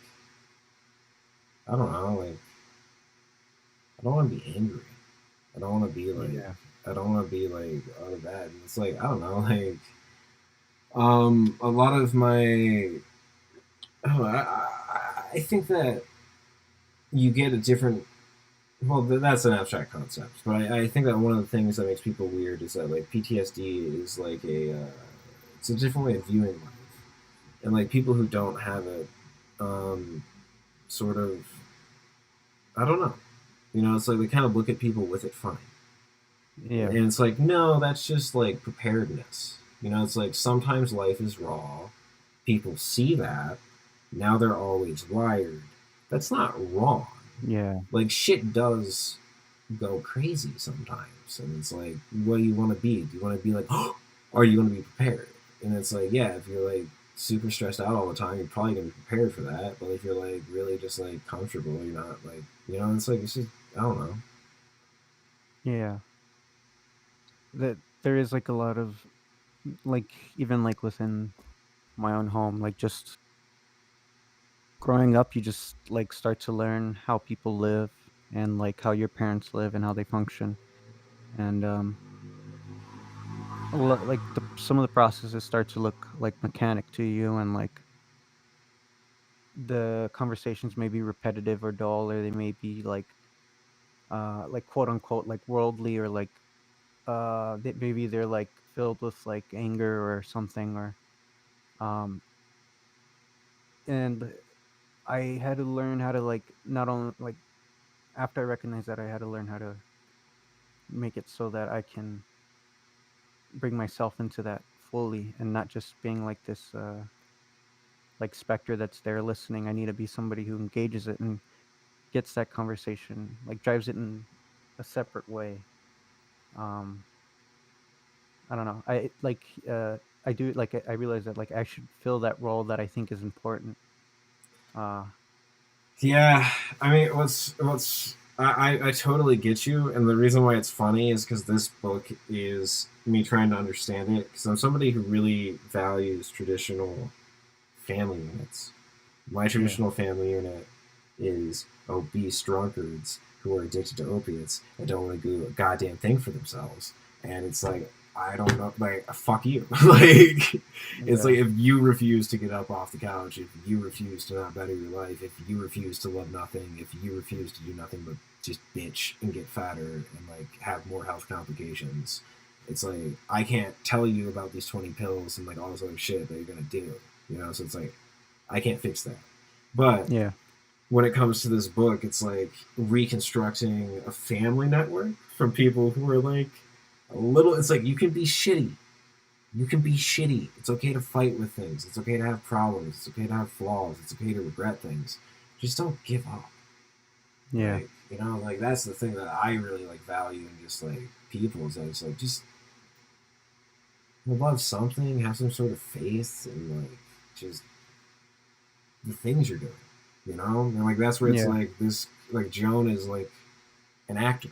I don't know, like I don't want to be angry. I don't want to be like yeah, I don't want to be like out of that. And it's like I don't know, like a lot of my oh, I think that you get a different. Well, that's an abstract concept, but I think that one of the things that makes people weird is that like PTSD is like it's a different way of viewing life, and like people who don't have it, sort of, I don't know, you know, it's like they kind of look at people with it fine, yeah, and it's like no, that's just like preparedness, you know, it's like sometimes life is raw, people see that, now they're always wired, that's not wrong, yeah, like shit does go crazy sometimes. And it's like, what do you want to be? Do you want to be like, oh, or are you going to be prepared? And it's like, yeah, if you're like super stressed out all the time, you're probably going to be prepared for that. But if you're like really just like comfortable, you're not like, you know, it's like, it's just, I don't know. yeah. That there is like a lot of like even like within my own home, like just growing up, you just like start to learn how people live and like how your parents live and how they function. And like some of the processes start to look like mechanic to you, and like the conversations may be repetitive or dull, or they may be like quote unquote like worldly, or like maybe they're like filled with like anger or something, or um and I had to learn how to like not only like after I recognized that, I had to learn how to make it so that I can bring myself into that fully and not just being like this like specter that's there listening. I need to be somebody who engages it and gets that conversation, like drives it in a separate way. Um, I don't know. I like I do like I realize that like I should fill that role that I think is important. Uh, Yeah, I mean, I totally get you, and the reason why it's funny is because this book is me trying to understand it. Because I'm somebody who really values traditional family units. My yeah, traditional family unit is obese drunkards who are addicted to opiates and don't want to do a goddamn thing for themselves. And it's like, I don't know, like, fuck you. Like, it's like yeah, if you refuse to get up off the couch, if you refuse to not better your life, if you refuse to love nothing, if you refuse to do nothing but just bitch and get fatter and like have more health complications, it's like I can't tell you about these 20 pills and like all this other shit that you're gonna do. You know, so it's like I can't fix that. But yeah, when it comes to this book, it's like reconstructing a family network from people who are like a little. It's like you can be shitty. You can be shitty. It's okay to fight with things. It's okay to have problems. It's okay to have flaws. It's okay to regret things. Just don't give up. yeah, Like, you know, like that's the thing that I really like value in just like people is that it's like just love something, have some sort of faith, and like just the things you're doing, you know? And like that's where it's yeah, like this like Joan is like an actor.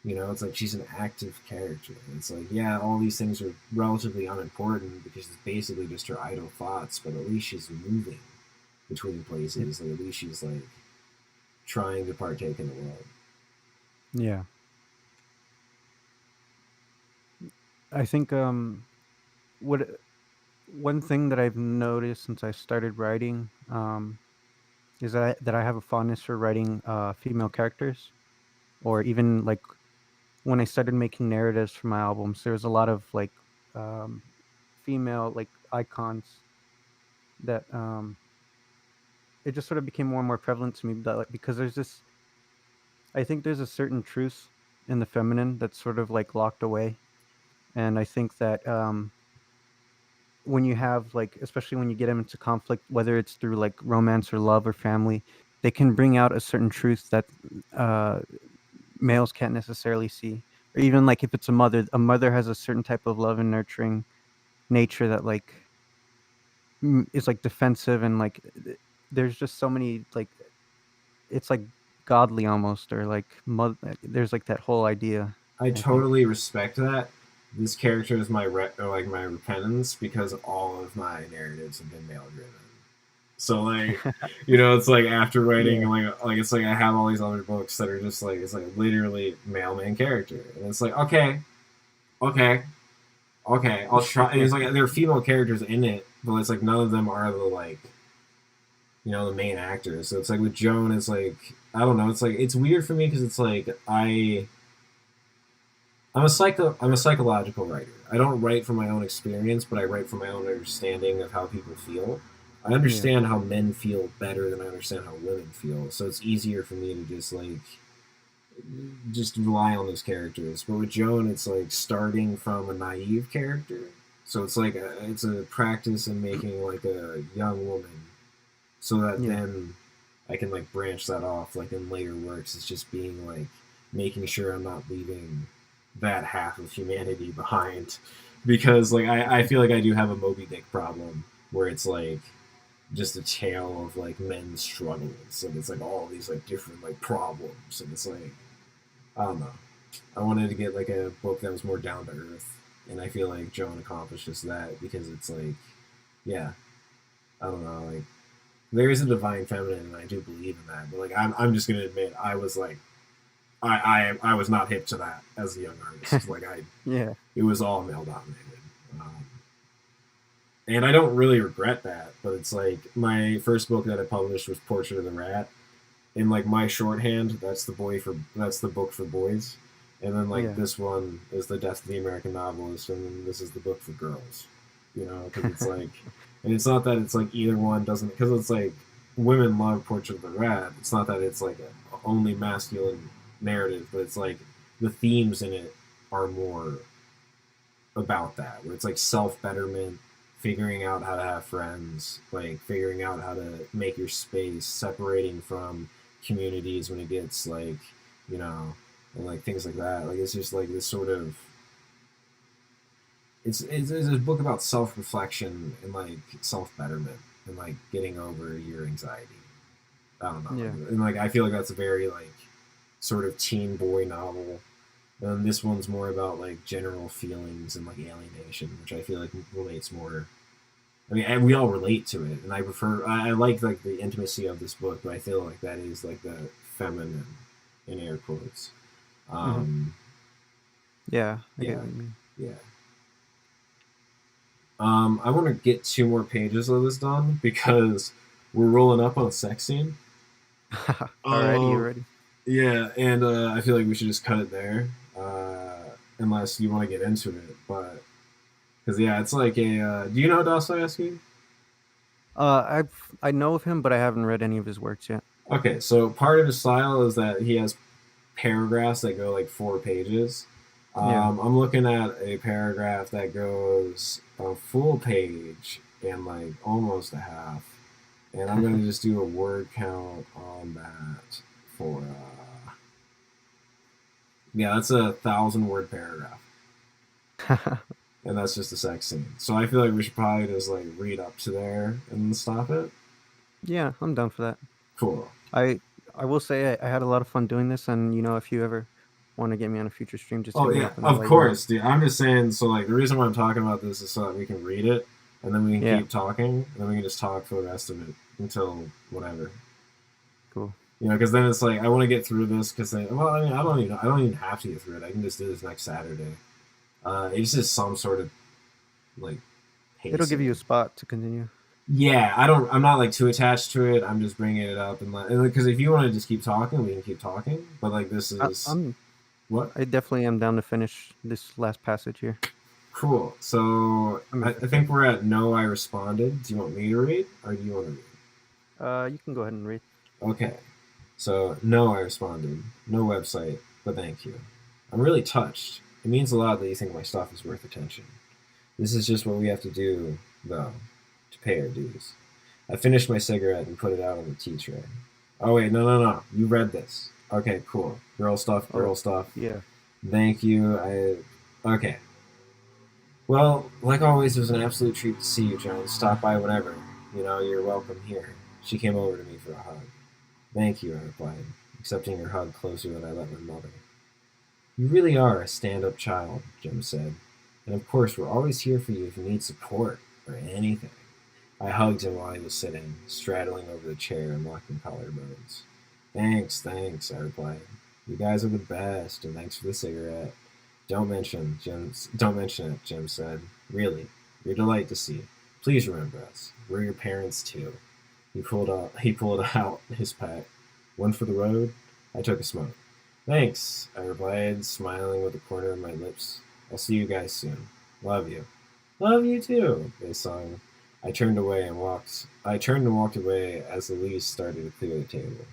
You know, it's like she's an active character. And it's like, yeah, all these things are relatively unimportant because it's basically just her idle thoughts, but at least she's moving between yeah, places. Like at least she's like trying to partake in the world. yeah. I think what one thing that I've noticed since I started writing is that I have a fondness for writing female characters, or even like when I started making narratives for my albums, there was a lot of like um, female like icons that it just sort of became more and more prevalent to me that like, because there's this I think there's a certain truth in the feminine that's sort of like locked away, and I think that when you have like especially when you get them into conflict, whether it's through like romance or love or family, they can bring out a certain truth that uh, males can't necessarily see. Or even like if it's a mother has a certain type of love and nurturing nature that like is like defensive and like there's just so many like it's like godly almost or like there's like that whole idea. I I think. totally respect that. This character is like my repentance because all of my narratives have been male driven. So like, you know, it's like after writing Yeah. like it's like I have all these other books that are just like it's like literally male main character, and it's like okay, okay, I'll try. And it's like there are female characters in it, but it's like none of them are the like you know the main actors. So it's like with Joan, it's like I don't know. It's like it's weird for me because it's like I'm a psychological writer. I don't write from my own experience, but I write from my own understanding of how people feel. I Yeah. understand how men feel better than I understand how women feel, so it's easier for me to just rely on those characters. But with Joan, it's like starting from a naive character, so it's like it's a practice in making like a young woman, so that Yeah. then I can like branch that off like in later works. It's just being like making sure I'm not leaving that half of humanity behind because like I feel like I do have a Moby Dick problem where it's like just a tale of like men's struggles and it's like all these like different like problems and it's like I don't know. I wanted to get like a book that was more down to earth and I feel like Joan accomplishes that because it's like yeah I don't know like there is a divine feminine and I do believe in that but like I'm just gonna admit I was like I was not hip to that as a young artist. Like Yeah. it was all male dominated, and I don't really regret that. But it's like my first book that I published was Portrait of the Rat. In like my shorthand, that's the book for boys, and then like Yeah. this one is the Death of the American Novelist, and then this is the book for girls. You know, because it's like, and it's not that it's like either one doesn't because it's like women love Portrait of the Rat. It's not that it's like a only masculine narrative, but it's like the themes in it are more about that, where it's like self betterment, figuring out how to have friends, like figuring out how to make your space, separating from communities when it gets like, you know, and like things like that. Like it's just like this sort of it's a book about self reflection and like self betterment and like getting over your anxiety. I don't know, Yeah. and like I feel like that's a very like sort of teen boy novel. And this one's more about like general feelings and like alienation, which I feel like relates more. I mean, and we all relate to it, and I prefer. I like the intimacy of this book, but I feel like that is like the feminine, in air quotes. Hmm. Um, Yeah, I get yeah, what you mean. yeah. I want to get 2 more pages of this done because we're rolling up on a sex scene. Alrighty, Um, already. yeah, and I feel like we should just cut it there, unless you want to get into it. But because yeah, it's like a. Do you know Dostoevsky? I know of him, but I haven't read any of his works yet. Okay, so part of his style is that he has paragraphs that go like 4 pages. Yeah. I'm looking at a paragraph that goes a full page and like almost a half, and I'm gonna just do a word count on that for yeah, that's a 1,000 word paragraph, and that's just a sex scene. So I feel like we should probably just like read up to there and stop it. Yeah, I'm down for that. Cool. I I will say I had a lot of fun doing this, and if you ever want to get me on a future stream, just Oh hit me yeah, up and I'll of let you know. course, dude. I'm just saying. So like, the reason why I'm talking about this is so that we can read it, and then we can Yeah, keep talking, and then we can just talk for the rest of it until whatever. cool. Because then it's like I want to get through this because well, I mean, I don't even have to get through it. I can just do this next Saturday. It's just some sort of like It'll give you a pacing. spot to continue. Yeah, I don't. I'm not like too attached to it. I'm just bringing it up and because if you want to just keep talking, we can keep talking. But like this I, is I'm what. I definitely am down to finish this last passage here. Cool. So I'm I interested. think we're at no, I responded. Do you want me to read or do you want to read? You can go ahead and read. Okay. So no, I responded. No website, but thank you. I'm really touched. It means a lot that you think my stuff is worth attention. This is just what we have to do, though, to pay our dues. I finished my cigarette and put it out on the tea tray. Oh wait, no. You read this. Okay, cool. Girl stuff, girl Oh, stuff. yeah. Thank you. Okay. Well, like always, it was an absolute treat to see you, Jones. Stop by whenever. You're welcome here. She came over to me for a hug. Thank you, I replied, accepting her hug closer than I let my mother. You really are a stand-up child, Jim said. And of course, we're always here for you if you need support or anything. I hugged him while he was sitting, straddling over the chair and locking collarbones. Thanks, I replied. You guys are the best, and thanks for the cigarette. Don't mention it, Jim said. Really, you're a delight to see. Please remember us. We're your parents too. He pulled out his pack. One for the road? I took a smoke. Thanks, I replied, smiling with the corner of my lips. I'll see you guys soon. Love you. Love you too, they sung. I turned and walked away as the leaves started to clear the table.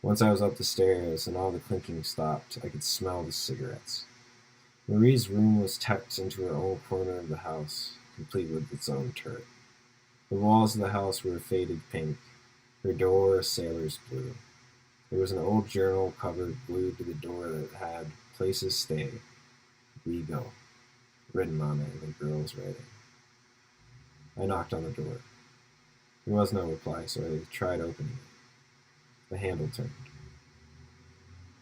Once I was up the stairs and all the clinking stopped, I could smell the cigarettes. Marie's room was tucked into her own corner of the house, complete with its own turret. The walls of the house were a faded pink, her door a sailor's blue. There was an old journal cover glued to the door that had "Places Stay, We Go" written on it in a girl's writing. I knocked on the door. There was no reply, so I tried opening it. The handle turned.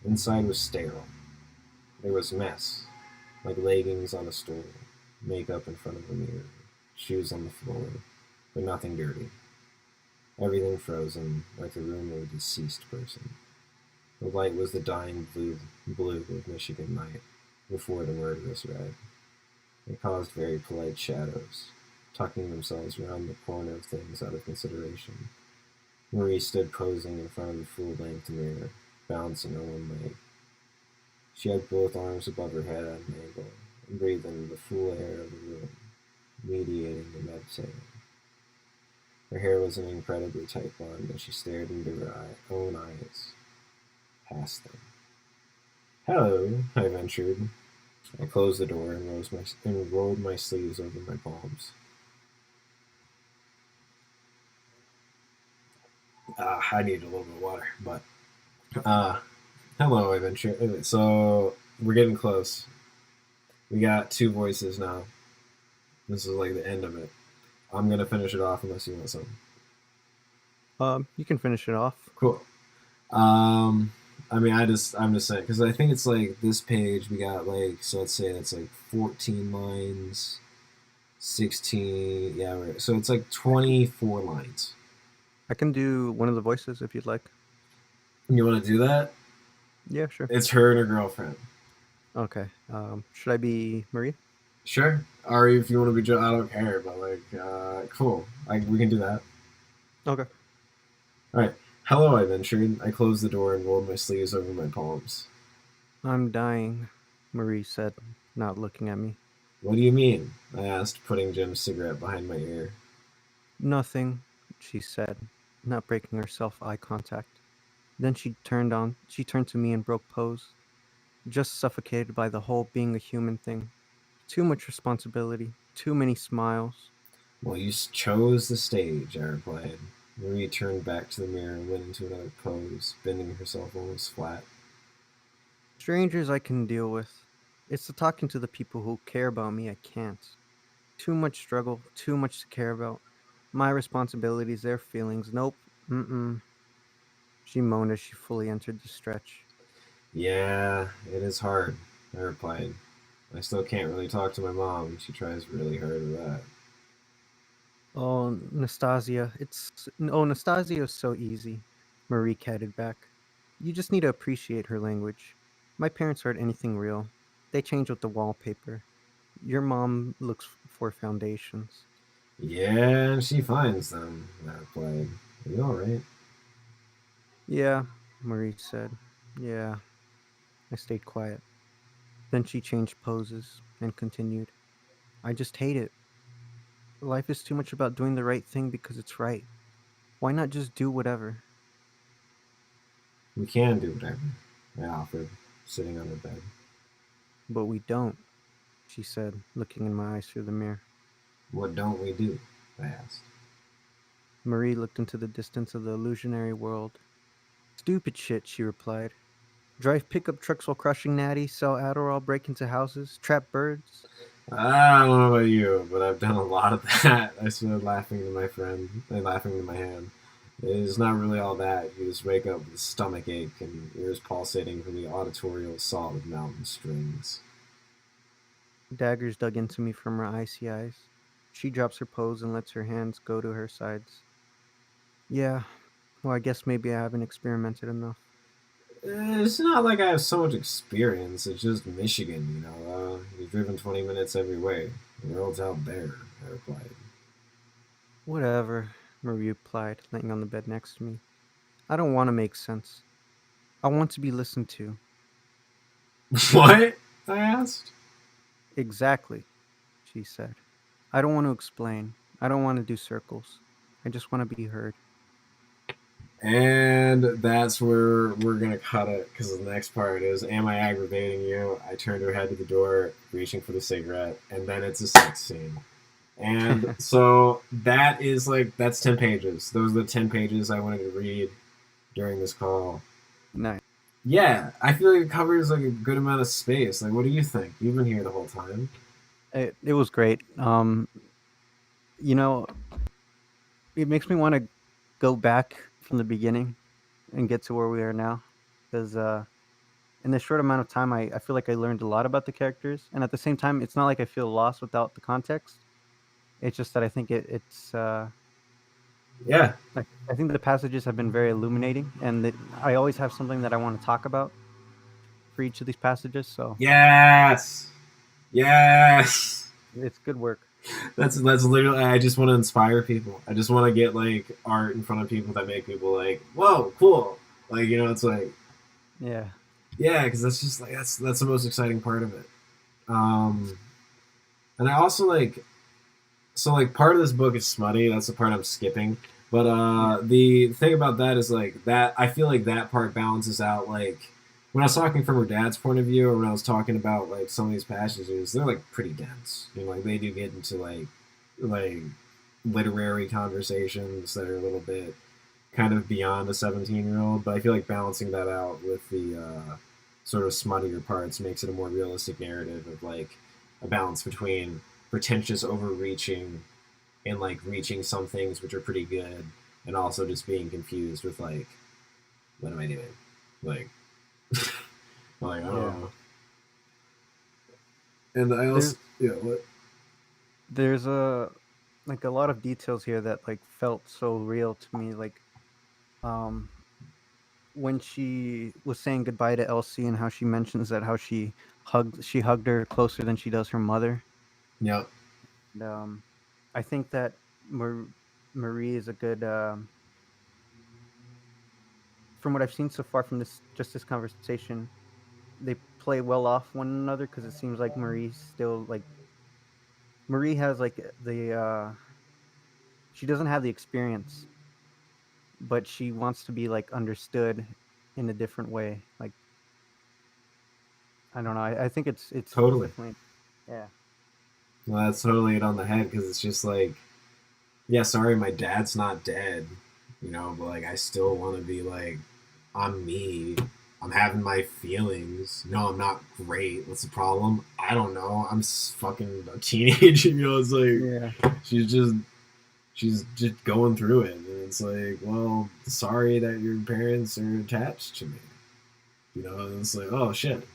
Inside was sterile. There was mess, like leggings on a stool, makeup in front of the mirror, shoes on the floor, but nothing dirty. Everything frozen, like the room of a deceased person. The light was the dying blue of Michigan night, before the murderous red. It caused very polite shadows, tucking themselves around the corner of things out of consideration. Marie stood posing in front of the full-length mirror, balancing on one leg. She had both arms above her head at an angle, and breathed in the full air of the room, mediating the meditating. Her hair was an incredibly tight bun, and she stared into her own eyes, past them. Hello, I ventured. I closed the door and rolled my sleeves over my palms. I needed a little bit of water, but Hello, adventure. So we're getting close. We got two voices now. This is like the end of it. I'm gonna finish it off unless you want some. You can finish it off. Cool. Um, I'm just saying because I think it's like this page we got like so let's say that's like 14 lines, 16. Yeah, so it's like 24 lines. I can do one of the voices if you'd like. You want to do that? Yeah, sure. It's her and her girlfriend. Okay. Should I be Marie? Sure. Or if you want to be Joe, I don't care. But like, cool. We can do that. Okay. All right. Hello, I ventured. I closed the door and rolled my sleeves over my palms. I'm dying, Marie said, not looking at me. What do you mean? I asked, putting Jim's cigarette behind my ear. Nothing, she said, not breaking herself eye contact. Then she turned to me and broke pose, just suffocated by the whole being a human thing. Too much responsibility, too many smiles. Well, you chose the stage, I replied. Marie turned back to the mirror and went into another pose, bending herself almost flat. Strangers I can deal with. It's the talking to the people who care about me I can't. Too much struggle, too much to care about. My responsibilities, their feelings. Nope. Mm-mm. She moaned as she fully entered the stretch. Yeah, it is hard, I replied. I still can't really talk to my mom. She tries really hard with that. Nastasia is so easy. Marie catted back. You just need to appreciate her language. My parents aren't anything real. They change with the wallpaper. Your mom looks for foundations. Yeah, and she finds them, I replied. Are you alright? Yeah, Marie said. Yeah. I stayed quiet. Then she changed poses and continued. I just hate it. Life is too much about doing the right thing because it's right. Why not just do whatever? We can do whatever, I offered, sitting on the bed. But we don't, she said, looking in my eyes through the mirror. What don't we do? I asked. Marie looked into the distance of the illusionary world. Stupid shit, she replied. Drive pickup trucks while crushing natty, sell Adderall, break into houses, trap birds. I don't know about you, but I've done a lot of that. I started laughing to my friend and laughing to my hand. It's not really all that. You just wake up with a stomach ache and ears pulsating from the auditorial assault of mountain strings. Daggers dug into me from her icy eyes. She drops her pose and lets her hands go to her sides. Yeah, well, I guess maybe I haven't experimented enough. It's not like I have so much experience. It's just Michigan, you know. You've driven 20 minutes every way. The world's out there, I replied. Whatever, Marie replied, laying on the bed next to me. I don't want to make sense. I want to be listened to. What? I asked. Exactly, she said. I don't want to explain. I don't want to do circles. I just want to be heard. And that's where we're gonna cut it because the next part is, "Am I aggravating you?" I turned her head to the door, reaching for the cigarette, and then it's a sex scene. And so that is like that's 10 pages. Those are the 10 pages I wanted to read during this call. Nice. Yeah, I feel like it covers like a good amount of space. Like, what do you think? You've been here the whole time. It was great. You know, it makes me want to go back from the beginning and get to where we are now. Because in this short amount of time, I feel like I learned a lot about the characters. And at the same time, it's not like I feel lost without the context. It's just that I think Yeah. I think the passages have been very illuminating. And I always have something that I want to talk about for each of these passages. So Yes. Yes. it's good work. That's literally. I just want to inspire people. I just want to get like art in front of people that make people like, whoa, cool. Like, you know, it's like, Yeah. yeah, because that's just like that's the most exciting part of it. Um, and I also like, so like part of this book is smutty. That's the part I'm skipping. But the thing about that is like that I feel like that part balances out like when I was talking from her dad's point of view, or when I was talking about like some of these passages, they're like pretty dense. You know, like they do get into like literary conversations that are a little bit kind of beyond a 17-year-old, but I feel like balancing that out with the sort of smuttier parts makes it a more realistic narrative of like a balance between pretentious overreaching and like reaching some things which are pretty good, and also just being confused with like, what am I doing? Like, like I don't Yeah. know. And I also, yeah, what? There's like a lot of details here that like felt so real to me. Like um when she was saying goodbye to Elsie and how she mentions that how she hugged her closer than she does her mother. Yep, And, I think that Marie is a good from what I've seen so far from this conversation. They play well off one another because it seems like Marie has like the she doesn't have the experience, but she wants to be like understood in a different way. Like I don't know. I think it's totally. definitely yeah. Well, that's totally it on the head because it's just like, yeah, sorry, my dad's not dead, you know, but like I still want to be like, I'm me. I'm having my feelings. No, I'm not great. What's the problem? I don't know. I'm fucking a teenager. You know, it's Yeah. like she's just going through it, and it's like, well, sorry that your parents are attached to me. You know, and it's like, oh shit.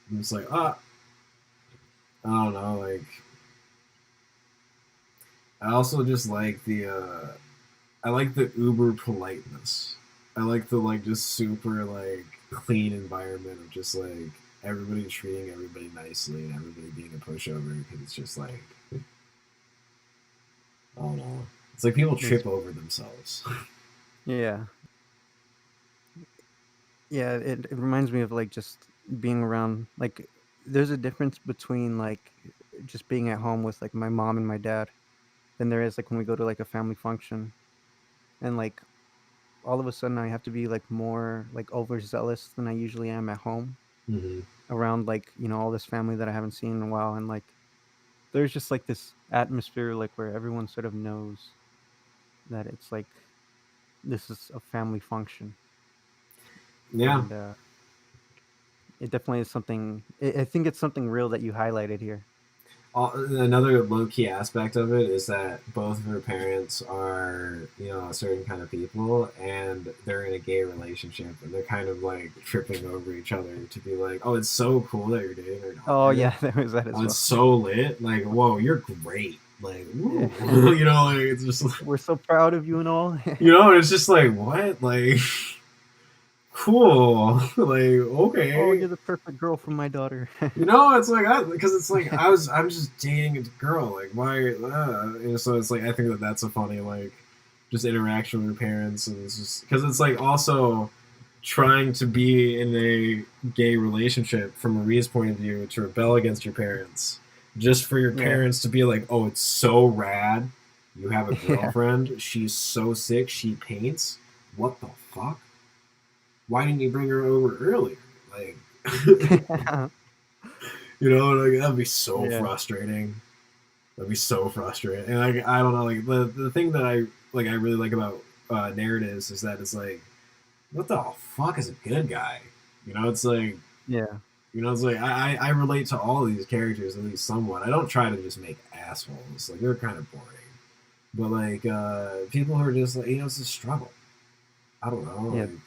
And it's like, I don't know. Like, I also just like the I like the uber politeness. I like the like just super like clean environment of just like everybody treating everybody nicely and everybody being a pushover because it's just like, I don't know. It's like people It's trip over themselves. yeah. Yeah, it reminds me of like just being around like there's a difference between like just being at home with like my mom and my dad than there is like when we go to like a family function and like all of a sudden I have to be like more like overzealous than I usually am at home Mm-hmm. around like, all this family that I haven't seen in a while and like there's just like this atmosphere like where everyone sort of knows that it's like this is a family function Yeah, and it definitely is something I think it's something real that you highlighted here. another low key aspect of it is that both of her parents are, you know, a certain kind of people, and they're in a gay relationship, and they're kind of like tripping over each other to be like, "Oh, it's so cool that you're dating her Oh daughter. yeah, there was that Oh, as it's well. so lit. Like, whoa, you're great. Like, Yeah. ooh. You know, like it's just, like, We're so proud of you and all. you know, it's just like what, like, cool, like Oh, okay. you're the perfect girl for my daughter. You know, it's like because it's like I'm just dating a girl. Like why? You know, so it's like I think that that's a funny like just interaction with your parents, and it's just because it's like also trying to be in a gay relationship from Maria's point of view to rebel against your parents, just for your Yeah. parents to be like, oh, it's so rad. You have a Yeah. girlfriend. She's so sick. She paints. What the fuck? Why didn't you bring her over earlier? Like, you know, like that'd be so Yeah. frustrating. That'd be so frustrating. And like I don't know, like the thing that I really like about narratives is that it's like, what the fuck is a good guy? You know, it's like, Yeah. you know, it's like I relate to all of these characters at least somewhat. I don't try to just make assholes. Like they're kind of boring. But like people who are just like, you know, it's a struggle. I don't know. Yeah. Like,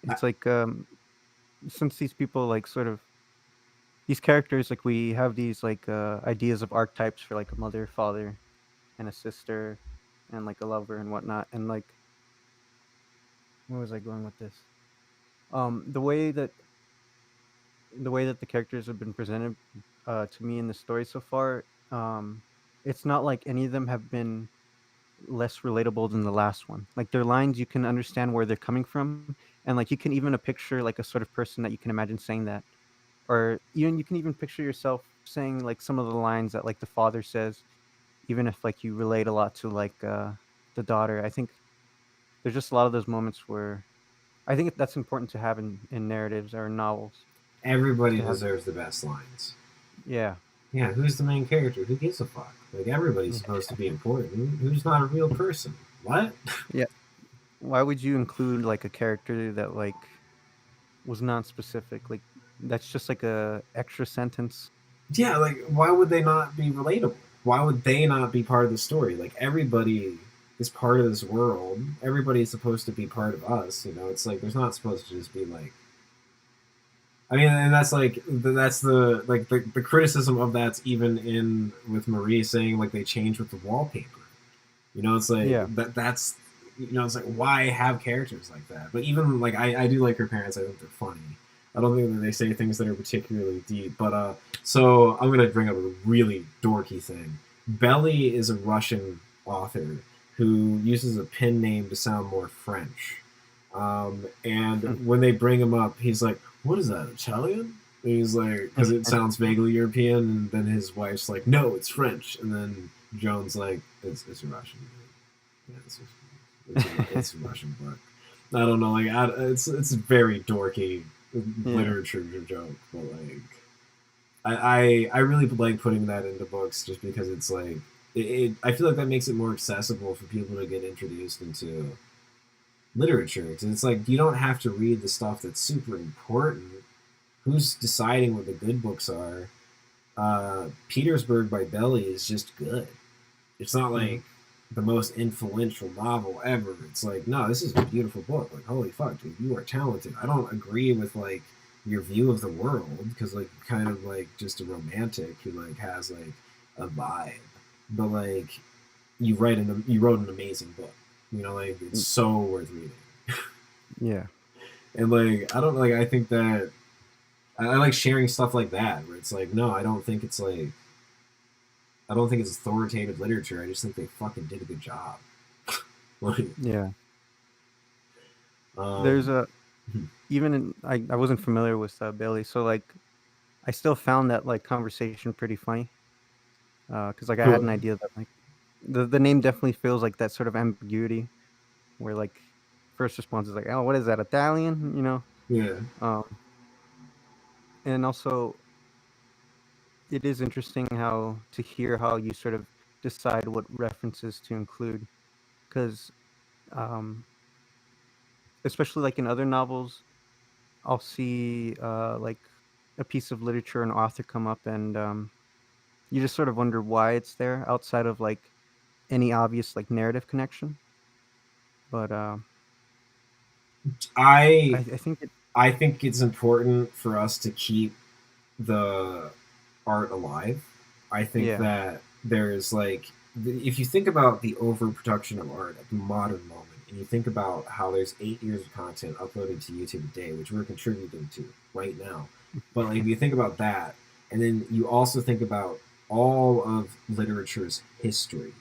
It's like since these people like sort of these characters like we have these like ideas of archetypes for like a mother, father, and a sister, and like a lover and whatnot. And like where was I going with this? Um, the way that the way that the characters have been presented to me in the story so far, it's not like any of them have been less relatable than the last one. Like their lines, you can understand where they're coming from, and like you can even a picture like a sort of person that you can imagine saying that, or even you can even picture yourself saying like some of the lines that like the father says, even if like you relate a lot to like the daughter. I think there's just a lot of those moments where I think that's important to have in narratives or novels, is everybody to have deserves the best lines. yeah. Yeah, who's the main character? Who gives a fuck? Like everybody's Yeah. supposed to be important. Who's not a real person? What? Yeah. why would you include like a character that like was non-specific? Like that's just like a extra sentence. Yeah, like why would they not be relatable? Why would they not be part of the story? Like everybody is part of this world. Everybody's supposed to be part of us. You know, it's like there's not supposed to just be like. I mean, and that's like that's the criticism of that's even in with Marie saying like they changed with the wallpaper. You know, it's like Yeah. that's you know, it's like why have characters like that? But even like I do like her parents. I think they're funny. I don't think that they say things that are particularly deep. But so I'm gonna bring up a really dorky thing. Belly is a Russian author who uses a pen name to sound more French. And when they bring him up, he's like, "What is that, Italian?" And he's like, because it sounds vaguely European. And then his wife's like, "No, it's French." And then Joan's like, "It's Russian." Yeah, it's a Russian book. I don't know, like it's a very dorky literature joke, but like I really like putting that into books just because it's like I feel like that makes it more accessible for people to get introduced into literature because it's like you don't have to read the stuff that's super important. Who's deciding what the good books are? Petersburg by Belly is just good. It's not like the most influential novel ever. It's like, no, this is a beautiful book. Like, holy fuck, dude, you are talented. I don't agree with like your view of the world because like kind of like just a romantic who like has like a vibe, but like you wrote an amazing book. You know, like it's so worth reading. Yeah. And like I don't like I think that I like sharing stuff like that where it's like, no, I don't think it's authoritative literature. I just think they fucking did a good job. Like, Yeah. There's um, a even in, I wasn't familiar with Bailey, so like I still found that like conversation pretty funny. Because like I had an idea that like the name definitely feels like that sort of ambiguity where like first response is like, oh, what is that, Italian? You know. yeah. Um, and also it is interesting how to hear how you sort of decide what references to include because um, especially like in other novels I'll see like a piece of literature, an author come up, and you just sort of wonder why it's there outside of like any obvious like narrative connection. But I I think it, I think it's important for us to keep the art alive. I think yeah, that there's like if you think about the overproduction of art at the modern moment, and you think about how there's 8 years of content uploaded to YouTube a day, which we're contributing to right now. But like if you think about that, and then you also think about all of literature's history,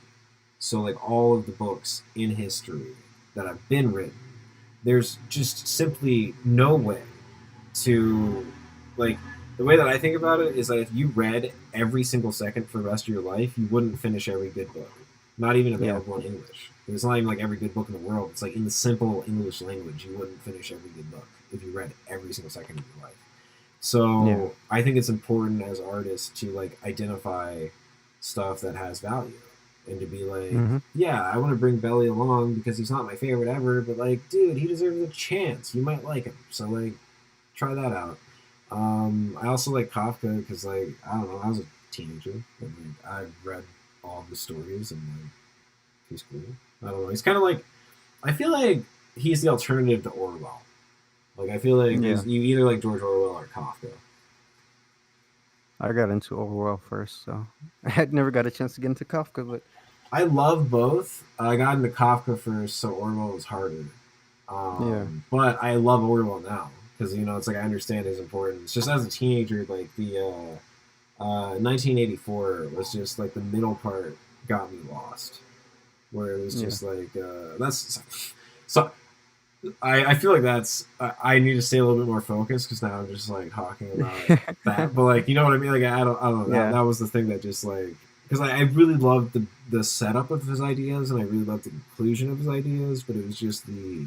so like all of the books in history that have been written, there's just simply no way to like the way that I think about it is that if you read every single second for the rest of your life, you wouldn't finish every good book. Not even yeah, available in English. It's not even like every good book in the world. It's like in the simple English language, you wouldn't finish every good book if you read every single second of your life. yeah, So I think it's important as artists to like identify stuff that has value and to be like, hmm, yeah, I want to bring Belly along because he's not my favorite ever, but like, dude, he deserves a chance. You might like him. So like, try that out. I also like Kafka because like I don't know, I was a teenager and like I read all the stories and like he's cool. I don't know. He's kind of like I feel like he's the alternative to Orwell. Like I feel like yeah. there's you either like George Orwell or Kafka. I got into Overwhelm first, so I had never got a chance to get into Kafka, but I love both. I got into Kafka first, so Orwell was harder. yeah, But I love Orwell now because you know it's like I understand his importance. Just as a teenager, like the 1984 was just like the middle part got me lost, where it was yeah, just like that's so. I feel like that's I need to stay a little bit more focused because now I'm just like talking about that, but like you know what I mean. Like I don't know yeah, that was the thing that just like because I really loved the setup of his ideas and I really loved the conclusion of his ideas, but it was just the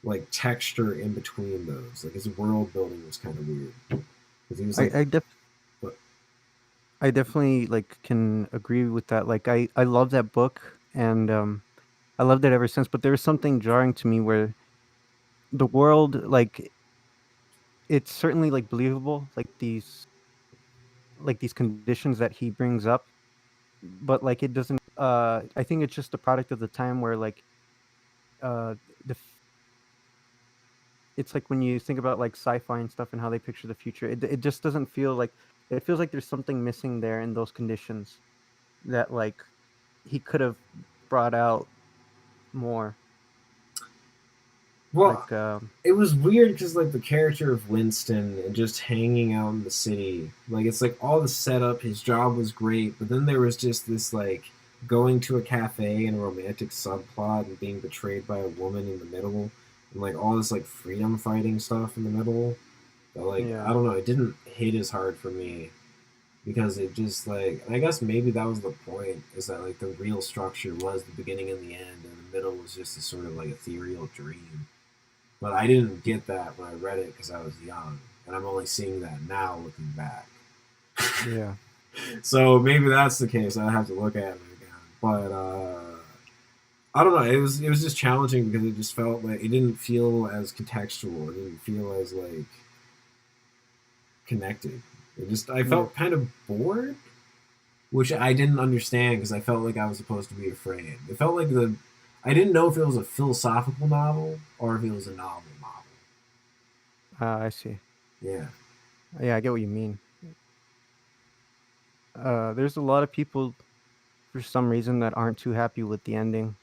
like texture in between those. Like his world building was kind of weird because he was I like, I def but I definitely like can agree with that. Like I love that book, and I loved it ever since. But there was something jarring to me where the world, like, it's certainly like believable, like these conditions that he brings up, but like it doesn't. I think it's just a product of the time where like uh the it's like when you think about like sci-fi and stuff and how they picture the future, it just doesn't feel like it feels like there's something missing there in those conditions that like he could have brought out more. Well, Like it was weird because like the character of Winston and just hanging out in the city, like it's like all the setup, his job was great, but then there was just this like going to a cafe and a romantic subplot and being betrayed by a woman in the middle, and like all this like freedom fighting stuff in the middle. But like I yeah, don't know, it didn't hit as hard for me because it just like, and I guess maybe that was the point, is that like the real structure was the beginning and the end, and the middle was just a sort of like ethereal dream. But I didn't get that when I read it because I was young, and I'm only seeing that now looking back. yeah, So maybe that's the case. I have to look at it again. But I don't know. It was just challenging because it just felt like it didn't feel as contextual. It didn't feel as like connected. It just I yeah. felt kind of bored, which I didn't understand because I felt like I was supposed to be afraid. It felt like the I didn't know if it was a philosophical novel or if it was a novel. I see. Yeah, Yeah, I get what you mean. There's a lot of people for some reason that aren't too happy with the ending.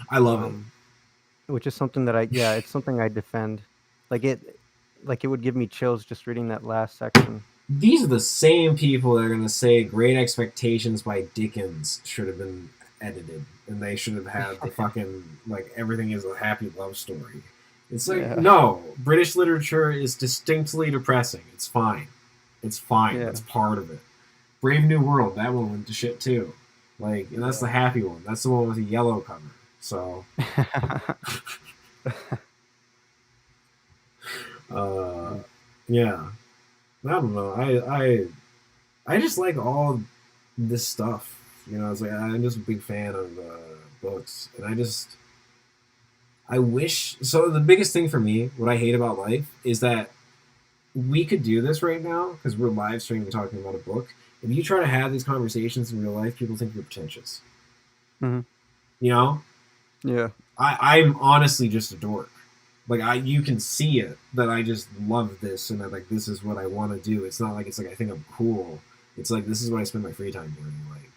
I love it. Um, which is something that yeah, it's something I defend. Like it would give me chills just reading that last section. These are the same people that are going to say Great Expectations by Dickens should have been edited and they should have had the fucking like everything is a happy love story. It's like Yeah, no, British literature is distinctly depressing. It's fine. It's fine. yeah, That's part of it. Brave New World, that one went to shit too. Like, and that's the yeah. happy one. That's the one with the yellow cover. So, uh, yeah, I don't know. I just like all this stuff. You know, it's like I'm just a big fan of books, and I wish. So the biggest thing for me, what I hate about life, is that we could do this right now because we're live streaming talking about a book. If you try to have these conversations in real life, people think you're pretentious. Mhm. You know, Yeah, I'm honestly just a dork. Like you can see it that I just love this and that like this is what I want to do. It's not like it's like I think I'm cool. It's like this is what I spend my free time doing. Like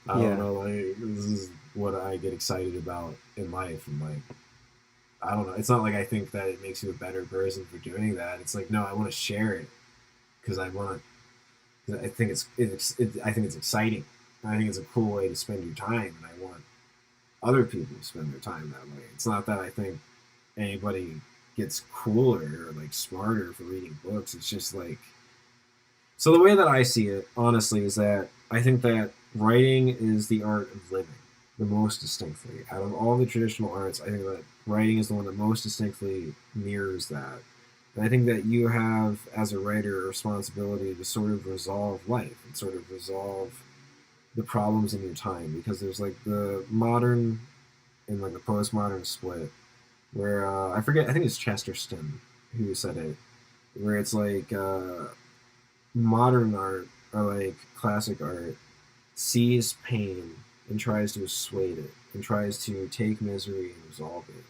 I don't yeah, know, like this is what I get excited about in life, and like I don't know. It's not like I think that it makes you a better person for doing that. It's like no, I want to share it because I want. Cause I think it's exciting. I think it's a cool way to spend your time, and I want other people to spend their time that way. It's not that I think anybody gets cooler or like smarter for reading books. It's just like so the way that I see it, honestly, is that I think that writing is the art of living the most distinctly. Out of all the traditional arts, I think that writing is the one that most distinctly mirrors that. And I think that you have, as a writer, a responsibility to sort of resolve life and sort of resolve the problems in your time because there's like the modern and like the postmodern split where I forget, I think it's Chesterton who said it, where it's like modern art or like classic art sees pain and tries to assuage it and tries to take misery and resolve it.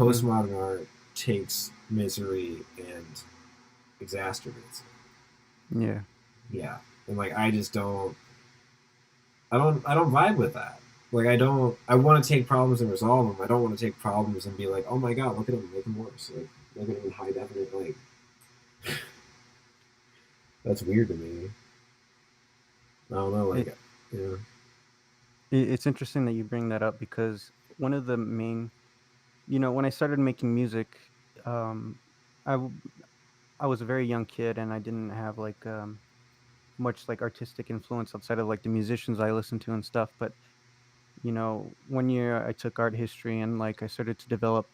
mhm. Postmodern art takes misery and exacerbates it. Yeah, Yeah, and like I just don't, I don't vibe with that. Like I don't, I want to take problems and resolve them. I don't want to take problems and be like, oh my god, look at him, make them worse. Like look at him in high definite. Like that's weird to me. I don't know. it, Like yeah, it's interesting that you bring that up because one of the main, when I started making music, um, I w- I was a very young kid and I didn't have like much like artistic influence outside of like the musicians I listened to and stuff. But 1 year I took art history and like I started to develop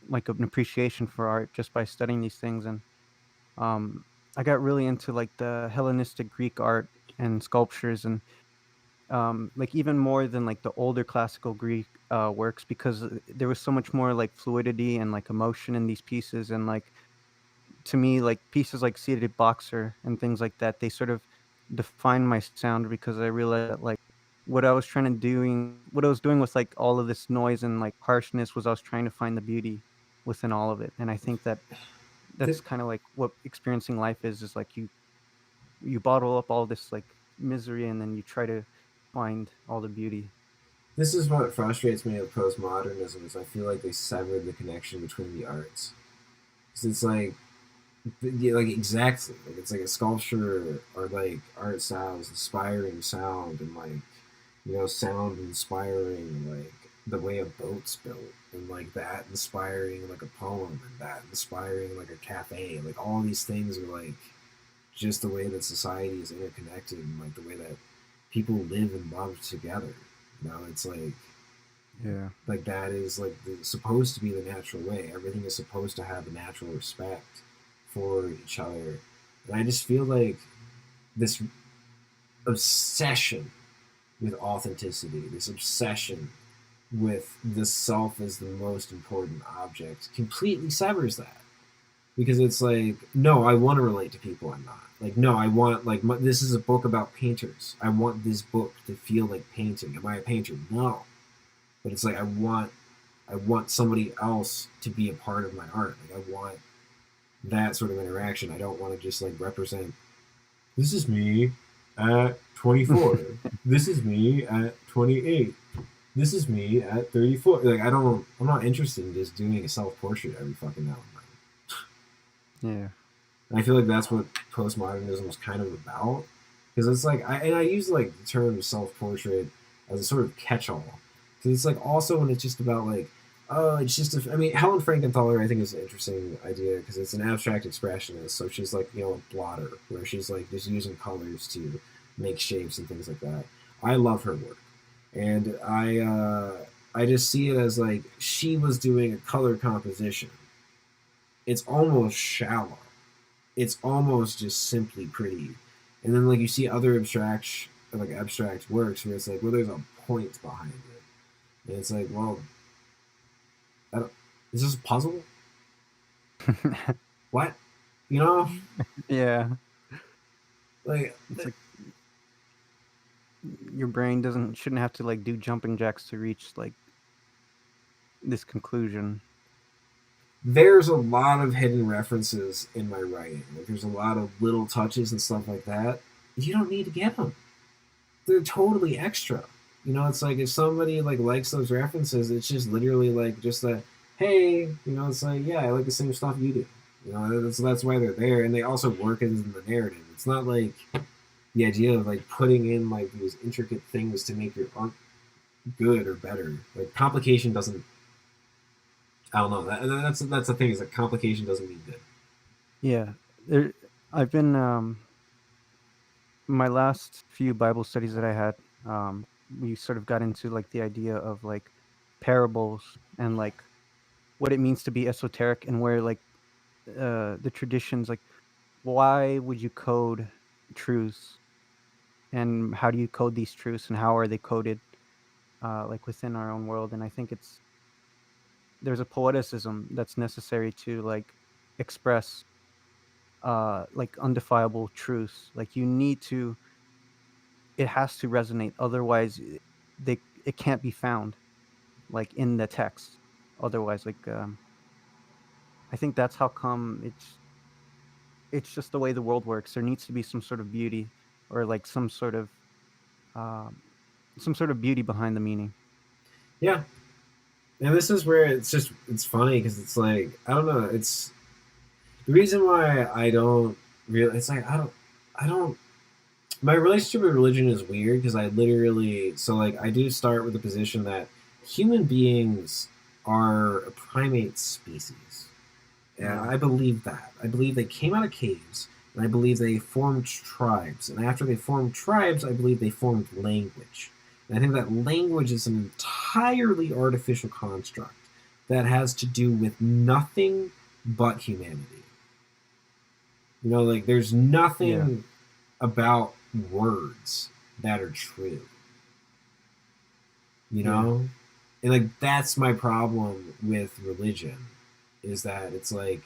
like an appreciation for art just by studying these things. And um, I got really into like the Hellenistic Greek art and sculptures, and like even more than like the older classical Greek works, because there was so much more like fluidity and like emotion in these pieces. And like, to me, like pieces like Seated Boxer and things like that, they sort of define my sound, because I realized that like what I was doing with like all of this noise and like harshness, was I was trying to find the beauty within all of it. And I think that that's Th- kind of like what experiencing life is like you bottle up all this like misery, and then you try to find all the beauty. this is what frustrates me with postmodernism is I feel like they severed the connection between the arts. 'Cause it's like, yeah, like exactly, like it's like a sculpture or like art styles inspiring sound and like, sound inspiring like the way a boat's built, and like that inspiring like a poem, and that inspiring like a cafe. Like all these things are like just the way that society is interconnected, and like the way that people live and love together. It's Yeah. like that is like supposed to be the natural way. Everything is supposed to have a natural respect for each other, and I just feel like this obsession with authenticity, this obsession with the self as the most important object, completely severs that. Because it's like, no, I want to relate to people I'm not. Like, no, I want, like, this is a book about painters. I want this book to feel like painting. Am I a painter? No. But it's like, I want somebody else to be a part of my art. Like, I want that sort of interaction. I don't want to just, like, represent, this is me at 24. This is me at 28. This is me at 34. Like, I'm not interested in just doing a self-portrait every fucking now and then. Yeah. And I feel like that's what postmodernism was kind of about. Because it's like, I use like the term self-portrait as a sort of catch-all. Because it's like also when it's just about like, oh, it's just I mean, Helen Frankenthaler I think is an interesting idea because it's an abstract expressionist. So she's like, a blotter, where she's like just using colors to make shapes and things like that. I love her work. And I just see it as like she was doing a color composition. It's almost shallow. It's almost just simply pretty. And then like you see other abstract works where it's like, well, there's a point behind it, and it's like, well, I don't, is this a puzzle? What? You know, Yeah. like It's like your brain shouldn't have to like do jumping jacks to reach like this conclusion. there's a lot of hidden references in my writing. Like there's a lot of little touches and stuff like that. You don't need to get them. They're totally extra. It's like if somebody like likes those references, it's just literally like just that. Hey, it's like, yeah, I like the same stuff you do. That's why they're there, and they also work in the narrative. It's not like the idea of like putting in like these intricate things to make your art good or better. Like complication doesn't. I don't know. That's the thing is that complication doesn't mean good. Yeah. There, I've been my last few Bible studies that I had, we sort of got into like the idea of like parables and like what it means to be esoteric, and where like the traditions, like why would you code truths, and how do you code these truths, and how are they coded like within our own world. And I think there's a poeticism that's necessary to like express like undefiable truths. Like you need to it has to resonate, otherwise it can't be found like in the text. Otherwise, like I think that's how come it's just the way the world works. There needs to be some sort of beauty, or like um some sort of beauty behind the meaning. Yeah, and this is where it's funny because it's like I don't know. It's the reason why I don't really. It's like I don't. My relationship with religion is weird because I literally like I do start with the position that human beings are a primate species. And Yeah. I believe that. I believe they came out of caves, and I believe they formed tribes. And after they formed tribes, I believe they formed language. And I think that language is an entirely artificial construct that has to do with nothing but humanity. Like there's Yeah. nothing about words that are true. you Yeah. know? And like that's my problem with religion is that it's like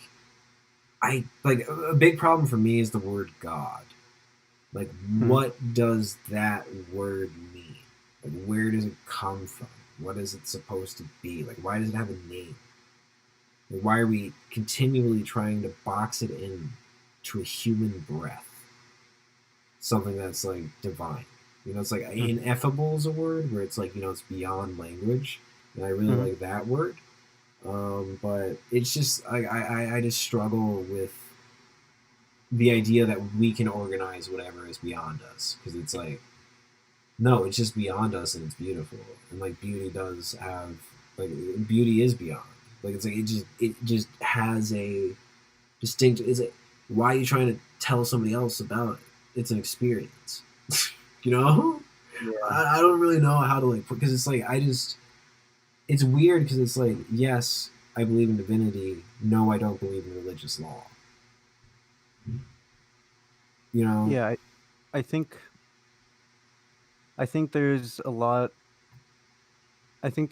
I like a big problem for me is the word God. Like Mhm. what does that word mean? Like where does it come from? What is it supposed to be? Like why does it have a name? Like, why are we continually trying to box it in to a human breath? Something that's like divine. You know, it's like Mhm. ineffable is a word where it's like, you know, it's beyond language. And I really Mhm. like that word. But it's just I just struggle with the idea that we can organize whatever is beyond us because it's like no, it's just beyond us and it's beautiful and like beauty does have like beauty is beyond like it's like it just has a distinct is it why are you trying to tell somebody else about it? It's an experience, you know. Yeah. I don't really know how to like because it's like I just it's weird because it's like yes I believe in divinity, no I don't believe in religious law, you know. Yeah. I think I think there's a lot. I think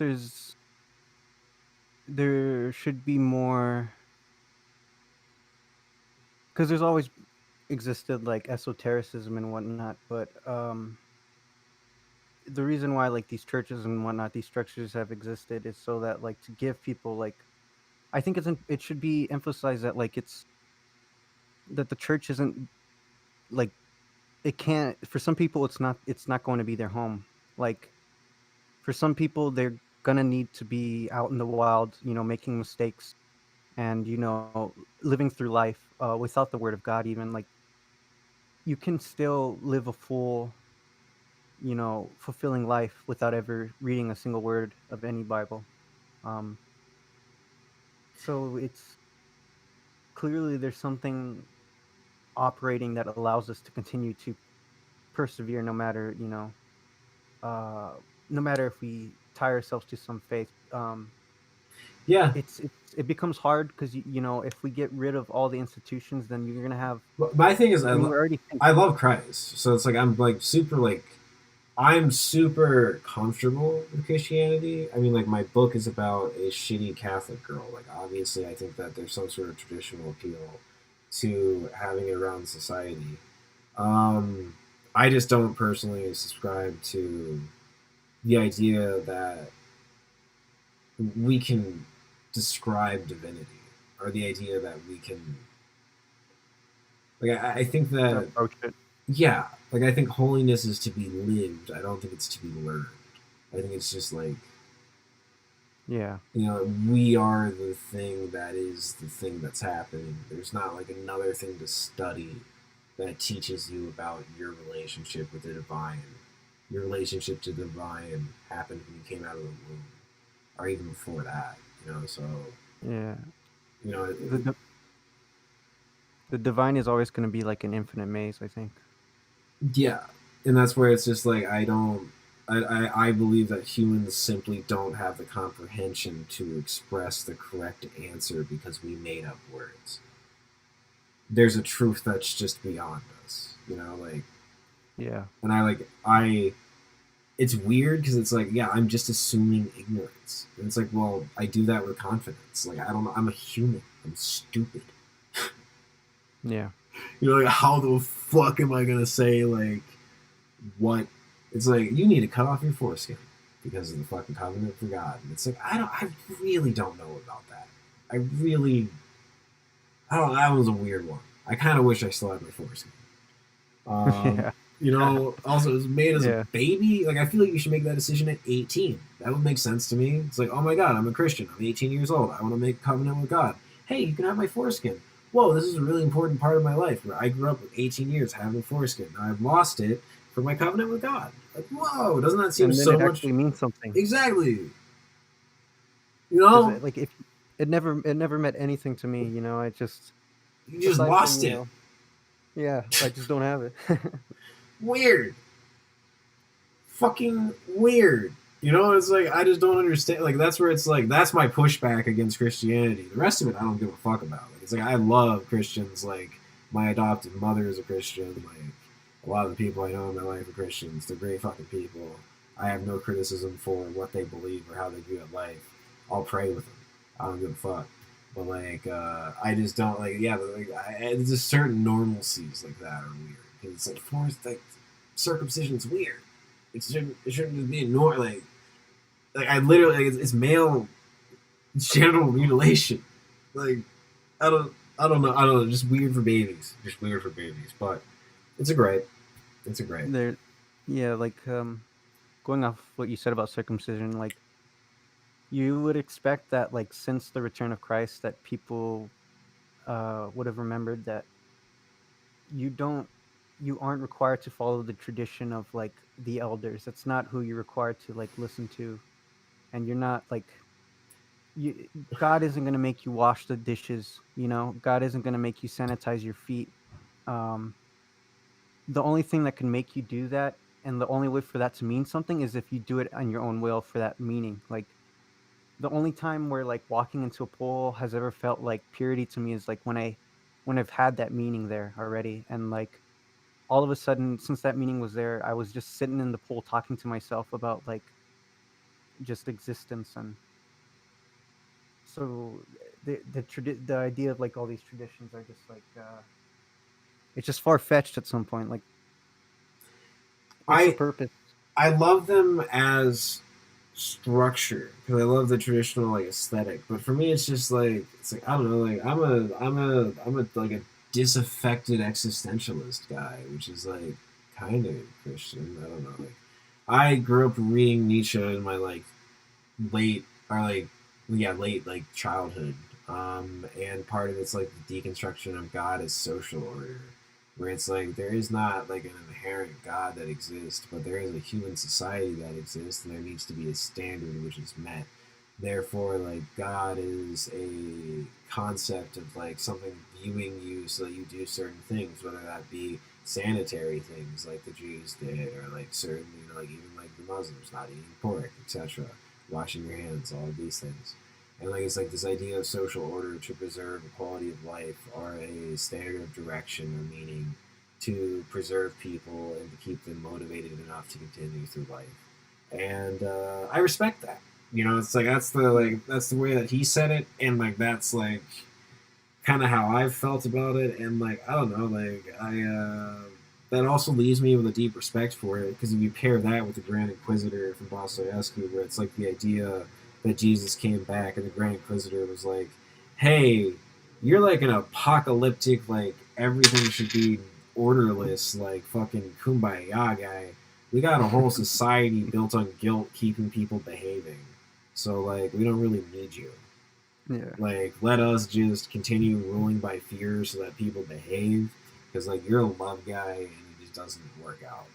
there should be more because there's always existed like esotericism and whatnot, but the reason why like these churches and whatnot, these structures have existed is so that like to give people like I think it should be emphasized that like it's that the church isn't like it can't for some people it's not going to be their home. Like for some people they're gonna need to be out in the wild, making mistakes and living through life without the word of God even like you can still live a full fulfilling life without ever reading a single word of any Bible. Um, so it's clearly there's something operating that allows us to continue to persevere no matter, uh, no matter if we tie ourselves to some faith. Yeah, It becomes hard because if we get rid of all the institutions, then you're gonna have. but my thing is I mean, we're already I love Christ, so it's like I'm like super like I'm super comfortable with Christianity. I mean, like my book is about a shitty Catholic girl. Like obviously, I think that there's some sort of traditional appeal to having it around society. Um, I just don't personally subscribe to the idea that we can describe divinity or the idea that we can like I think that approach it. yeah like I think holiness is to be lived. I don't think it's to be learned. I think it's just like Yeah, you know we are the thing that is the thing that's happening. There's not like another thing to study that teaches you about your relationship with the divine. Your relationship to the divine happened when you came out of the womb or even before that, you know. So yeah. you know The divine is always going to be like an infinite maze. I think. yeah, and that's where it's just like I don't. I believe that humans simply don't have the comprehension to express the correct answer because we made up words. There's a truth that's just beyond us, you know, like, Yeah, and I it's weird because it's like, yeah, I'm just assuming ignorance. And it's like, well, I do that with confidence. Like, I don't know, I'm a human. I'm stupid. yeah, You know, like, how the fuck am I gonna say like what it's like you need to cut off your foreskin because of the fucking covenant for God. And it's like I really don't know about that. I really I don't that was a weird one. I kinda wish I still had my foreskin. Um yeah, you know, also it was made as a yeah. baby. Like I feel like you should make that decision at 18. That would make sense to me. It's like, oh my god, I'm a Christian. I'm 18 years old. I want to make a covenant with God. Hey, you can have my foreskin. Whoa, this is a really important part of my life where I grew up with 18 years having foreskin. Now I've lost it for my covenant with God. Like, whoa, doesn't that seem And then so it much actually means something exactly? You because know, like if it never meant anything to me. I just you just aside from lost it. yeah, I just don't have it. Weird. Fucking weird. You know, it's like I just don't understand. Like that's where it's like that's my pushback against Christianity. The rest of it, I don't give a fuck about. Like it's like I love Christians. Like my adopted mother is a Christian. Like a lot of the people I know in my life are Christians. They're great fucking people. I have no criticism for what they believe or how they view life. I'll pray with them. I don't give a fuck. But like, I just don't like. Yeah, but like, there's just certain normalcies like that are weird. Because it's like forced, like circumcision's weird. It shouldn't just be normal. Like I literally, like, it's male genital mutilation. Like I don't know. Just weird for babies. Just weird for babies. But it's a great. It's a great. There, yeah, like going off what you said about circumcision, like you would expect that, like since the return of Christ, that people would have remembered that you don't, you aren't required to follow the tradition of like the elders. That's not who you're required to like listen to, and you're not like God isn't going to make you wash the dishes. You know, God isn't going to make you sanitize your feet. Um, the only thing that can make you do that, and the only way for that to mean something, is if you do it on your own will for that meaning. Like the only time where like walking into a pool has ever felt like purity to me is like when I've had that meaning there already, and like all of a sudden, since that meaning was there, I was just sitting in the pool talking to myself about like just existence. And so the idea of like all these traditions are just like it's just far fetched at some point. Like, what's the I purpose? I love them as structure because I love the traditional like aesthetic. But for me, it's like I don't know. Like I'm a like a disaffected existentialist guy, which is like kind of Christian. I don't know. Like I grew up reading Nietzsche in my like late or like yeah late like childhood. And part of it's like the deconstruction of God as social order, where it's like there is not like an inherent God that exists, but there is a human society that exists, and there needs to be a standard which is met. Therefore, like God is a concept of like something viewing you so that you do certain things, whether that be sanitary things like the Jews did, or like certain, like even like the Muslims not eating pork, etc., washing your hands, all of these things. And like it's like this idea of social order to preserve a quality of life or a standard of direction or meaning to preserve people and to keep them motivated enough to continue through life. And I respect that. It's like that's the way that he said it, and like that's like kind of how I've felt about it. And like I don't know, like that also leaves me with a deep respect for it, because if you pair that with the Grand Inquisitor from Dostoevsky, where it's like the idea that Jesus came back and the Grand Inquisitor was like, "Hey, you're like an apocalyptic, like everything should be orderless, like fucking kumbaya guy. We got a whole society built on guilt, keeping people behaving. So like we don't really need you. Yeah, Like let us just continue ruling by fear so that people behave, because like you're a love guy and it just doesn't work out."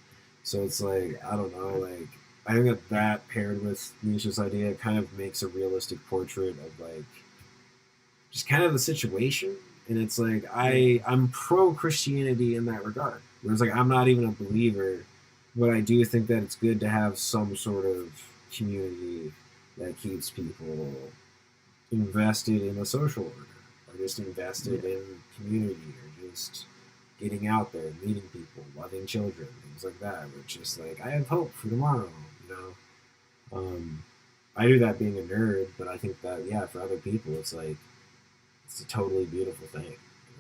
So it's like I don't know, like I think that paired with Nietzsche's idea kind of makes a realistic portrait of like just kind of the situation. And it's like I'm pro Christianity in that regard. Whereas like I'm not even a believer, but I do think that it's good to have some sort of community that keeps people invested in a social order, or just invested in community, or just getting out there, meeting people, loving children, things like that. Which just like I have hope for tomorrow, you know. I do that being a nerd, but I think that yeah, for other people, it's like it's a totally beautiful thing.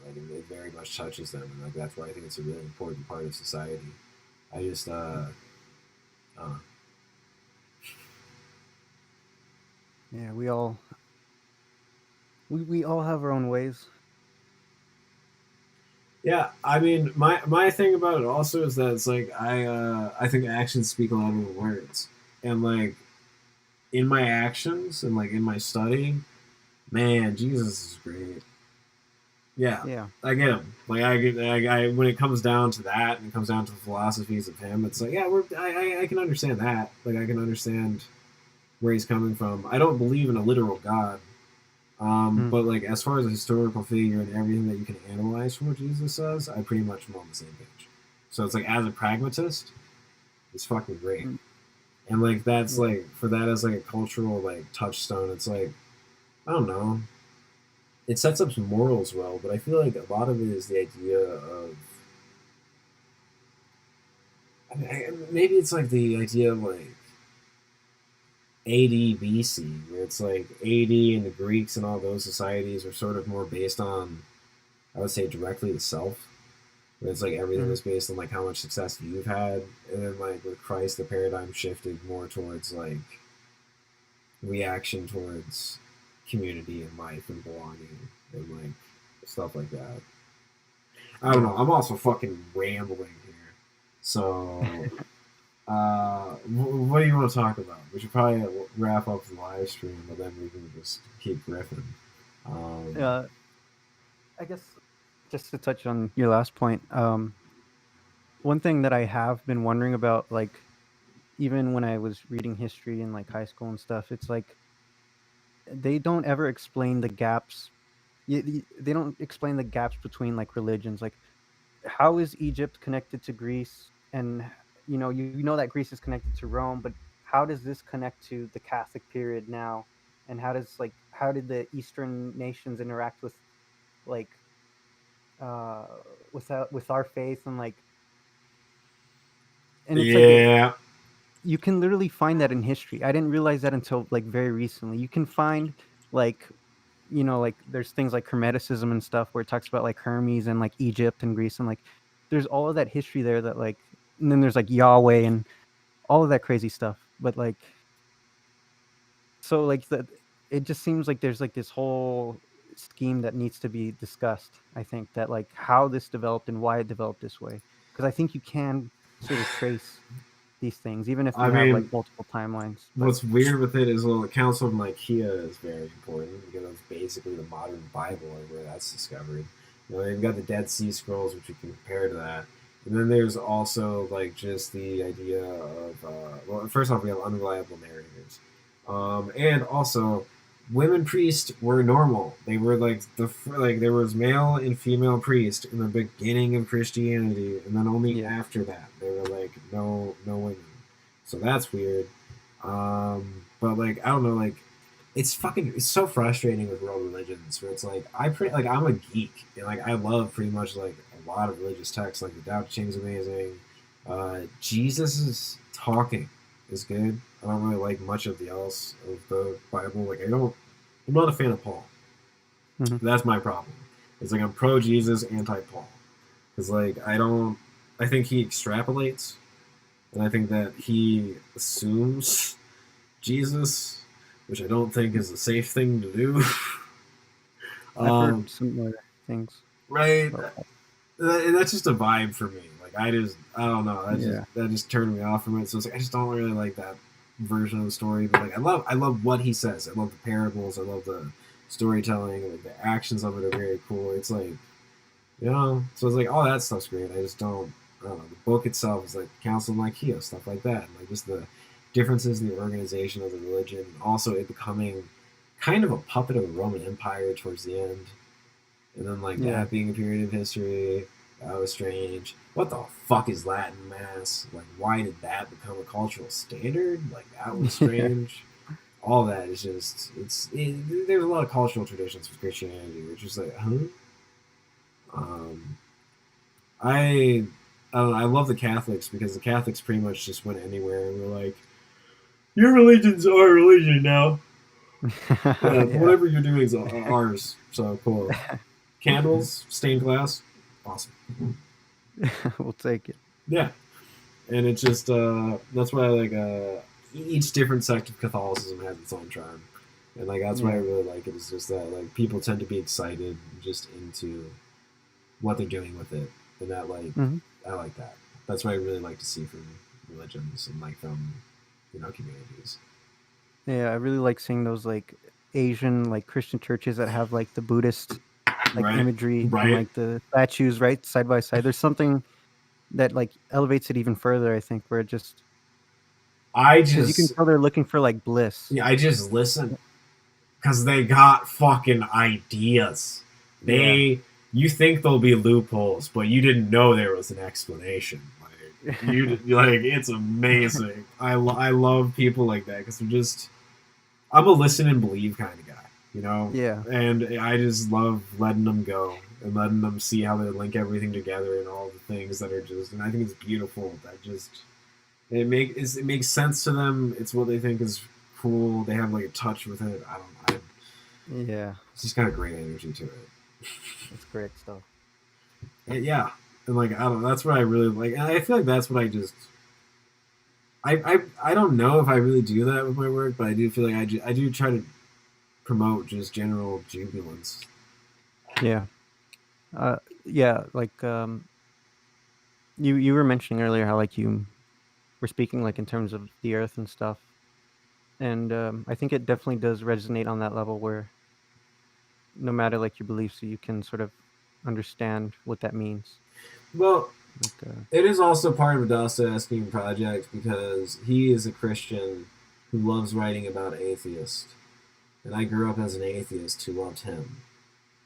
Like it very much touches them, and like that's why I think it's a really important part of society. I just yeah. We all have our own ways. yeah, I mean, my thing about it also is that it's like I think actions speak louder than words, and like in my actions and like in my study, man, Jesus is great. Yeah, Yeah, I get him. Like I when it comes down to that, and it comes down to the philosophies of him, it's like yeah, I can understand that. Like I can understand where he's coming from. I don't believe in a literal God. mm. But like as far as a historical figure and everything that you can analyze from what Jesus says, I pretty much am on the same page. So it's like as a pragmatist, it's fucking great. Mm. And like that's Yeah, like for that as like a cultural like touchstone, it's like I don't know. It sets up some morals well, but I feel like a lot of it is the idea of maybe it's like the idea of like AD BC, where it's like AD and the Greeks and all those societies are sort of more based on, I would say, directly the self. Where it's like everything Mhm. was based on like how much success you've had, and then like with Christ, the paradigm shifted more towards like reaction towards community and life and belonging and like stuff like that. I don't Yeah. know. I'm also fucking rambling here. So, what do you want to talk about? We should probably wrap up the live stream, but then we can just keep riffing. Um, Uh, I guess just to touch on your last point, one thing that I have been wondering about, like even when I was reading history in like high school and stuff, it's like they don't ever explain the gaps. They don't explain the gaps between like religions. Like, how is Egypt connected to Greece? And you know that Greece is connected to Rome, but how does this connect to the Catholic period now? And how did the Eastern nations interact with like uh with our faith and like, and it's like yeah, you can literally find that in history. I didn't realize that until like very recently. You can find like, like there's things like Hermeticism and stuff where it talks about like Hermes and like Egypt and Greece, and like there's all of that history there that like, and then there's like Yahweh and all of that crazy stuff. But like, so like it just seems like there's like this whole scheme that needs to be discussed. I think that like how this developed and why it developed this way, because I think you can sort of trace these things even if I you have like mean, multiple timelines. But what's weird with it is, well, the Council of Nicaea is very important because it's basically the modern Bible and where that's discovered. They've got the Dead Sea Scrolls, which you can compare to that. And then there's also like just the idea of, well, first off, we have unreliable narrators. And also, women priests were normal. They were like like there was male and female priest in the beginning of Christianity, and then only yeah, after that they were like no women. So that's weird. But like I don't know, like it's so frustrating with world religions where it's like I'm a geek and like I love pretty much like a lot of religious texts. Like the Tao Te Ching's amazing. Jesus' talking is good. I don't really like much of the else of the Bible. Like I'm not a fan of Paul. hmm, That's my problem. It's like I'm pro Jesus, anti Paul. Because like I think he extrapolates, and I think that he assumes Jesus, which I don't think is a safe thing to do. I've heard um, similar things right? about that. That's just a vibe for me. Like I don't know. Yeah. That just turned me off from it. So it's like I just don't really like that version of the story. But like I love what he says. I love the parables. I love the storytelling. Like the actions of it are very cool. It's like so it's like all that stuff's great. I don't know. The book itself is like Council of Nicaea, stuff like that. And like just the differences in the organization of the religion, and also it becoming kind of a puppet of the Roman Empire towards the end, and then like Yeah. that being a period of history. That was strange. What the fuck is Latin Mass? Like, why did that become a cultural standard? Like, that was Yeah. strange. All that is just, there's a lot of cultural traditions with Christianity, which is like, huh? Um, I, I don't know, I love the Catholics because the Catholics pretty much just went anywhere and were like, your religion's our religion now. Yeah, Yeah. whatever you're doing is ours. So cool. Candles, stained glass, awesome. We'll take it. Yeah, and it's just that's why like each different sect of Catholicism has its own charm, and like that's why I Yeah. really like it. Is just that like people tend to be excited just into what they're doing with it, and that like Hmm. I like that. That's what I really like to see from religions and like from communities. Yeah. I really like seeing those like Asian like Christian churches that have like the Buddhist like Right, imagery and right. like the statues right side by side. There's something that like elevates it even further. I think where it just, I because you can just tell they're looking for like bliss. yeah, I just listen because they got fucking ideas. Yeah. They you think there'll be loopholes, but you didn't know there was an explanation. Like like it's amazing. I love people like that because they're just I'm a listen and believe kind of guy, Yeah. and I just love letting them go and letting them see how they link everything together and all the things that are just and I think it's beautiful that just it makes sense to them. It's what they think is cool. They have like a touch with it. Yeah, It's just got a great energy to it. it's great stuff. And yeah, and like I don't know, that's what I really like. And I feel like that's what I just. I don't know if I really do that with my work, but I do feel like I do try to promote just general jubilance. Yeah. Yeah, like you were mentioning earlier how like you were speaking like in terms of the earth and stuff. And I think it definitely does resonate on that level where no matter like your beliefs, you can sort of understand what that means. Well, Like it is also part of a Dostoevsky project because he is a Christian who loves writing about atheists, and I grew up as an atheist who loved him.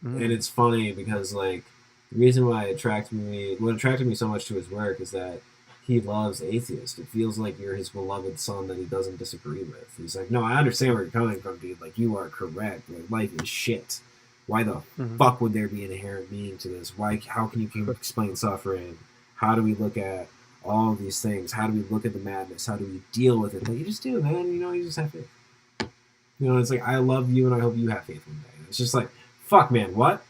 And it's funny because like the reason why what attracted me so much to his work is that he loves atheists. It feels like you're his beloved son that he doesn't disagree with. He's like, no, I understand where you're coming from, dude. Like you are correct. Like life is shit. Why the fuck would there be an inherent meaning to this? Why? How can you explain suffering? How do we look at all of these things? How do we look at the madness? How do we deal with it? Like you just do, man. You know, you just have faith. You know, it's like I love you and I hope you have faith one day. And it's just like, fuck, man, what?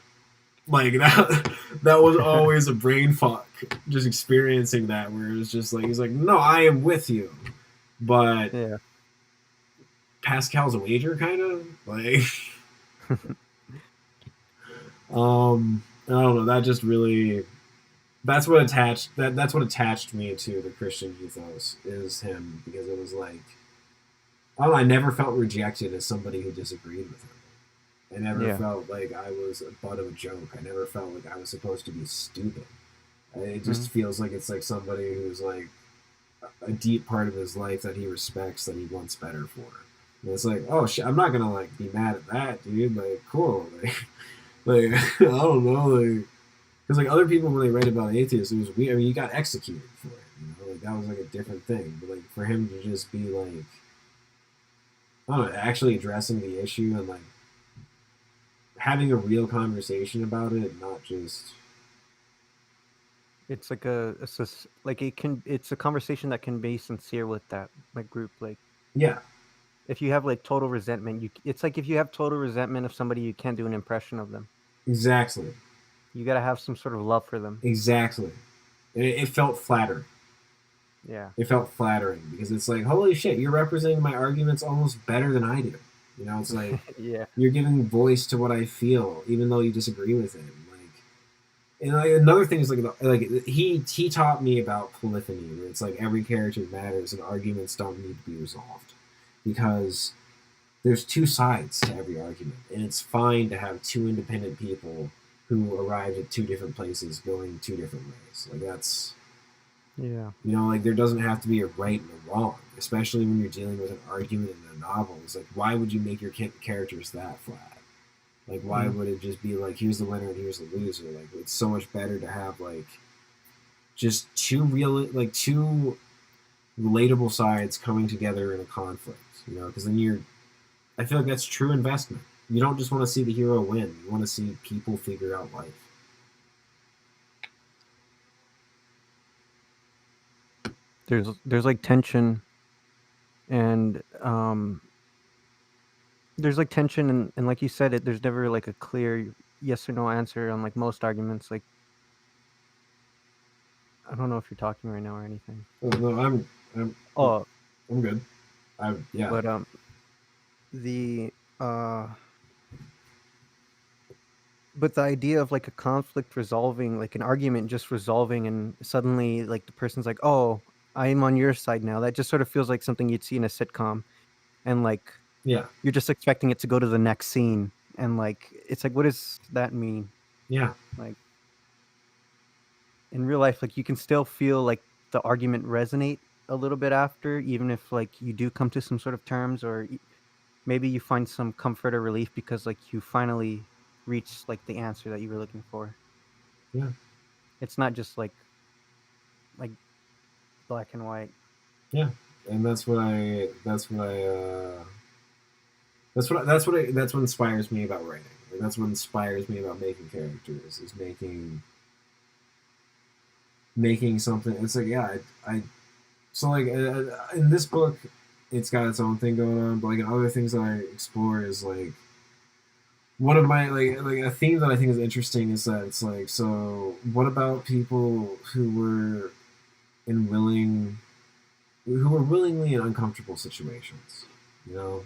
Like that was always a brain fuck. Just experiencing that, where it was just like he's like, no, I am with you, but yeah. Pascal's a wager, kind of like. I don't know. That just really. That's what attached me to the Christian ethos is him because it was like, I don't know, I never felt rejected as somebody who disagreed with him. I never felt like I was a butt of a joke. I never felt like I was supposed to be stupid. It just feels like it's like somebody who's like a deep part of his life that he respects, that he wants better for. And it's like, oh shit, I'm not gonna like be mad at that, dude. Like, cool. Like I don't know, like because like other people when they write about atheists, it was weird. I mean, you got executed for it. You know, like that was like a different thing. But like for him to just be like, I don't know, actually addressing the issue and like having a real conversation about it, not just. It's like it's a conversation that can be sincere with that like group. Like Yeah. if you have like total resentment, it's like if you have total resentment of somebody, you can't do an impression of them. Exactly. You got to have some sort of love for them. Exactly. It felt flattering. Yeah. It felt flattering because it's like, holy shit, you're representing my arguments almost better than I do. You know, it's like yeah. You're giving voice to what I feel, even though you disagree with it. And like another thing is like he taught me about polyphony, where it's like every character matters and arguments don't need to be resolved because there's two sides to every argument, and it's fine to have two independent people who arrived at two different places going two different ways. Like that's. Yeah. You know, like there doesn't have to be a right and a wrong, especially when you're dealing with an argument in a novel. It's like, why would you make your characters that flat? Like, why would it just be like, here's the winner and here's the loser? Like, it's so much better to have like just two relatable sides coming together in a conflict. You know, because then I feel like that's true investment. You don't just want to see the hero win. You want to see people figure out life. There's like tension and there's like tension and like you said there's never like a clear yes or no answer on like most arguments. Like I don't know if you're talking right now or anything. Oh, no, I'm good. Yeah. But the but the idea of like a conflict resolving, like an argument just resolving, and suddenly like the person's like, "Oh, I'm on your side now." That just sort of feels like something you'd see in a sitcom, and like Yeah. you're just expecting it to go to the next scene, and like it's like, what does that mean? Yeah. Like in real life, like you can still feel like the argument resonate a little bit after, even if like you do come to some sort of terms, or maybe you find some comfort or relief because like you finally reached like the answer that you were looking for. Yeah. It's not just like black and white. Yeah. And that's what inspires me about writing. Like, that's what inspires me about making characters is making something. It's like, yeah, I so like in this book, it's got its own thing going on. But like other things that I explore is like one of my like a theme that I think is interesting is that it's like, so what about people in who were willingly in uncomfortable situations, you know?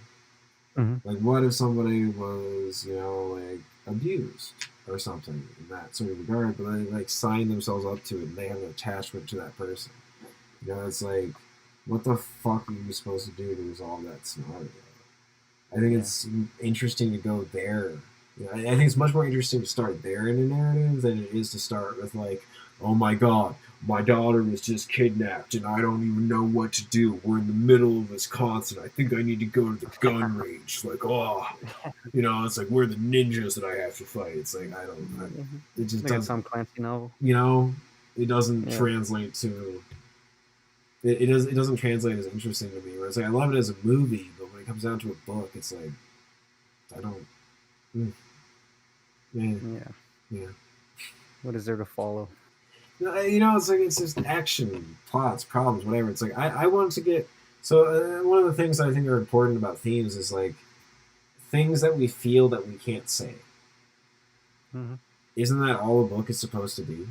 Hmm. Like, what if somebody was, like abused or something in that sort of regard, but they like sign themselves up to it and they have an attachment to that person? It's like, what the fuck are you supposed to do to resolve that scenario? I think Yeah. it's interesting to go there. I think it's much more interesting to start there in a narrative than it is to start with like, oh my god, my daughter was just kidnapped and I don't even know what to do. We're in the middle of Wisconsin. I think I need to go to the gun range. Like, oh, it's like we're the ninjas that I have to fight. It's like it just Like a doesn't. Tom Clancy novel. It doesn't Yeah. translate to. It doesn't translate as interesting to me. Whereas like I love it as a movie, but when it comes down to a book, it's like I don't. Yeah, Yeah. yeah. What is there to follow? It's like it's just action, plots, problems, whatever. It's like I want to get. So one of the things I think are important about themes is like things that we feel that we can't say. Hmm. Isn't that all a book is supposed to be?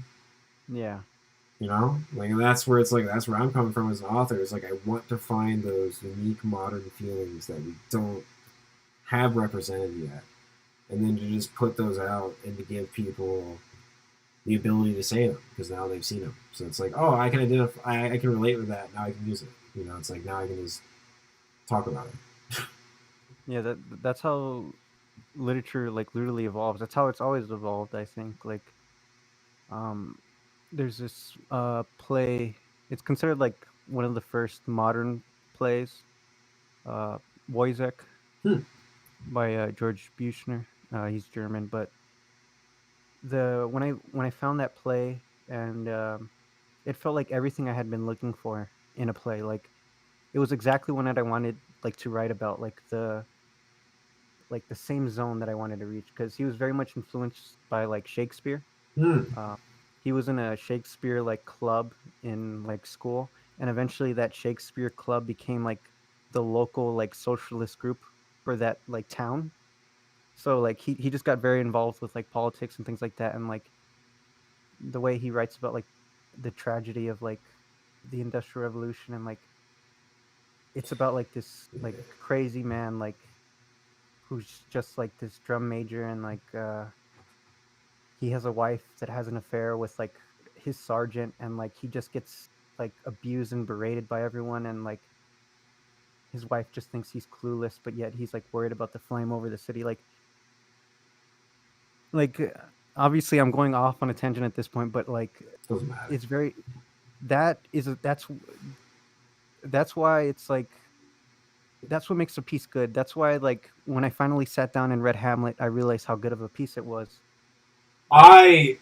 Yeah. Like, and that's where it's like that's where I'm coming from as an author. It's like I want to find those unique modern feelings that we don't have represented yet, and then to just put those out and to give people the ability to say them because now they've seen them. So it's like, oh, I can identify, I can relate with that. Now I can use it. It's like now I can just talk about it. Yeah. That's how literature like literally evolves. That's how it's always evolved. I think um, there's this play. It's considered like one of the first modern plays. Uh, Wojciech Hmm. by George Büchner. He's German, but the when I found that play and it felt like everything I had been looking for in a play. Like it was exactly one that I wanted like to write about, like the same zone that I wanted to reach because he was very much influenced by like Shakespeare. Hmm. Uh, he was in a Shakespeare like club in like school, and eventually that Shakespeare club became like the local like socialist group for that like town. So like he just got very involved with like politics and things like that, and like the way he writes about like the tragedy of like the industrial revolution and like it's about like this like crazy man like who's just like this drum major and like he has a wife that has an affair with like his sergeant and like he just gets like abused and berated by everyone and like his wife just thinks he's clueless but yet he's like worried about the flame over the city like obviously I'm going off on a tangent at this point but like Doesn't matter. it's very that is that's why it's like that's what makes a piece good. That's why like when I finally sat down and read Hamlet I realized how good of a piece it was. I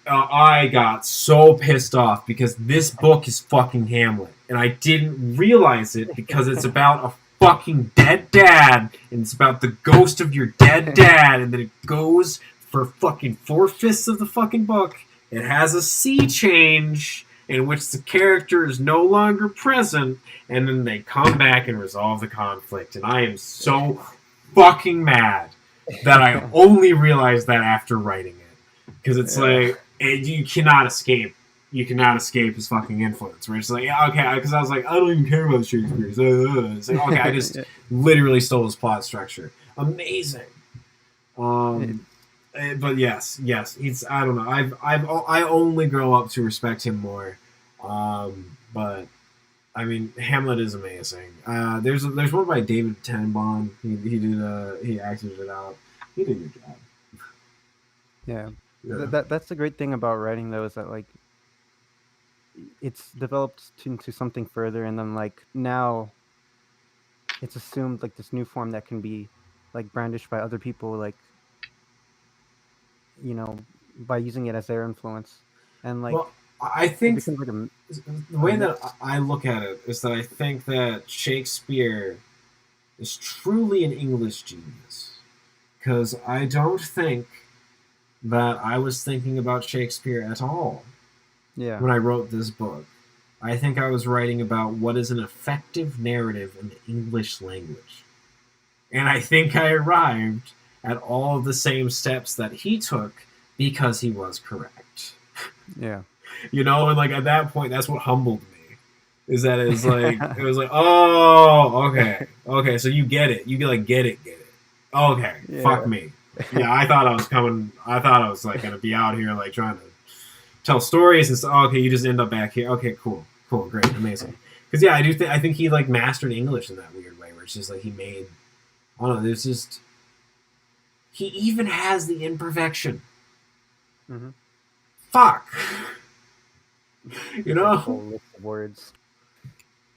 got so pissed off because this book is fucking Hamlet, and I didn't realize it because it's about a fucking dead dad, and it's about the ghost of your dead dad, and then it goes for fucking 4/5 of the fucking book. It has a sea change in which the character is no longer present, and then they come back and resolve the conflict, and I am so fucking mad that I only realized that after writing it because it's like you cannot escape. You cannot escape his fucking influence. Where it's like, yeah, okay, because I was like, I don't even care about Shakespeare. It's like, okay, I just literally stole his plot structure. Amazing. But yes, he's. I don't know. I only grow up to respect him more. But I mean, Hamlet is amazing. There's one by David Tennenbaum. He acted it out. He did a good job. Yeah. Yeah. That's the great thing about writing though is that like it's developed into something further and then like now it's assumed like this new form that can be like brandished by other people like you know by using it as their influence and Well, like I it think becomes like the a way that myth. I look at it is that I think that Shakespeare is truly an English genius because I don't think that I was thinking about Shakespeare at all Yeah. when I wrote this book. I think I was writing about what is an effective narrative in the English language. And I think I arrived at all of the same steps that he took because he was correct. Yeah. You know, and like at that point, that's what humbled me. Is that it was like, oh, okay, so you get it. You like get it. Okay, Yeah. fuck me. Yeah, I thought I was coming. I thought I was like gonna be out here like trying to tell stories and stuff. Okay, you just end up back here. Okay, cool, great, amazing. Because yeah, I think he like mastered English in that weird way, where it's just like he made. I don't know. There's just he even has the imperfection. Mm-hmm. Fuck. You Like a know, whole list of words.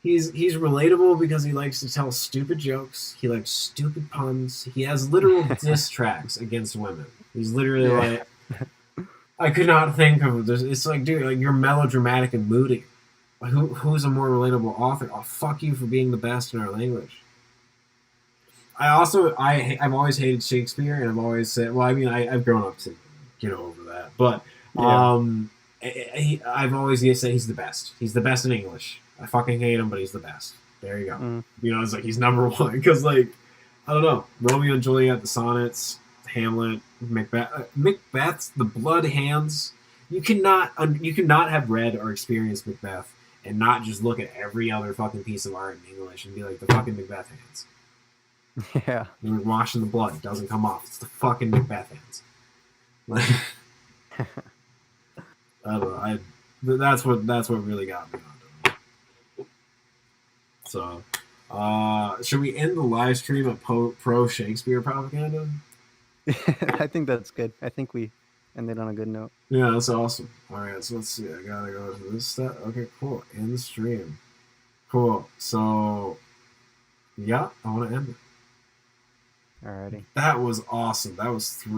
he's relatable because he likes to tell stupid jokes. He likes stupid puns. He has literal diss tracks against women. He's literally like, I could not think of this. It's like, dude, like you're melodramatic and moody. Who's a more relatable author? Oh, fuck you for being the best in our language. I've always hated Shakespeare, and I've always said, well, I mean, I've grown up to get over that, but I've always said he's the best. He's the best in English. I fucking hate him, but he's the best. There you go. You know, it's like he's number one because, like, I don't know, Romeo and Juliet, the sonnets, Hamlet, Macbeth's the blood hands. You cannot have read or experienced Macbeth and not just look at every other fucking piece of art in English and be like the fucking Macbeth hands. Yeah. You're washing the blood. It doesn't come off. It's the fucking Macbeth hands. Like, I don't know. That's what really got me onto it. So, should we end the live stream at pro Shakespeare propaganda? I think that's good. I think we ended on a good note. Yeah, that's awesome. All right, so let's see. I gotta go to this step. Okay, cool. End the stream. Cool. So, yeah, I want to end it. Alrighty. That was awesome. That was 3